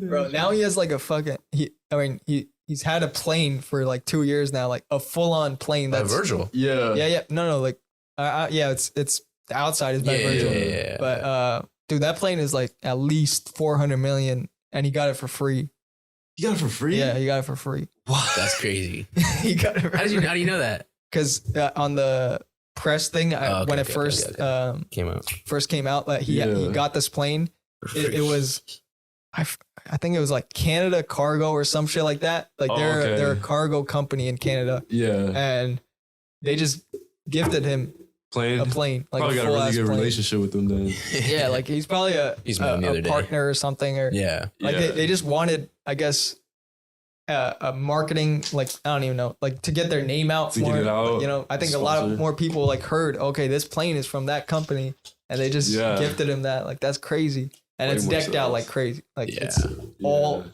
[SPEAKER 2] Bro, now he has like a fucking he's had a plane for like 2 years now, like a full on plane that's
[SPEAKER 1] Virgil.
[SPEAKER 2] Yeah. No, like it's the outside is by Virgil.
[SPEAKER 1] Yeah.
[SPEAKER 2] But dude, that plane is like at least 400 million and he got it for free.
[SPEAKER 3] You got it for free?
[SPEAKER 2] Yeah, he got it for free.
[SPEAKER 1] What? That's crazy.
[SPEAKER 2] He got it for
[SPEAKER 1] How
[SPEAKER 2] free.
[SPEAKER 1] do you know that?
[SPEAKER 2] Because on the press thing, when it first came out, that he got this plane. It was, I think it was like Canada Cargo or some shit like that. Like they're a cargo company in Canada.
[SPEAKER 3] Yeah.
[SPEAKER 2] And they just gifted him a plane. Like
[SPEAKER 3] probably got a really good relationship with them then.
[SPEAKER 2] Yeah, like he's probably a partner or something. Or they just wanted, I guess, a marketing, like I don't even know, like to get their name out more. Get it out, you know, I think a lot of more people like heard, okay, this plane is from that company. and they just gifted him that. Like, that's crazy. And it's decked out like crazy. Like it's all.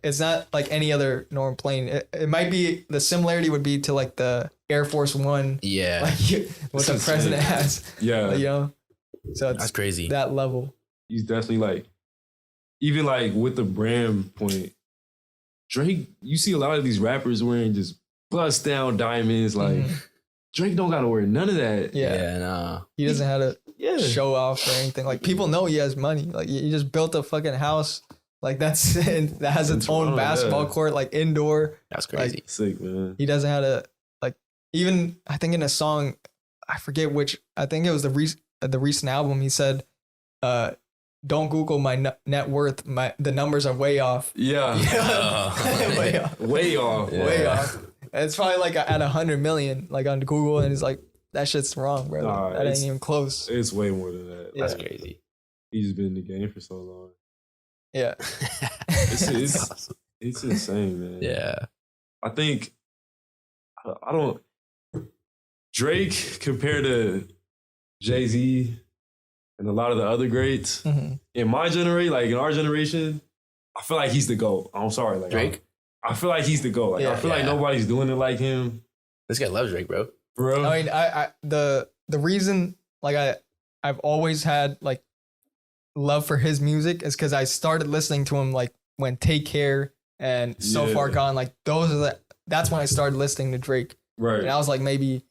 [SPEAKER 2] It's not like any other normal plane. It might be, the similarity would be to like the Air Force One.
[SPEAKER 1] Yeah.
[SPEAKER 2] Like what the president has.
[SPEAKER 3] Yeah.
[SPEAKER 2] You know? So it's
[SPEAKER 1] that's crazy.
[SPEAKER 2] That level.
[SPEAKER 3] He's definitely like, even like with the brand point, Drake, you see a lot of these rappers wearing just bust down diamonds. Like Drake don't gotta wear none of that.
[SPEAKER 2] Yeah.
[SPEAKER 1] Nah.
[SPEAKER 2] He doesn't have to show off or anything. Like people know he has money. Like he just built a fucking house. Like that has its own basketball court, like indoor.
[SPEAKER 1] That's crazy.
[SPEAKER 3] Like, sick, man.
[SPEAKER 2] He doesn't have to, like, even I think in a song, I forget which, I think it was the recent album, he said, don't Google my net worth. The numbers are way off.
[SPEAKER 3] Yeah.
[SPEAKER 2] Way off.
[SPEAKER 3] Way off.
[SPEAKER 1] Yeah.
[SPEAKER 2] Way off. And it's probably like at 100 million, like on Google, and he's like, that shit's wrong, bro.
[SPEAKER 3] Nah,
[SPEAKER 2] that ain't even close.
[SPEAKER 3] It's way more than that.
[SPEAKER 1] That's crazy.
[SPEAKER 3] He's been in the game for so long.
[SPEAKER 2] Yeah.
[SPEAKER 3] It's awesome. It's insane, man.
[SPEAKER 1] Yeah.
[SPEAKER 3] I think I don't Drake compared to Jay-Z and a lot of the other greats in my generation, like in our generation, I feel like he's the GOAT. I'm sorry, like
[SPEAKER 1] Drake.
[SPEAKER 3] I feel like he's the GOAT. Like I feel like nobody's doing it like him.
[SPEAKER 1] This guy loves Drake, bro.
[SPEAKER 2] I mean, I the reason like I've always had like love for his music is because I started listening to him like when Take Care and So Far Gone, like that's when I started listening to Drake.
[SPEAKER 3] Right.
[SPEAKER 2] And I was like maybe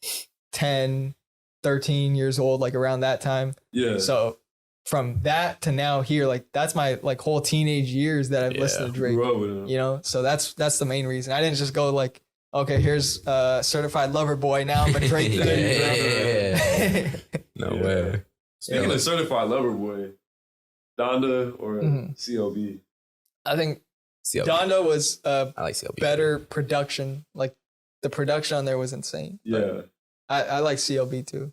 [SPEAKER 2] 10, 13 years old, like around that time.
[SPEAKER 3] Yeah.
[SPEAKER 2] So from that to now here, like that's my like whole teenage years that I've listened to Drake.
[SPEAKER 3] Grew up with him.
[SPEAKER 2] You know, so that's the main reason. I didn't just go like, okay, here's Certified Lover Boy. Now I'm a Drake fan.
[SPEAKER 1] No way.
[SPEAKER 3] Speaking of Certified Lover Boy, Donda or CLB?
[SPEAKER 2] I think
[SPEAKER 1] CLB.
[SPEAKER 2] Donda was
[SPEAKER 1] I like CLB.
[SPEAKER 2] better production. Like the production on there was insane.
[SPEAKER 3] Yeah.
[SPEAKER 2] I like CLB too.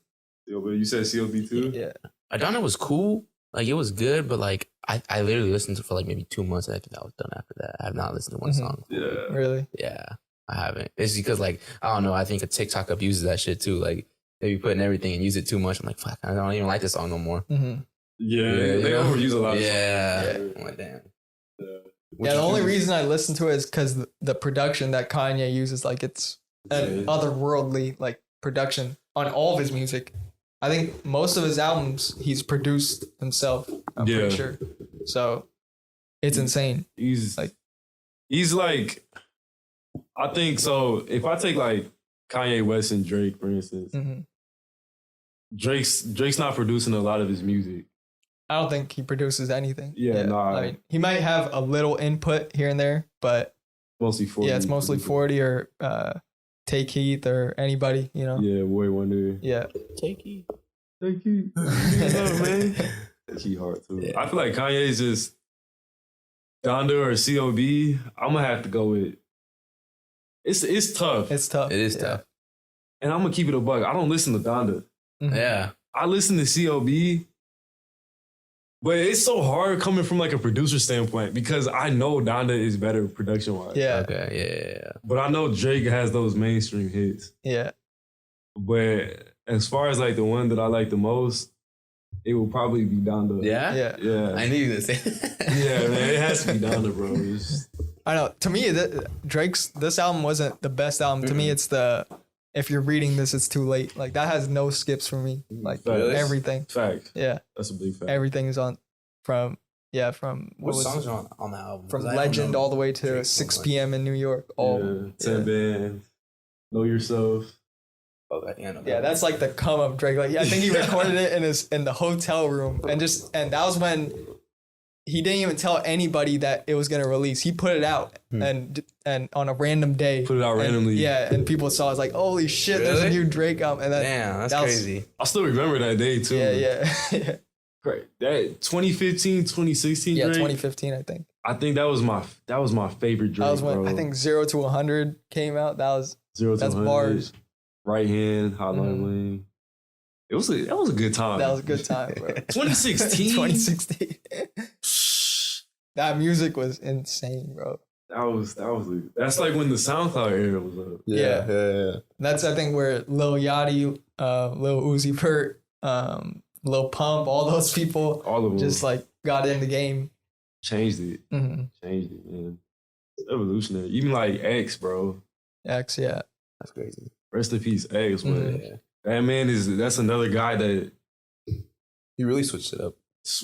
[SPEAKER 3] CLB. You said CLB too?
[SPEAKER 2] Yeah.
[SPEAKER 1] Donda was cool. Like it was good, but like I literally listened to it for like maybe 2 months and I think I was done after that. I have not listened to one song.
[SPEAKER 3] Yeah.
[SPEAKER 2] Really?
[SPEAKER 1] Yeah. I haven't. It's because like, I don't know, I think a TikTok abuses that shit too. Like they be putting everything and use it too much. I'm like, fuck, I don't even like this song no more.
[SPEAKER 3] Yeah, they overuse a lot of
[SPEAKER 1] stuff. I'm like, damn.
[SPEAKER 2] Yeah, the only reason I listen to it is because the production that Kanye uses, like it's an otherworldly like production on all of his music. I think most of his albums he's produced himself. I'm pretty sure. So it's insane.
[SPEAKER 3] He's like, I think so. If I take like Kanye West and Drake, for instance, Drake's not producing a lot of his music.
[SPEAKER 2] I don't think he produces anything.
[SPEAKER 3] Nah.
[SPEAKER 2] I mean, he might have a little input here and there, but
[SPEAKER 3] mostly 40.
[SPEAKER 2] Yeah, it's mostly 40 or Take Heath or anybody, you know.
[SPEAKER 3] Yeah, Boy Wonder.
[SPEAKER 2] Yeah.
[SPEAKER 1] Take Heath.
[SPEAKER 3] Take Heath. Man. Key hard too. Yeah. I feel like Kanye's just Donda or CLB. I'm gonna have to go with. It's tough.
[SPEAKER 2] It's tough.
[SPEAKER 1] It is tough.
[SPEAKER 3] And I'm gonna keep it a bug. I don't listen to Donda.
[SPEAKER 1] Yeah.
[SPEAKER 3] I listen to CLB. But it's so hard coming from like a producer standpoint because I know Donda is better production wise.
[SPEAKER 2] Yeah.
[SPEAKER 1] Okay. Yeah.
[SPEAKER 3] But I know Drake has those mainstream hits.
[SPEAKER 2] Yeah.
[SPEAKER 3] But as far as like the one that I like the most, it will probably be Donda.
[SPEAKER 1] Yeah?
[SPEAKER 2] Yeah.
[SPEAKER 1] I knew you were gonna say
[SPEAKER 3] Yeah, man. It has to be Donda, bro.
[SPEAKER 2] I know. To me, this album wasn't the best album. To me, it's if you're reading this, it's too late. Like that has no skips for me. Like everything.
[SPEAKER 3] Fact.
[SPEAKER 2] Yeah.
[SPEAKER 3] That's a big fact.
[SPEAKER 2] Everything is on from
[SPEAKER 1] what songs are on the album?
[SPEAKER 2] From Legend all the way to 6 p.m. in New York. All
[SPEAKER 3] 10 Bands. Know Yourself.
[SPEAKER 1] Oh, I think I know.
[SPEAKER 2] Yeah, that's like the come up Drake. Like I think he recorded it in the hotel room and that was when he didn't even tell anybody that it was gonna release. He put it out and on a random day.
[SPEAKER 3] Put it out randomly.
[SPEAKER 2] Yeah, and people saw it, was like, holy shit, there's a new Drake album. And
[SPEAKER 1] damn, that's crazy.
[SPEAKER 3] I still remember that day too.
[SPEAKER 2] Yeah.
[SPEAKER 3] Great. That 2015, 2016
[SPEAKER 2] Yeah,
[SPEAKER 3] Drake,
[SPEAKER 2] 2015, I think.
[SPEAKER 3] I think that was my favorite Drake.
[SPEAKER 2] That was when
[SPEAKER 3] bro.
[SPEAKER 2] I think 0 to 100 came out. That's
[SPEAKER 3] 0 to 100.
[SPEAKER 2] Bars.
[SPEAKER 3] Right Hand, Hotline Bling. That was a good time.
[SPEAKER 2] That was a good time, bro.
[SPEAKER 3] 2016.
[SPEAKER 2] 2016. That music was insane, bro.
[SPEAKER 3] That's like when the SoundCloud era was up.
[SPEAKER 2] Yeah. That's I think where Lil Yachty, Lil Uzi Vert, Lil Pump, all those people,
[SPEAKER 3] all of them,
[SPEAKER 2] just like got in the game,
[SPEAKER 3] changed it, man. It's evolutionary. Even like X, bro.
[SPEAKER 2] X, yeah,
[SPEAKER 1] that's crazy.
[SPEAKER 3] Rest in peace, X. But that man that's another guy that
[SPEAKER 1] he really switched it up.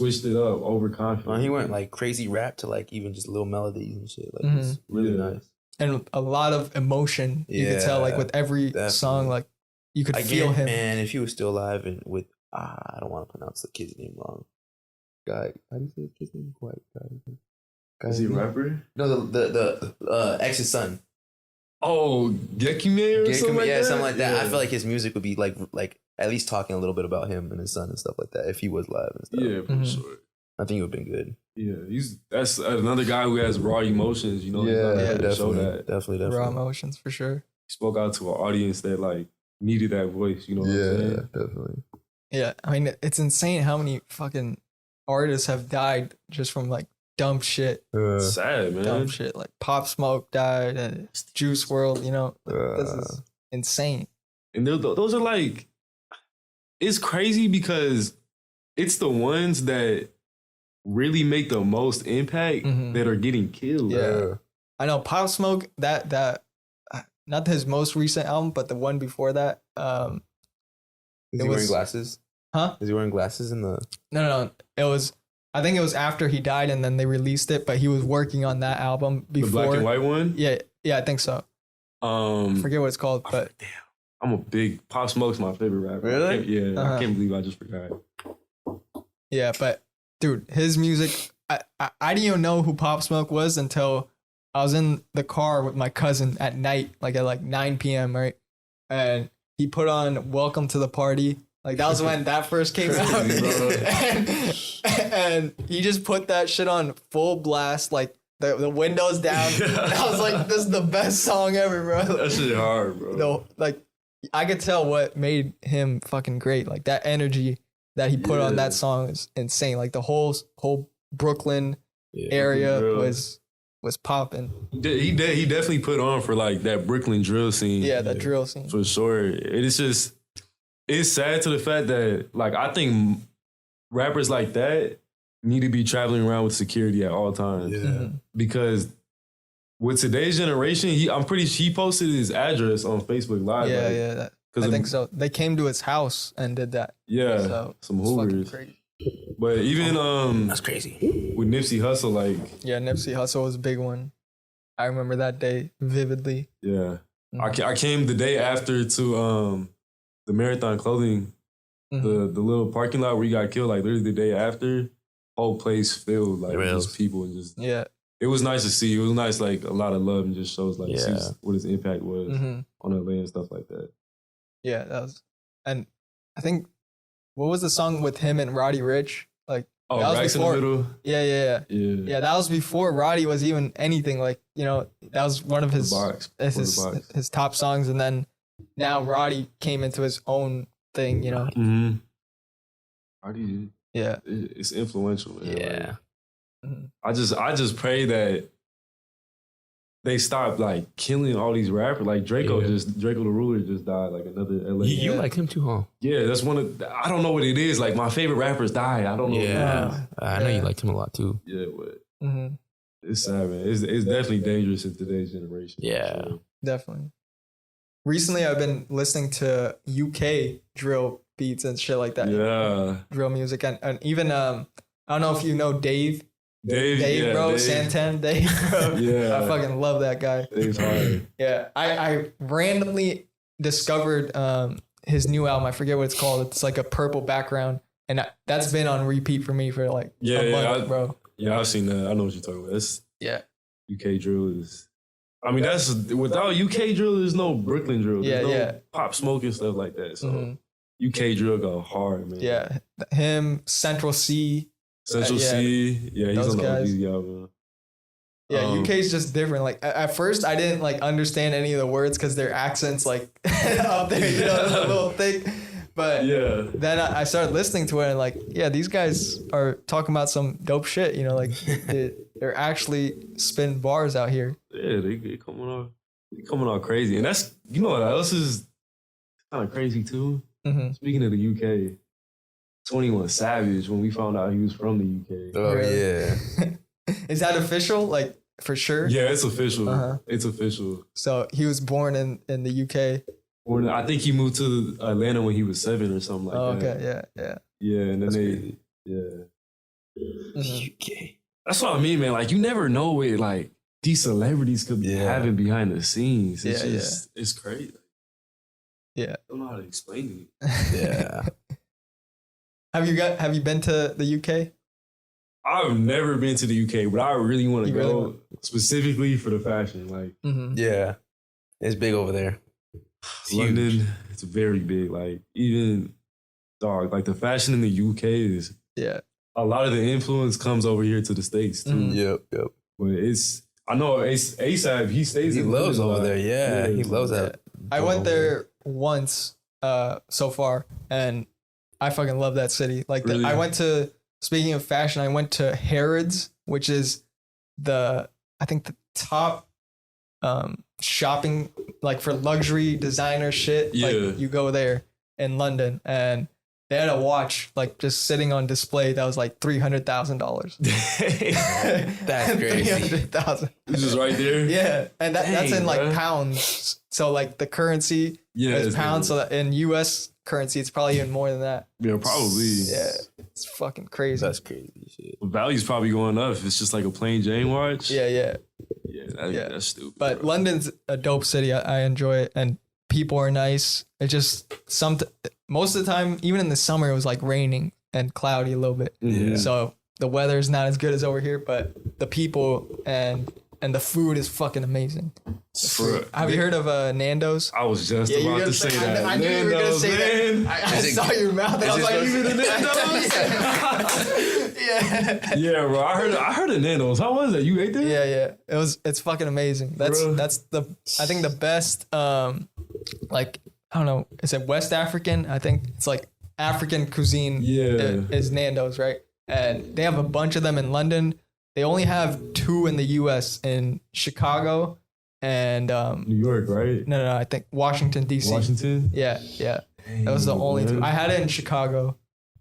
[SPEAKER 3] Overconfident.
[SPEAKER 1] He went like crazy rap to like even just little melodies and shit. Like it's really nice.
[SPEAKER 2] And a lot of emotion. You could tell like with every song, like you could feel him.
[SPEAKER 1] Man, if he was still alive and with I don't want to pronounce the kid's name wrong. Guy, how do you say the kid's name? White guy.
[SPEAKER 3] Is he a rapper?
[SPEAKER 1] No, the X's son.
[SPEAKER 3] Oh, Gekime or something like that?
[SPEAKER 1] Yeah, something like that. I feel like his music would be like at least talking a little bit about him and his son and stuff like that if he was live and stuff.
[SPEAKER 3] Yeah, for sure.
[SPEAKER 1] I think it would have been good.
[SPEAKER 3] Yeah, that's another guy who has raw emotions, you know.
[SPEAKER 1] Definitely,
[SPEAKER 3] show that.
[SPEAKER 1] Definitely.
[SPEAKER 2] Raw emotions for sure.
[SPEAKER 3] He spoke out to an audience that like needed that voice, you know what I'm saying?
[SPEAKER 1] Yeah, definitely.
[SPEAKER 2] Yeah, I mean, it's insane how many fucking artists have died just from like dumb shit.
[SPEAKER 3] Sad, man.
[SPEAKER 2] Dumb shit. Like Pop Smoke died and Juice WRLD, you know. This is insane.
[SPEAKER 3] And those are like, it's crazy because it's the ones that really make the most impact that are getting killed.
[SPEAKER 2] Yeah. I know Pop Smoke, that not his most recent album, but the one before that.
[SPEAKER 1] Is he wearing glasses?
[SPEAKER 2] Huh?
[SPEAKER 1] Is he wearing glasses in the...
[SPEAKER 2] No. I think it was after he died and then they released it, but he was working on that album before.
[SPEAKER 3] The black and white one?
[SPEAKER 2] Yeah, I think so. Forget what it's called, but...
[SPEAKER 3] Damn. I'm a big... Pop Smoke's my favorite rapper.
[SPEAKER 1] Really?
[SPEAKER 3] I can't believe I just forgot.
[SPEAKER 2] Yeah, but dude, his music... I didn't even know who Pop Smoke was until I was in the car with my cousin at night, like at like 9 p.m., right? And he put on Welcome to the Party. Like that was when that first came out. and he just put that shit on full blast, like the windows down. And I was like, this is the best song ever, bro.
[SPEAKER 3] That shit hard, bro.
[SPEAKER 2] No, like I could tell what made him fucking great. Like that energy that he put on that song is insane. Like the whole Brooklyn area was popping.
[SPEAKER 3] He definitely put on for like that Brooklyn drill scene.
[SPEAKER 2] Yeah, that drill scene.
[SPEAKER 3] For sure. It's sad to the fact that like I think rappers like that need to be traveling around with security at all times.
[SPEAKER 1] Yeah.
[SPEAKER 3] Because with today's generation, he posted his address on Facebook Live.
[SPEAKER 2] Yeah. I think so. They came to his house and did that.
[SPEAKER 3] Yeah,
[SPEAKER 2] so
[SPEAKER 3] some hoovers. But even
[SPEAKER 1] that's crazy.
[SPEAKER 3] with Nipsey Hussle, like
[SPEAKER 2] Nipsey Hussle was a big one. I remember that day vividly.
[SPEAKER 3] Yeah, I came the day after to the Marathon Clothing, the little parking lot where he got killed. Like literally the day after, whole place filled like just people and just It was nice to see. It was nice, like a lot of love and just shows like see what his impact was on LA and stuff like that.
[SPEAKER 2] Yeah, that was, and I think what was the song with him and Roddy Ricch? Like
[SPEAKER 3] that
[SPEAKER 2] was
[SPEAKER 3] Racks
[SPEAKER 2] before,
[SPEAKER 3] in the Middle.
[SPEAKER 2] Yeah. That was before Roddy was even anything. Like that was one of his top songs, and then now Roddy came into his own thing.
[SPEAKER 3] Roddy, it's influential, man.
[SPEAKER 1] Yeah.
[SPEAKER 3] Like, I just pray that they stop like killing all these rappers. Like Draco the Ruler just died. Like another LA.
[SPEAKER 1] You like him too, huh?
[SPEAKER 3] Yeah, that's one of. I don't know what it is. Like my favorite rappers died. I don't know.
[SPEAKER 1] Yeah, I know you liked him a lot too.
[SPEAKER 3] Yeah, but it's sad, man. It's definitely dangerous in today's generation.
[SPEAKER 2] Yeah, definitely. Recently, I've been listening to UK drill beats and shit like that.
[SPEAKER 3] Yeah,
[SPEAKER 2] drill music and even I don't know if you know Dave, bro,
[SPEAKER 3] Dave.
[SPEAKER 2] Santan Dave, bro.
[SPEAKER 3] Yeah,
[SPEAKER 2] I fucking love that guy.
[SPEAKER 3] Dave's hard.
[SPEAKER 2] Yeah, I randomly discovered his new album. I forget what it's called. It's like a purple background, and that's been on repeat for me for like a month, bro.
[SPEAKER 3] Yeah, I've seen that. I know what you're talking about. UK drill is. I mean, that's without UK drill, there's no Brooklyn drill. There's no Pop Smoke and stuff like that. So UK drill go hard, man.
[SPEAKER 2] Yeah, him, Central C.
[SPEAKER 3] C. Yeah, he's on the OG album.
[SPEAKER 2] Yeah, UK is just different. Like at first, I didn't like understand any of the words because their accents like up there, the little thing. But then I started listening to it and like, these guys are talking about some dope shit. Like they're actually spinning bars out here.
[SPEAKER 3] Yeah, they coming out crazy, and that's what else is kind of crazy too. Speaking of the UK, 21 Savage when we found out he was from the UK.
[SPEAKER 1] Oh yeah.
[SPEAKER 2] Is that official? Like for sure?
[SPEAKER 3] Yeah, it's official. It's official.
[SPEAKER 2] So he was born in the UK.
[SPEAKER 3] I think he moved to Atlanta when he was 7 or something like that.
[SPEAKER 2] Okay, yeah.
[SPEAKER 3] Yeah, and then
[SPEAKER 1] UK.
[SPEAKER 3] That's what I mean, man. Like you never know what like these celebrities could be having behind the scenes. It's it's crazy.
[SPEAKER 2] Yeah.
[SPEAKER 3] I don't know how to explain it.
[SPEAKER 1] Yeah.
[SPEAKER 2] Have you been to the UK?
[SPEAKER 3] I've never been to the UK, but I really want to go specifically for the fashion. Like,
[SPEAKER 1] yeah, it's big over there. It's
[SPEAKER 3] London,
[SPEAKER 1] huge.
[SPEAKER 3] it's very big. Like, even like the fashion in the UK is a lot of the influence comes over here to the States too.
[SPEAKER 1] Yep.
[SPEAKER 3] But I know ASAP, he stays.
[SPEAKER 1] He loves over there. Yeah, he loves that.
[SPEAKER 2] I went there once so far, and I fucking love that city. Like,
[SPEAKER 3] Really?
[SPEAKER 2] I went to. Speaking of fashion, I went to Harrods, which is I think the top shopping, like for luxury designer shit.
[SPEAKER 3] Yeah.
[SPEAKER 2] Like you go there in London, and they had a watch like just sitting on display that was like $300,000.
[SPEAKER 1] That's crazy.
[SPEAKER 2] $300,000.
[SPEAKER 3] It's just right there.
[SPEAKER 2] Yeah, and that's in like
[SPEAKER 3] bruh.
[SPEAKER 2] pounds. So like the currency is pounds. So that in US currency, it's probably even more than that.
[SPEAKER 3] Yeah, probably.
[SPEAKER 2] Yeah, it's fucking crazy.
[SPEAKER 1] That's crazy shit.
[SPEAKER 3] The value's probably going up if it's just like a plain Jane watch.
[SPEAKER 2] Yeah.
[SPEAKER 3] That's stupid.
[SPEAKER 2] But
[SPEAKER 3] bro.
[SPEAKER 2] London's a dope city. I enjoy it, and people are nice. It just most of the time, even in the summer, it was like raining and cloudy a little bit.
[SPEAKER 3] Yeah.
[SPEAKER 2] So the weather's not as good as over here, but the people and the food is fucking amazing. Have you heard of Nando's?
[SPEAKER 3] I was just about to say that.
[SPEAKER 2] I knew you were gonna say that. I saw your mouth and I was like,
[SPEAKER 3] even the Nando's? Yeah, bro. I heard of Nando's. How was that? You ate there?
[SPEAKER 2] Yeah. It's fucking amazing. That's I think the best like I don't know, is it West African? I think it's like African cuisine is Nando's, right? And they have a bunch of them in London. They only have 2 in the US, in Chicago and
[SPEAKER 3] New York, right?
[SPEAKER 2] No, I think Washington DC.
[SPEAKER 3] Washington?
[SPEAKER 2] Yeah. Dang, that was the only 2. I had it in Chicago,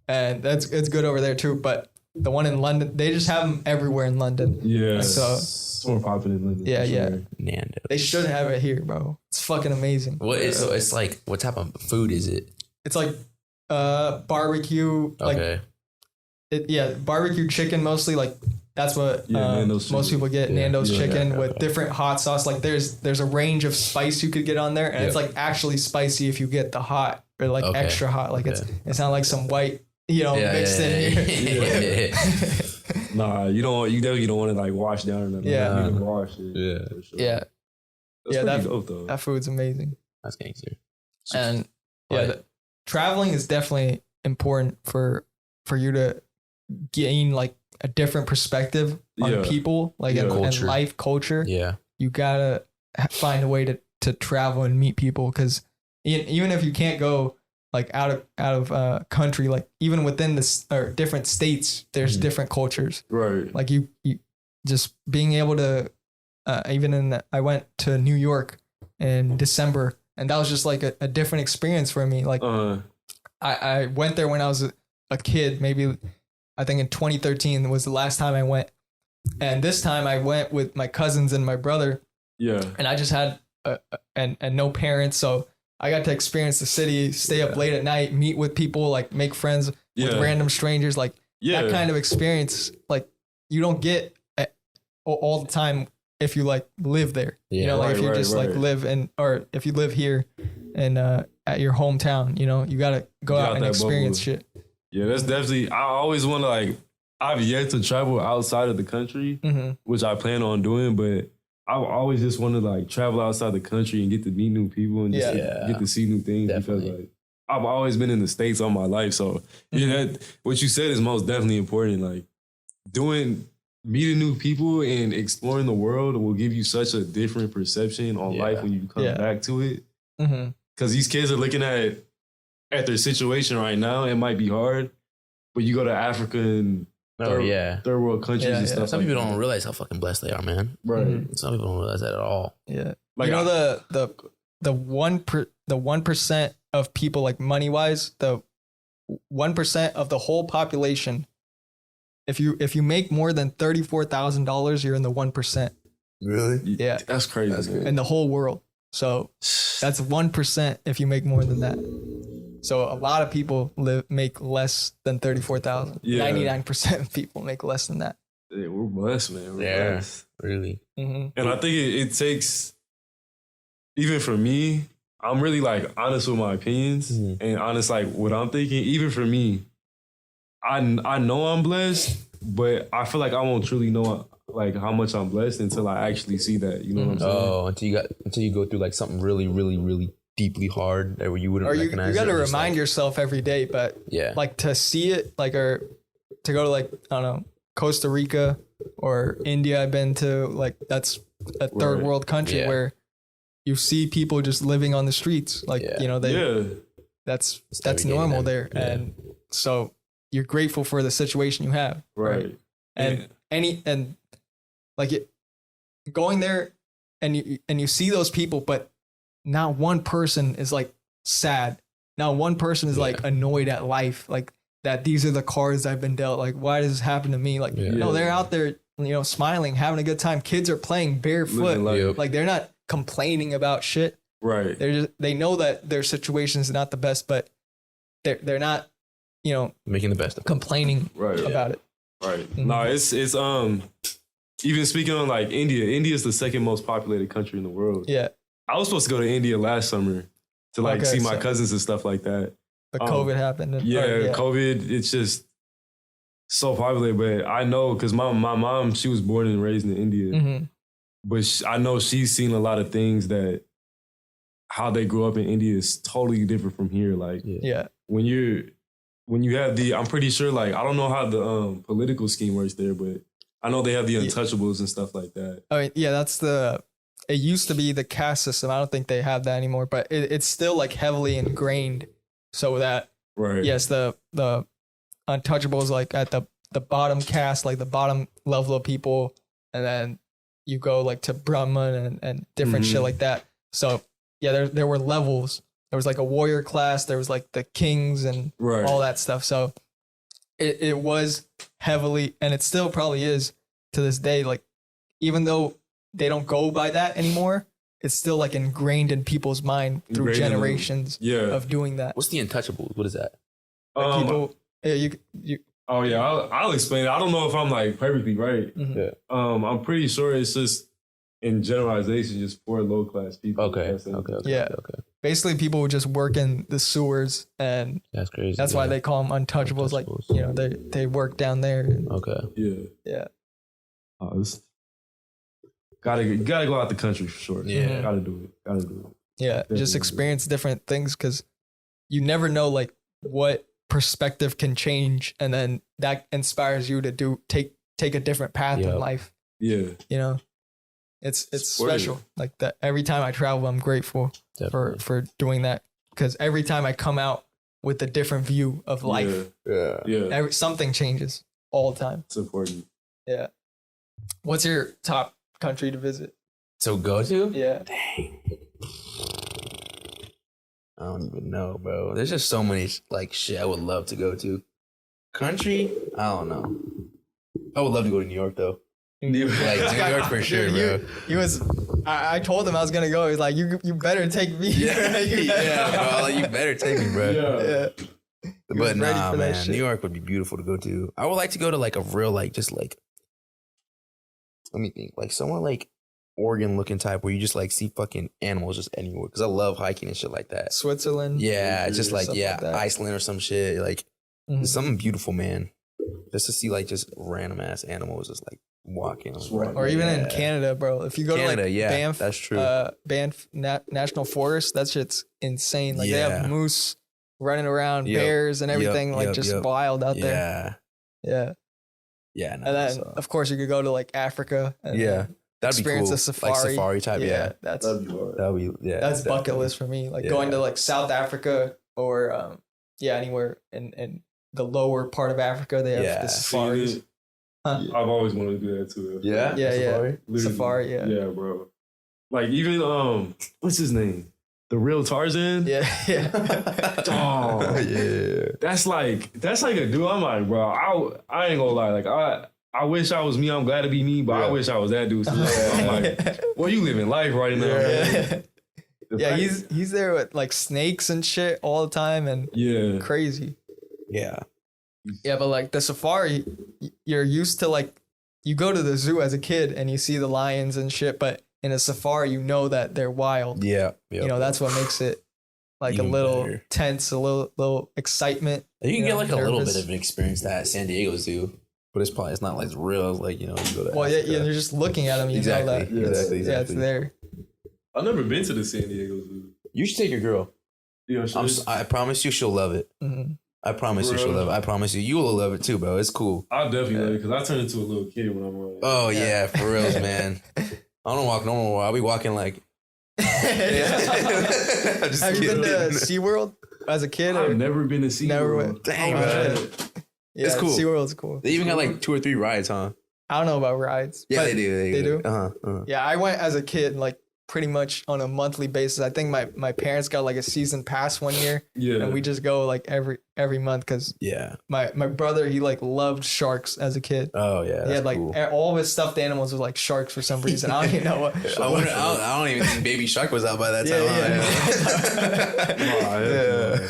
[SPEAKER 2] and it's good over there too, but the one in London, they just have them everywhere in London. Yeah. So
[SPEAKER 3] it's more popular in London.
[SPEAKER 2] Yeah.
[SPEAKER 1] Nando's.
[SPEAKER 2] They should have it here, bro. It's fucking amazing.
[SPEAKER 1] So it's like, what type of food is it?
[SPEAKER 2] It's like barbecue.
[SPEAKER 1] Okay.
[SPEAKER 2] Like barbecue chicken mostly. Like that's what most people get. Nando's chicken with different hot sauce. Like there's a range of spice you could get on there, and it's like actually spicy if you get the hot or like extra hot. Like it's not like some white, mixed in here.
[SPEAKER 3] Nah, you definitely don't want to like wash down or nothing.
[SPEAKER 2] Yeah.
[SPEAKER 3] You can wash it. Yeah. For sure.
[SPEAKER 2] Yeah.
[SPEAKER 3] That's pretty dope though.
[SPEAKER 2] That food's amazing.
[SPEAKER 1] That's gangster.
[SPEAKER 2] And traveling is definitely important for you to gain like a different perspective on people, like and life culture.
[SPEAKER 1] Yeah.
[SPEAKER 2] You gotta find a way to travel and meet people, because even if you can't go like out of country, like even within this or different states, there's different cultures.
[SPEAKER 3] Right.
[SPEAKER 2] Like you just being able to I went to New York in December, and that was just like a different experience for me. Like I went there when I was a kid, maybe I think in 2013 was the last time I went. And this time I went with my cousins and my brother. Yeah. And I just had and no parents, so I got to experience the city, stay up late at night, meet with people, like make friends with random strangers, like that kind of experience, like you don't get all the time if you like live there. Like if you just like live or if you live here and at your hometown, you got to go out and experience shit.
[SPEAKER 3] Yeah, that's definitely, I always want to like, I've yet to travel outside of the country, which I plan on doing, but I always just want to like travel outside the country and get to meet new people and just get to see new things. Definitely. Because like I've always been in the States all my life. So what you said is most definitely important. Like meeting new people and exploring the world will give you such a different perception on life when you come back to it. Because these kids are looking at their situation right now. It might be hard, but you go to Africa and third world countries and stuff.
[SPEAKER 1] Some people don't realize how fucking blessed they are, man.
[SPEAKER 3] Right.
[SPEAKER 1] Some people don't realize that at all.
[SPEAKER 2] Yeah. Like the 1% of people, like money wise, the 1% of the whole population. If you make more than $34,000, you're in the 1%.
[SPEAKER 1] Really?
[SPEAKER 2] Yeah.
[SPEAKER 3] That's crazy. That's
[SPEAKER 2] in the whole world. So that's 1% if you make more than that. So a lot of people make less than 34,000. Yeah. 99% of people make less than that.
[SPEAKER 3] Yeah, we're blessed, man. We're blessed.
[SPEAKER 1] Really.
[SPEAKER 2] Mm-hmm.
[SPEAKER 3] And I think it takes, even for me, I'm really like honest with my opinions and honest like what I'm thinking. Even for me, I know I'm blessed, but I feel like I won't truly know like how much I'm blessed until I actually see that. You know what I'm saying?
[SPEAKER 1] Oh, until you go through like something really, really, really deeply hard that you wouldn't recognize.
[SPEAKER 2] You got to remind yourself every day, but like to see it, like, or to go to like, I don't know, Costa Rica or India. I've been to, like, that's a third world country where you see people just living on the streets. Like, you know, that's normal there. Yeah. And so you're grateful for the situation you have. Right. And going there and you see those people, but not one person is like sad. Not one person is like annoyed at life. Like that these are the cards I've been dealt. Like, why does this happen to me? Like, no, they're out there, you know, smiling, having a good time. Kids are playing barefoot. Like they're not complaining about shit. Right. They know that their situation is not the best, but they're not, you know,
[SPEAKER 1] making the best of it.
[SPEAKER 2] Complaining about it.
[SPEAKER 3] Right. Mm-hmm. No, it's even speaking on like India is the second most populated country in the world. Yeah. I was supposed to go to India last summer to like see my cousins and stuff like that.
[SPEAKER 2] But COVID happened.
[SPEAKER 3] COVID, it's just so popular. But I know because my mom, she was born and raised in India. Mm-hmm. But I know she's seen a lot of things that how they grew up in India is totally different from here. Like when you have I'm pretty sure, like, I don't know how the political scheme works there, but I know they have the untouchables and stuff like that.
[SPEAKER 2] I mean, it used to be the caste system. I don't think they have that anymore, but it's still like heavily ingrained so that, yes, the untouchables, like at the bottom caste, like the bottom level of people, and then you go like to Brahman and different shit like that. So yeah, there were levels. There was like a warrior class. There was like the kings and all that stuff. So it was heavily, and it still probably is to this day. Like, even though they don't go by that anymore, it's still like ingrained in people's mind through generations of doing that.
[SPEAKER 1] What's the untouchables? What is that?
[SPEAKER 2] Like people,
[SPEAKER 3] Oh yeah, I'll explain it. I don't know if I'm like perfectly right. Mm-hmm. Yeah. I'm pretty sure it's just in generalization, just for low class people. Okay.
[SPEAKER 2] Okay. Basically, people would just work in the sewers, and that's crazy. That's why they call them untouchables. Like, you know, they work down there. Yeah.
[SPEAKER 3] Gotta go out the country for sure. Yeah. Gotta do it.
[SPEAKER 2] Yeah. Definitely. Just experience different things, because you never know like what perspective can change, and then that inspires you to take a different path in life. Yeah. You know, it's special. Like that. Every time I travel, I'm grateful for doing that, because every time I come out with a different view of life, something changes all the time.
[SPEAKER 3] It's important.
[SPEAKER 2] Yeah. What's your top country to visit?
[SPEAKER 1] So go to?
[SPEAKER 2] Yeah.
[SPEAKER 1] Dang. I don't even know, bro. There's just so many like shit I would love to go to. Country? I don't know. I would love to go to New York though. New York for sure, bro.
[SPEAKER 2] I told him I was gonna go. He's like, you better take me.
[SPEAKER 1] Bro. Like, you better take me, bro. Yeah. But nah, man. New York would be beautiful to go to. I would like to go to like a real like just like, let me think, like somewhere like Oregon looking type where you just like see fucking animals just anywhere, because I love hiking and shit like that.
[SPEAKER 2] Switzerland.
[SPEAKER 1] Yeah, just like Iceland or some shit. Like something beautiful, man. Just to see like just random ass animals just like walking.
[SPEAKER 2] Or even in Canada, bro. If you go to like Banff,
[SPEAKER 1] that's true.
[SPEAKER 2] Banff National Forest, that shit's insane. Like they have moose running around, bears and everything, just wild out there. Yeah. Yeah. No, and then of course you could go to like Africa. And
[SPEAKER 1] that'd
[SPEAKER 2] experience
[SPEAKER 1] be cool.
[SPEAKER 2] a safari.
[SPEAKER 1] Like safari type.
[SPEAKER 2] That's bucket list for me. Like going to like South Africa or anywhere in the lower part of Africa. They have the safaris.
[SPEAKER 3] I've always wanted to do that too.
[SPEAKER 2] Yeah. Safari.
[SPEAKER 3] Yeah, bro. Like even what's his name? The real Tarzan?
[SPEAKER 2] Yeah.
[SPEAKER 3] Oh,
[SPEAKER 1] yeah.
[SPEAKER 3] That's like a dude. I'm like, bro, I ain't gonna lie. Like, I wish I was me. I'm glad to be me, but I wish I was that dude. So I'm like, well, you living life right now, man.
[SPEAKER 2] Yeah, he's there with like snakes and shit all the time and crazy.
[SPEAKER 1] Yeah.
[SPEAKER 2] Yeah, but like the safari, you're used to like, you go to the zoo as a kid and you see the lions and shit, but in a safari, you know that they're wild.
[SPEAKER 1] Yeah.
[SPEAKER 2] You know, that's what makes it like
[SPEAKER 1] Even
[SPEAKER 2] a little
[SPEAKER 1] better.
[SPEAKER 2] tense, a little excitement.
[SPEAKER 1] You can get like
[SPEAKER 2] nervous.
[SPEAKER 1] a little bit of an experience at San Diego Zoo, but it's not like real. Like, you know, you go to
[SPEAKER 2] Well,
[SPEAKER 1] Africa.
[SPEAKER 2] yeah, you're just looking at them. You know that.
[SPEAKER 1] Exactly.
[SPEAKER 2] Yeah, it's there.
[SPEAKER 3] I've never been to the San Diego Zoo.
[SPEAKER 1] You should take your girl.
[SPEAKER 3] Yeah,
[SPEAKER 1] I promise you, she'll love it.
[SPEAKER 2] Mm-hmm.
[SPEAKER 1] I promise you, she'll love it. I promise you, you will love it too, bro. It's cool.
[SPEAKER 3] I'll definitely love it because I turn into a little kid when I'm running.
[SPEAKER 1] Oh yeah, for reals, man. I don't walk no more. I'll be walking like.
[SPEAKER 2] Have you been to SeaWorld as a kid?
[SPEAKER 3] I've never been to SeaWorld.
[SPEAKER 1] Dang,
[SPEAKER 3] man.
[SPEAKER 2] Yeah,
[SPEAKER 1] it's cool.
[SPEAKER 2] SeaWorld's cool.
[SPEAKER 1] They even got like 2 or 3 rides, huh?
[SPEAKER 2] I don't know about rides.
[SPEAKER 1] Yeah, they do.
[SPEAKER 2] They do?
[SPEAKER 1] Uh-huh.
[SPEAKER 2] Yeah, I went as a kid, like pretty much on a monthly basis. I think my parents got like a season pass one year.
[SPEAKER 3] Yeah.
[SPEAKER 2] And we just go like every month because my brother, he like loved sharks as a kid.
[SPEAKER 1] Oh yeah.
[SPEAKER 2] He had like
[SPEAKER 1] cool.
[SPEAKER 2] all of his stuffed animals were like sharks for some reason. I don't even know what.
[SPEAKER 1] I don't even think Baby Shark was out by that time.
[SPEAKER 3] Yeah.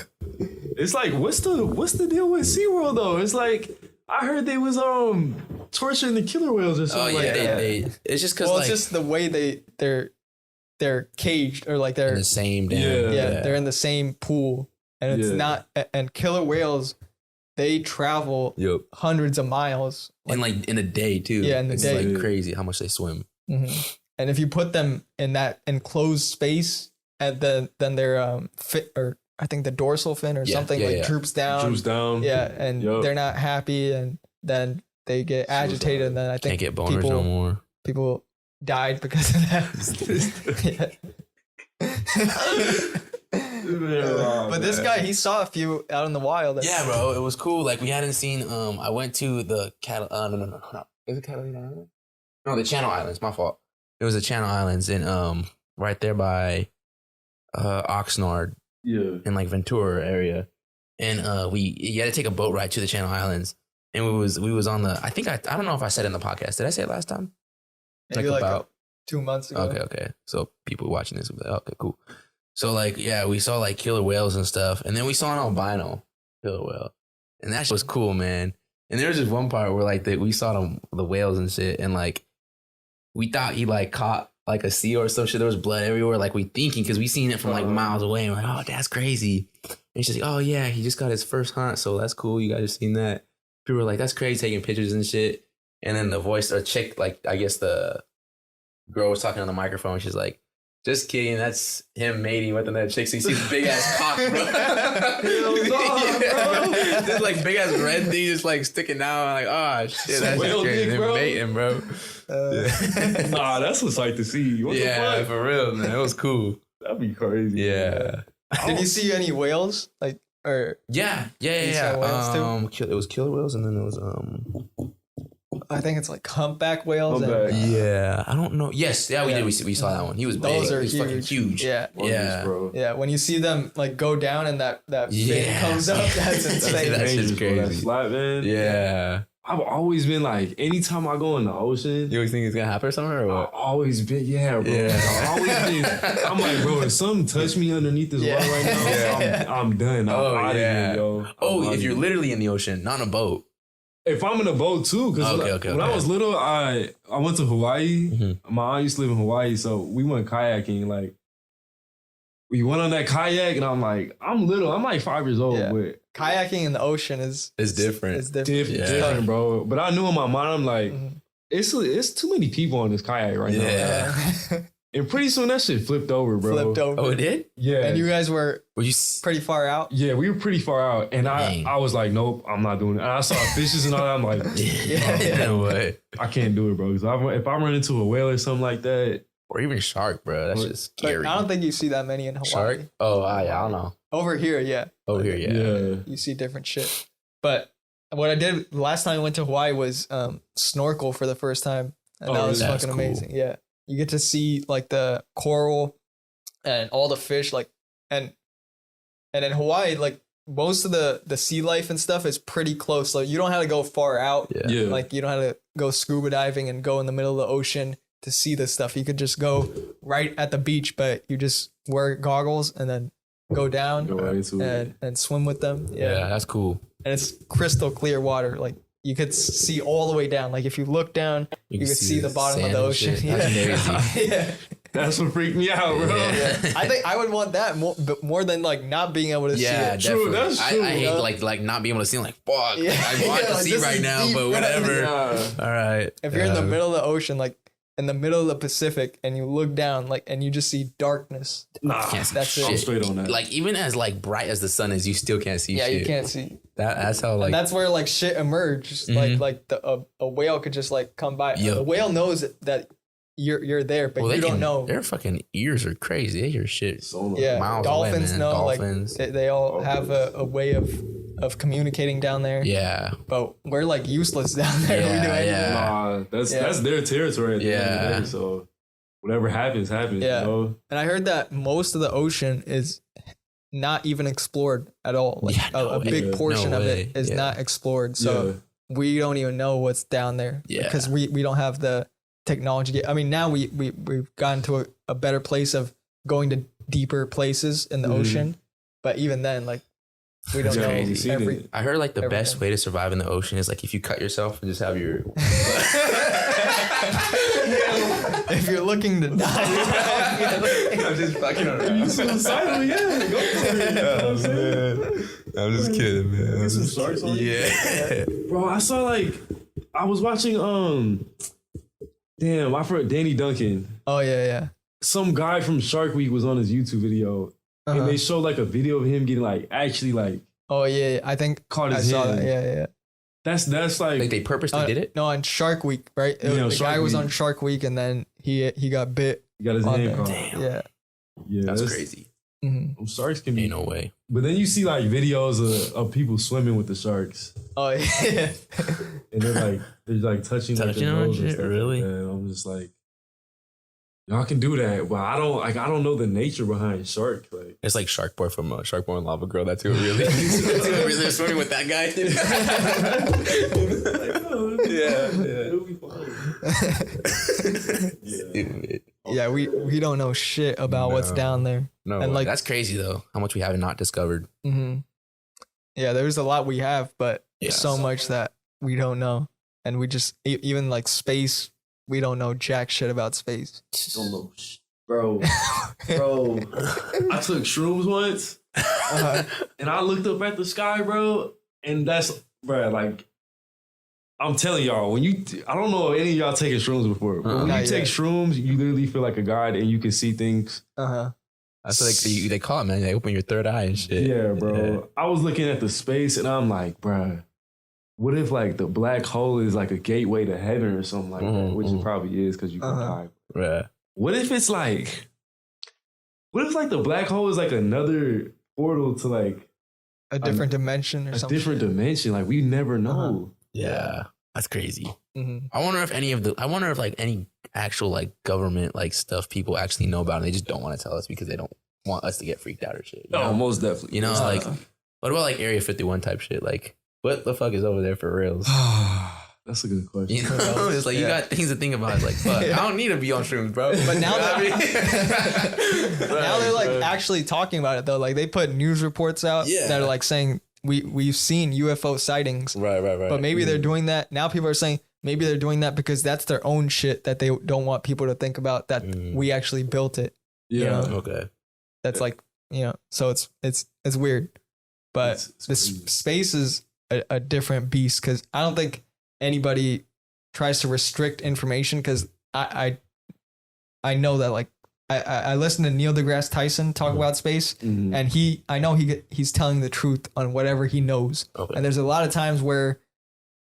[SPEAKER 3] It's like, what's the deal with SeaWorld though? It's like, I heard they was torturing the killer whales or something like that.
[SPEAKER 1] It's just because
[SPEAKER 2] it's just the way they're caged or like they're
[SPEAKER 1] in the same damn.
[SPEAKER 2] Yeah, they're in the same pool, and it's not. And killer whales, they travel hundreds of miles,
[SPEAKER 1] like in a day too.
[SPEAKER 2] Yeah, in the day,
[SPEAKER 1] it's like crazy how much they swim.
[SPEAKER 2] Mm-hmm. And if you put them in that enclosed space, and then their fit, or I think the dorsal fin or something droops down.
[SPEAKER 3] Droops down.
[SPEAKER 2] Yeah, and they're not happy, and then they get agitated, and then I think
[SPEAKER 1] can't get boners no more.
[SPEAKER 2] People died because of that. But this guy, he saw a few out in the wild.
[SPEAKER 1] Yeah, bro, it was cool. Like, we hadn't seen. I went to the no. Is it Catalina Island? No, the Channel Islands. My fault. It was the Channel Islands in right there by Oxnard.
[SPEAKER 3] Yeah.
[SPEAKER 1] In like Ventura area, and you had to take a boat ride to the Channel Islands, and we was on the. I think I don't know if I said it in the podcast. Did I say it last time?
[SPEAKER 2] Maybe like about 2 months ago.
[SPEAKER 1] Okay. So people watching this will be like, okay, cool. So like, yeah, we saw like killer whales and stuff, and then we saw an albino killer whale, and that shit was cool, man. And there was just one part where like we saw the whales and shit, and like we thought he like caught like a seal or some shit. There was blood everywhere, like we thinking because we seen it from like miles away. And we're like, oh, that's crazy. And she's like, oh yeah, he just got his first hunt, so that's cool. You guys have seen that. People were like, that's crazy, taking pictures and shit. And then the voice or chick, like I guess the girl was talking on the microphone. She's like, just kidding, that's him mating with another chick. So you see this big ass cock, bro. This like big ass red thing just like sticking down. I'm like, oh shit, that's crazy. They're mating, bro.
[SPEAKER 3] Nah, that's a sight to see. What the fuck?
[SPEAKER 1] For real, man. It was cool.
[SPEAKER 3] That'd be crazy.
[SPEAKER 1] Yeah.
[SPEAKER 2] Did you see any whales? Like, or
[SPEAKER 1] yeah. Whales too? It was killer whales, and then it was
[SPEAKER 2] I think it's like humpback whales.
[SPEAKER 3] Humpback.
[SPEAKER 1] Yeah, I don't know. Yes, we did. We saw that one. He was big.
[SPEAKER 2] Those are
[SPEAKER 1] he was
[SPEAKER 2] huge.
[SPEAKER 1] fucking huge.
[SPEAKER 2] Yeah,
[SPEAKER 3] bro.
[SPEAKER 2] Yeah, when you see them like go down and that fin comes up, that's insane.
[SPEAKER 1] That's just crazy.
[SPEAKER 3] That slap, man.
[SPEAKER 1] Yeah.
[SPEAKER 3] I've always been like, anytime I go in the ocean,
[SPEAKER 1] You always think it's gonna happen somewhere, or what?
[SPEAKER 3] I've always been, bro. I've always been. I'm like, bro, if something touch me underneath this water right now, I'm done. I'm out of here, yo.
[SPEAKER 1] If you're literally in the ocean, not in a boat.
[SPEAKER 3] If I'm in a boat too, because when I was little, I went to Hawaii. Mm-hmm. My aunt used to live in Hawaii, so we went kayaking. Like, we went on that kayak, and I'm like, I'm little. I'm like 5 years old. But
[SPEAKER 2] kayaking in the ocean is
[SPEAKER 1] different.
[SPEAKER 2] It's different.
[SPEAKER 3] Different, bro. But I knew in my mind, I'm like, it's too many people on this kayak right now. And pretty soon that shit flipped over, bro.
[SPEAKER 1] Oh, it did?
[SPEAKER 3] Yeah.
[SPEAKER 2] And you guys were pretty far out?
[SPEAKER 3] Yeah, we were pretty far out. And I was like, nope, I'm not doing it. And I saw fishes and all that. I'm like,
[SPEAKER 1] no way.
[SPEAKER 3] I can't do it, bro. Because if I run into a whale or something like that.
[SPEAKER 1] Or even shark, bro. That's just scary.
[SPEAKER 2] I don't think you see that many in Hawaii.
[SPEAKER 1] Shark? Oh, I don't know.
[SPEAKER 2] Over here, yeah.
[SPEAKER 1] Over here, yeah.
[SPEAKER 2] You see different shit. But what I did last time I went to Hawaii was snorkel for the first time. And that was fucking amazing. Yeah. You get to see like the coral and all the fish like and in Hawaii, like most of the sea life and stuff is pretty close. So you don't have to go far out.
[SPEAKER 3] Yeah.
[SPEAKER 2] Like you don't have to go scuba diving and go in the middle of the ocean to see this stuff. You could just go right at the beach, but you just wear goggles and then go down and swim with them.
[SPEAKER 1] Yeah, that's cool.
[SPEAKER 2] And it's crystal clear water. Like you could see all the way down. Like if you look down, you could see the bottom of the ocean.
[SPEAKER 1] That's crazy.
[SPEAKER 2] Yeah.
[SPEAKER 3] That's what freaked me out, bro.
[SPEAKER 2] Yeah. I think I would want that more than like not being able to see it.
[SPEAKER 1] Definitely.
[SPEAKER 3] True, that's true.
[SPEAKER 1] I hate like not being able to see. Like fuck, I want to
[SPEAKER 2] like,
[SPEAKER 1] see right now,
[SPEAKER 2] deep,
[SPEAKER 1] but whatever. All right.
[SPEAKER 2] If you're in the middle of the ocean, like in the middle of the Pacific, and you look down, like and you just see darkness.
[SPEAKER 1] Can't see
[SPEAKER 2] that's
[SPEAKER 1] shit.
[SPEAKER 2] it.
[SPEAKER 3] I'm straight on that.
[SPEAKER 1] Like even as like bright as the sun is, you still can't see.
[SPEAKER 2] Yeah,
[SPEAKER 1] shit.
[SPEAKER 2] you can't see.
[SPEAKER 1] That's how like
[SPEAKER 2] And that's where like shit emerges. Like a whale could just like come by.
[SPEAKER 1] Yo.
[SPEAKER 2] The whale knows that you're there, but you don't know.
[SPEAKER 1] Their fucking ears are crazy. They hear shit.
[SPEAKER 2] Yeah,
[SPEAKER 1] miles
[SPEAKER 2] dolphins
[SPEAKER 1] away, man.
[SPEAKER 2] know.
[SPEAKER 1] Dolphins.
[SPEAKER 2] Like they all have a way of communicating down there.
[SPEAKER 1] Yeah.
[SPEAKER 2] But we're like useless down there.
[SPEAKER 1] Yeah,
[SPEAKER 2] We do anything.
[SPEAKER 3] Nah, that's their territory. At the end of the day, so whatever happens.
[SPEAKER 2] Yeah.
[SPEAKER 3] You know?
[SPEAKER 2] And I heard that most of the ocean is not even explored at all. Like a big portion of it is not explored. So we don't even know what's down there.
[SPEAKER 1] Yeah.
[SPEAKER 2] Because we don't have the technology. I mean, now we've gotten to a better place of going to deeper places in the ocean. But even then, like, we don't know
[SPEAKER 1] I heard like the best way to survive in the ocean is like if you cut yourself and just have your
[SPEAKER 2] if you're looking to die.
[SPEAKER 1] I'm just fucking around.
[SPEAKER 3] Suicidal, yeah. Go for it. You know what I'm saying?
[SPEAKER 1] I'm just kidding, man.
[SPEAKER 3] Get some sharks on you.
[SPEAKER 1] Yeah.
[SPEAKER 3] Bro, I saw I was watching my friend Danny Duncan.
[SPEAKER 2] Oh yeah.
[SPEAKER 3] Some guy from Shark Week was on his YouTube video. And they showed like a video of him getting
[SPEAKER 2] oh yeah, I think
[SPEAKER 3] caught his
[SPEAKER 2] I saw
[SPEAKER 3] hand.
[SPEAKER 2] that. Yeah.
[SPEAKER 3] That's like
[SPEAKER 1] they purposely did it?
[SPEAKER 2] No, on Shark Week, right? The guy was on Shark Week and then he got bit.
[SPEAKER 3] He got his hand caught.
[SPEAKER 1] Damn.
[SPEAKER 2] Yeah,
[SPEAKER 1] that's crazy.
[SPEAKER 2] Mm-hmm.
[SPEAKER 3] Sharks can be
[SPEAKER 1] Ain't no way.
[SPEAKER 3] But then you see like videos of people swimming with the sharks.
[SPEAKER 2] Oh yeah.
[SPEAKER 3] And they're like touching like the
[SPEAKER 1] on
[SPEAKER 3] nose and
[SPEAKER 1] shit,
[SPEAKER 3] stuff
[SPEAKER 1] really?
[SPEAKER 3] Like that. And I'm just like, y'all can do that, but I don't know the nature behind shark. Like
[SPEAKER 1] It's like Shark Boy from Shark Boy and Lava Girl. That's who it really is. That's who it really is swimming with that guy.
[SPEAKER 2] Yeah, we don't know shit about what's down there.
[SPEAKER 1] No,
[SPEAKER 2] and like
[SPEAKER 1] that's crazy though. How much we have not discovered.
[SPEAKER 2] Mm-hmm. Yeah, there's a lot we have, but so much that we don't know, and we just even like space. We don't know jack shit about space.
[SPEAKER 3] Don't know, bro. I took shrooms once, and I looked up at the sky, bro, and like. I'm telling y'all, I don't know if any of y'all taking shrooms before, but when you take shrooms, you literally feel like a god and you can see things.
[SPEAKER 1] That's like they call it, man. They open your third eye and shit.
[SPEAKER 3] Yeah, bro. Yeah. I was looking at the space and I'm like, bro, what if like the black hole is like a gateway to heaven or something like that, which it probably is because you can die.
[SPEAKER 1] Yeah.
[SPEAKER 3] What if like the black hole is like another portal to like
[SPEAKER 2] a different dimension or something?
[SPEAKER 3] A different dimension. Like we never know.
[SPEAKER 1] Yeah, that's crazy. Mm-hmm. I wonder if like any actual like government like stuff people actually know about and they just don't want to tell us because they don't want us to get freaked out or shit. You know?
[SPEAKER 3] Most definitely.
[SPEAKER 1] You know, like what about like Area 51 type shit? Like what the fuck is over there for reals?
[SPEAKER 3] That's a good question.
[SPEAKER 1] You know, it's like you got things to think about. It's like fuck, I don't need to be on shrooms, bro.
[SPEAKER 2] But now now they're like actually talking about it though. Like they put news reports out that are like saying. We've seen UFO sightings. Right. But maybe they're doing that. Now people are saying maybe they're doing that because that's their own shit that they don't want people to think about that we actually built it.
[SPEAKER 3] Yeah.
[SPEAKER 2] You know?
[SPEAKER 1] Okay.
[SPEAKER 2] That's like, so it's weird. But space is a different beast because I don't think anybody tries to restrict information because I know that like I listened to Neil deGrasse Tyson talk about space, and I know he's telling the truth on whatever he knows. Okay. And there's a lot of times where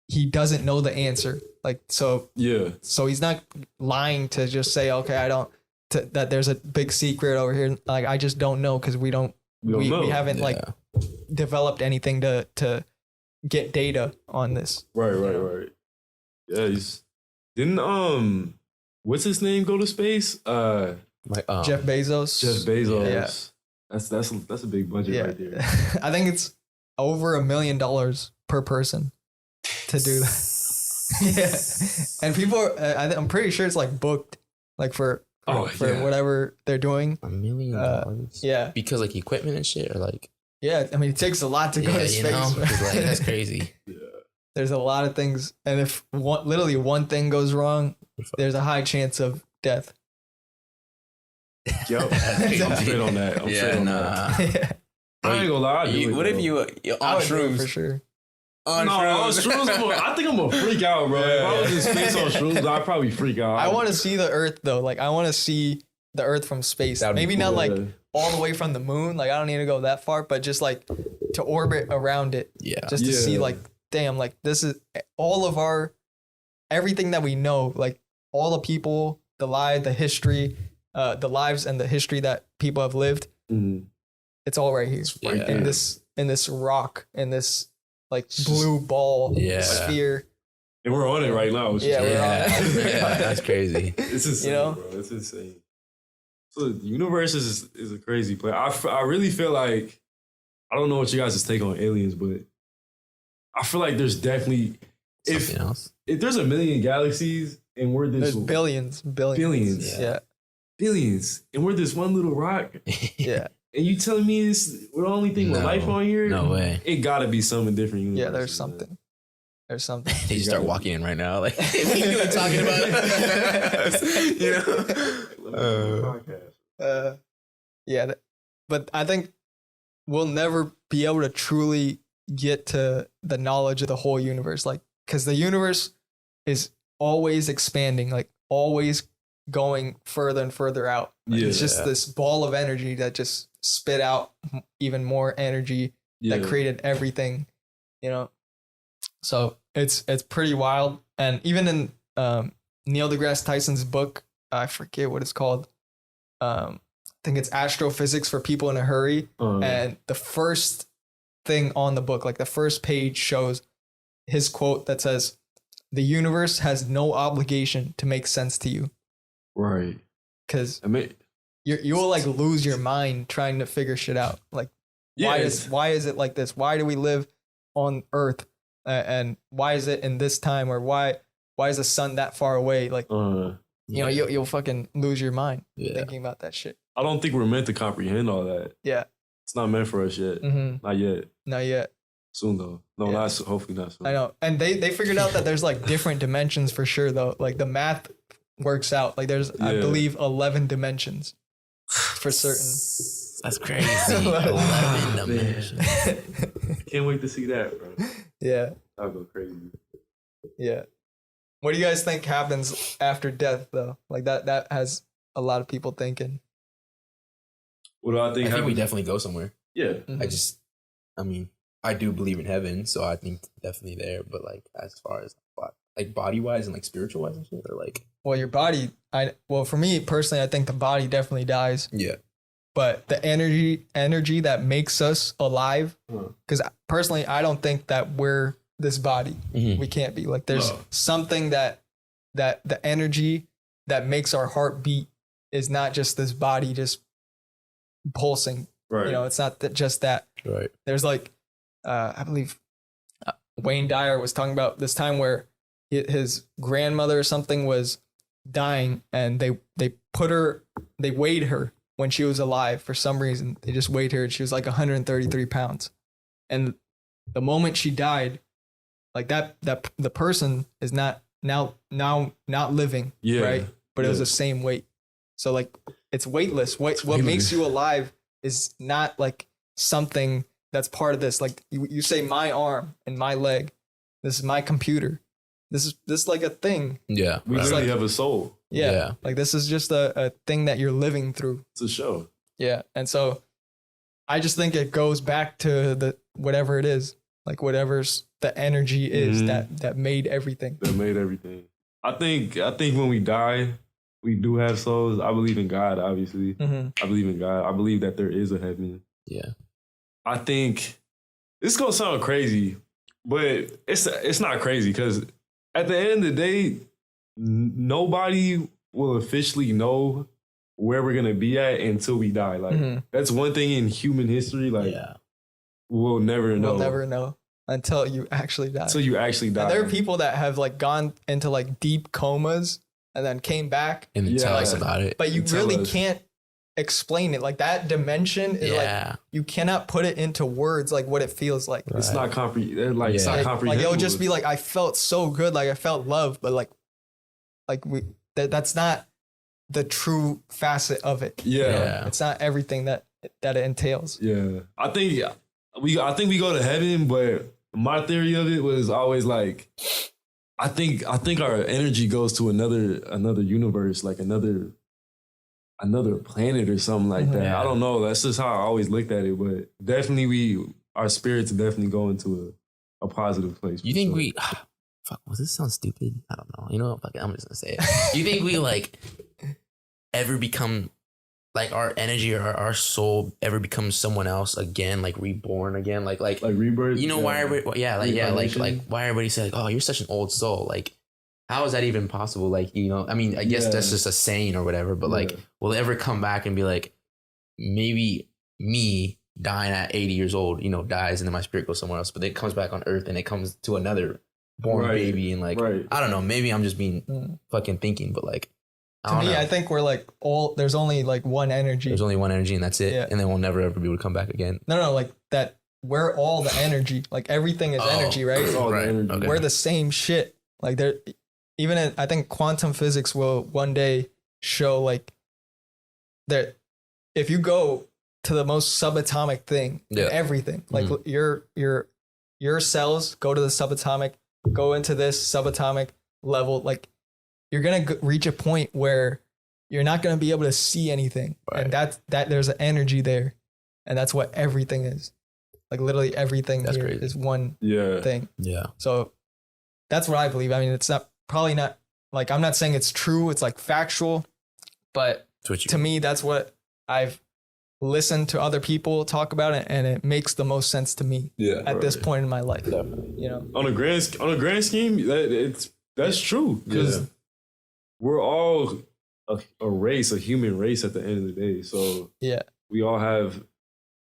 [SPEAKER 2] he doesn't know the answer. Like so he's not lying to just say, okay, that there's a big secret over here. Like I just don't know because we haven't like developed anything to get data on this.
[SPEAKER 3] Right. Yeah, didn't what's his name go to space?
[SPEAKER 2] Jeff Bezos.
[SPEAKER 3] Jeff Bezos.
[SPEAKER 2] Yeah.
[SPEAKER 3] That's a big budget right there.
[SPEAKER 2] I think it's over $1 million per person to do that. Yeah, and people are, I'm pretty sure it's like booked, like for whatever they're doing.
[SPEAKER 1] $1 million.
[SPEAKER 2] Yeah,
[SPEAKER 1] because like equipment and shit, or like.
[SPEAKER 2] Yeah, I mean, it takes a lot to go to space.
[SPEAKER 1] Like, that's crazy. Yeah.
[SPEAKER 2] There's a lot of things, and if literally one thing goes wrong, there's a high chance of death.
[SPEAKER 3] Yo, I'm straight on that. I'm straight on that. I ain't gonna lie.
[SPEAKER 1] What if you on shrooms
[SPEAKER 2] for sure?
[SPEAKER 3] On shrooms, I think I'm gonna freak out, bro. If I was in space on shrooms, I'd probably freak out.
[SPEAKER 2] I want to see the Earth though. Like I want to see the Earth from space. Maybe cool, not like all the way from the moon. Like I don't need to go that far, but just like to orbit around it.
[SPEAKER 1] Yeah.
[SPEAKER 2] Just to see like, damn, like this is all of our, everything that we know, like all the people, the history, the lives and the history that people have lived. Mm-hmm. It's all right here. In this rock, in this like blue ball sphere.
[SPEAKER 3] And we're on it right now.
[SPEAKER 2] We're on it.
[SPEAKER 1] That's crazy.
[SPEAKER 3] It's insane, bro. It's insane. So the universe is a crazy place. I really feel like, I don't know what you guys' take on aliens, but I feel like there's definitely if there's 1 million galaxies and we're this,
[SPEAKER 2] there's billions,
[SPEAKER 3] yeah, billions, and we're this one little rock,
[SPEAKER 2] yeah.
[SPEAKER 3] And you telling me we're the only thing with life on here?
[SPEAKER 1] No way.
[SPEAKER 3] It gotta be something different. Universe,
[SPEAKER 2] yeah, there's something. Man. There's something.
[SPEAKER 1] They just start walking in right now, like we were talking about it. You
[SPEAKER 2] know. Yeah, but I think we'll never be able to truly get to the knowledge of the whole universe, like because the universe is always expanding, like always going further and further out. Like, it's just this ball of energy that just spit out even more energy that created everything, you know. So it's pretty wild. And even in Neil deGrasse Tyson's book, I forget what it's called. I think it's Astrophysics for People in a Hurry. And the first thing on the book, like the first page, shows his quote that says, "The universe has no obligation to make sense to you."
[SPEAKER 3] Right.
[SPEAKER 2] Because you will like lose your mind trying to figure shit out. Like, why is it like this? Why do we live on Earth? And why is it in this time? Or why is the sun that far away? Like, you know, you'll fucking lose your mind thinking about that shit.
[SPEAKER 3] I don't think we're meant to comprehend all that.
[SPEAKER 2] Yeah.
[SPEAKER 3] It's not meant for us yet.
[SPEAKER 2] Mm-hmm.
[SPEAKER 3] Not yet.
[SPEAKER 2] Not yet.
[SPEAKER 3] Soon though. No, not hopefully not soon.
[SPEAKER 2] I know. And they figured out that there's like different dimensions for sure though. Like the math works out. Like there's I believe 11 dimensions for certain.
[SPEAKER 1] That's crazy. 11 dimensions.
[SPEAKER 3] Can't wait to see that, bro.
[SPEAKER 2] Yeah.
[SPEAKER 3] I'll go crazy.
[SPEAKER 2] Yeah. What do you guys think happens after death though? Like that has a lot of people thinking.
[SPEAKER 3] What do I think?
[SPEAKER 1] I think we definitely go somewhere.
[SPEAKER 3] Yeah.
[SPEAKER 1] Mm-hmm. I mean, I do believe in heaven, so I think definitely there. But like, as far as like body wise and like spiritual wise and shit, or like,
[SPEAKER 2] well, your body. For me personally, I think the body definitely dies.
[SPEAKER 1] Yeah.
[SPEAKER 2] But the energy that makes us alive, because personally, I don't think that we're this body. Mm-hmm. We can't be. Like, there's something that the energy that makes our heart beat is not just this body just pulsing.
[SPEAKER 3] Right.
[SPEAKER 2] You know, it's not just that.
[SPEAKER 1] Right.
[SPEAKER 2] There's like, I believe Wayne Dyer was talking about this time where his grandmother or something was dying, and they weighed her when she was alive. For some reason, they just weighed her, and she was like 133 pounds. And the moment she died, like that the person is not now not living, right? But it was the same weight. So like it's weightless. What makes you alive is not like something that's part of this. Like you say my arm and my leg. This is my computer. This is like a thing.
[SPEAKER 1] Yeah.
[SPEAKER 3] We really have a soul.
[SPEAKER 2] Yeah. Like this is just a thing that you're living through.
[SPEAKER 3] It's a show.
[SPEAKER 2] Yeah. And so I just think it goes back to the whatever it is. Like whatever's the energy is that made everything.
[SPEAKER 3] That made everything. I think when we die, we do have souls. I believe in God, obviously. Mm-hmm. I believe in God. I believe that there is a heaven.
[SPEAKER 1] Yeah.
[SPEAKER 3] I think this is gonna sound crazy, but it's not crazy because at the end of the day, nobody will officially know where we're gonna be at until we die. Like that's one thing in human history. Like we'll never know.
[SPEAKER 2] We'll never know until you actually die.
[SPEAKER 3] Until you actually die.
[SPEAKER 2] And there are people that have like gone into like deep comas and then came back
[SPEAKER 1] and tell us about it.
[SPEAKER 2] But you really can't explain it. Like that dimension is like you cannot put it into words like what it feels like.
[SPEAKER 3] It's not it's not comprehensible.
[SPEAKER 2] Like it'll just be like I felt so good, like I felt love, but like that's not the true facet of it. It's not everything that it entails.
[SPEAKER 3] I think we go to heaven, but my theory of it was always like I think our energy goes to another universe, like another planet or something like that. I don't know. That's just how I always looked at it, but definitely our spirits definitely go into a positive place.
[SPEAKER 1] You think we fuck, well, this sounds stupid. I don't know. You know, fuck it, I'm just gonna say it. You think we like ever become like our energy or our soul ever becomes someone else again, like reborn again, like
[SPEAKER 3] rebirth?
[SPEAKER 1] You know why everybody, like why everybody say like, oh, you're such an old soul. Like, how is that even possible? Like, you know, I mean, I guess that's just a saying or whatever, but like, will it ever come back and be like, maybe me dying at 80 years old, you know, dies and then my spirit goes somewhere else, but then it comes back on earth and it comes to another born baby and like, I don't know, maybe I'm just being fucking thinking, but like,
[SPEAKER 2] to me, I think we're like there's only like one energy.
[SPEAKER 1] There's only one energy and that's it. Yeah. And then we'll never ever be able to come back again.
[SPEAKER 2] No, like that, we're all the energy. Like everything is energy, right?
[SPEAKER 3] It's all the energy.
[SPEAKER 2] Okay. We're the same shit. Like there, even I think quantum physics will one day show like that if you go to the most subatomic thing in everything, like your cells go to the subatomic, go into this subatomic level, like you're going to reach a point where you're not going to be able to see anything. And that there's an energy there. And that's what everything is. Like literally everything that's here crazy. Is one thing.
[SPEAKER 1] Yeah.
[SPEAKER 2] So that's what I believe. I mean, it's probably not like, I'm not saying it's true. It's like factual, but to me, that's what I've listened to other people talk about it. And it makes the most sense to me at this point in my life.
[SPEAKER 1] Definitely.
[SPEAKER 2] You know,
[SPEAKER 3] on a grand scheme, that's true. Because we're all a race, a human race at the end of the day. So we all have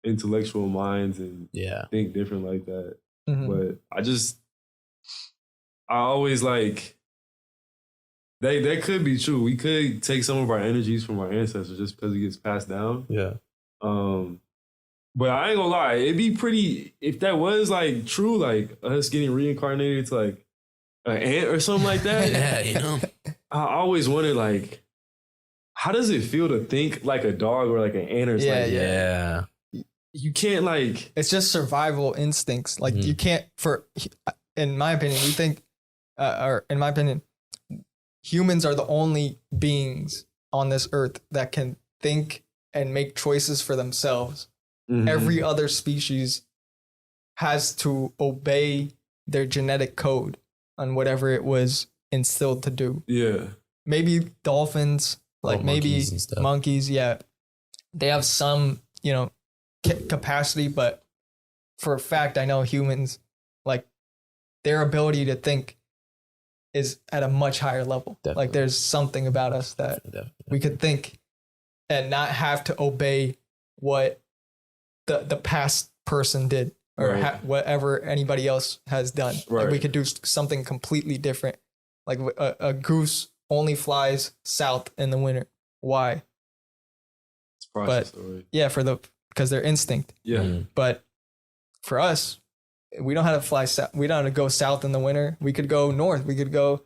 [SPEAKER 3] intellectual minds and think different like that. But I always like, that could be true. We could take some of our energies from our ancestors just because it gets passed down. But I ain't gonna lie, it'd be pretty, if that was like true, like us getting reincarnated to like an ant or something like that.
[SPEAKER 1] You know.
[SPEAKER 3] I always wondered, like, how does it feel to think like a dog or like an ant or something? You can't like...
[SPEAKER 2] It's just survival instincts. Like you can't, in my opinion, we think, or in my opinion, humans are the only beings on this earth that can think and make choices for themselves. Every other species has to obey their genetic code on whatever it was instilled to do. Maybe dolphins, like maybe monkeys, they have some, you know, capacity, but for a fact, I know humans, like their ability to think is at a much higher level. Definitely. Like there's something about us that we could think and not have to obey what the past person did or whatever anybody else has done. Like we could do something completely different. Like a goose only flies south in the winter. Why?
[SPEAKER 3] It's process story.
[SPEAKER 2] Yeah, because they're instinct. But for us, we don't have to fly south. We don't have to go south in the winter. We could go north. We could go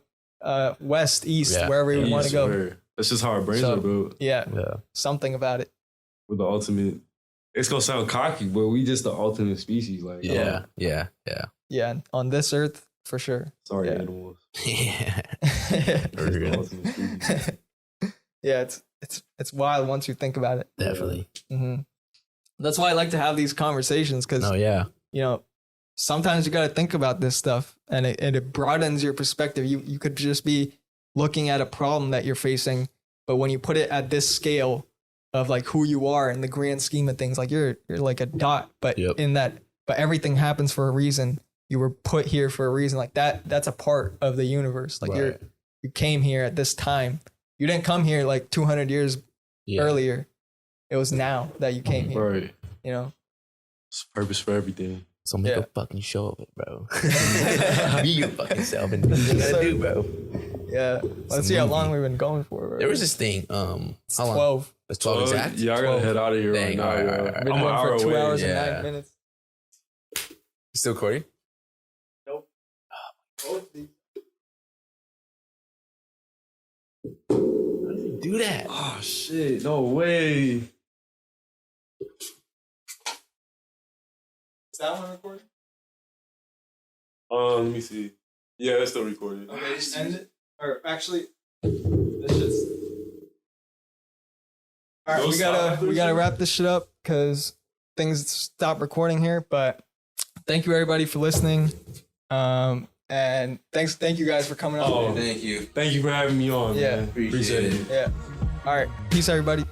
[SPEAKER 2] west, east, wherever we want to go.
[SPEAKER 3] That's just how our brains are built.
[SPEAKER 2] Yeah. Something about it.
[SPEAKER 3] With the ultimate, it's gonna sound cocky, but we just the ultimate species. Like
[SPEAKER 2] Yeah. On this earth, for sure.
[SPEAKER 3] Sorry, animals.
[SPEAKER 2] It's wild once you think about it.
[SPEAKER 1] Definitely.
[SPEAKER 2] That's why I like to have these conversations because you know, sometimes you got to think about this stuff and it broadens your perspective. You could just be looking at a problem that you're facing, but when you put it at this scale of like who you are in the grand scheme of things, like you're like a dot, but but everything happens for a reason. You were put here for a reason. Like that's a part of the universe. Like you came here at this time. You didn't come here like 200 years earlier. It was now that you came here.
[SPEAKER 3] Right.
[SPEAKER 2] You know?
[SPEAKER 3] It's purpose for everything.
[SPEAKER 1] So make a fucking show of it, bro. Be your fucking self and do what you gotta do, bro.
[SPEAKER 2] Yeah. Let's see how long we've been going for, bro.
[SPEAKER 1] There was this thing.
[SPEAKER 2] It's
[SPEAKER 1] how long?
[SPEAKER 2] 12.
[SPEAKER 1] It's 12 exact?
[SPEAKER 3] Yeah, I gotta head out of here right now.
[SPEAKER 1] All right.
[SPEAKER 2] Been going for 2 hours and 9 minutes.
[SPEAKER 1] Still recording?
[SPEAKER 2] Nope.
[SPEAKER 1] How did you do that?
[SPEAKER 3] Oh shit! No way.
[SPEAKER 2] Is that one recording?
[SPEAKER 3] Let me see. Yeah, it's still recording.
[SPEAKER 2] Okay, just end it. Or actually, this shit's. All right, we gotta wrap this shit up because things stop recording here. But thank you everybody for listening. And thank you guys for coming on.
[SPEAKER 1] Thank you.
[SPEAKER 3] Thank you for having me on.
[SPEAKER 2] Yeah,
[SPEAKER 3] man. Appreciate it.
[SPEAKER 2] Yeah. All right, peace everybody.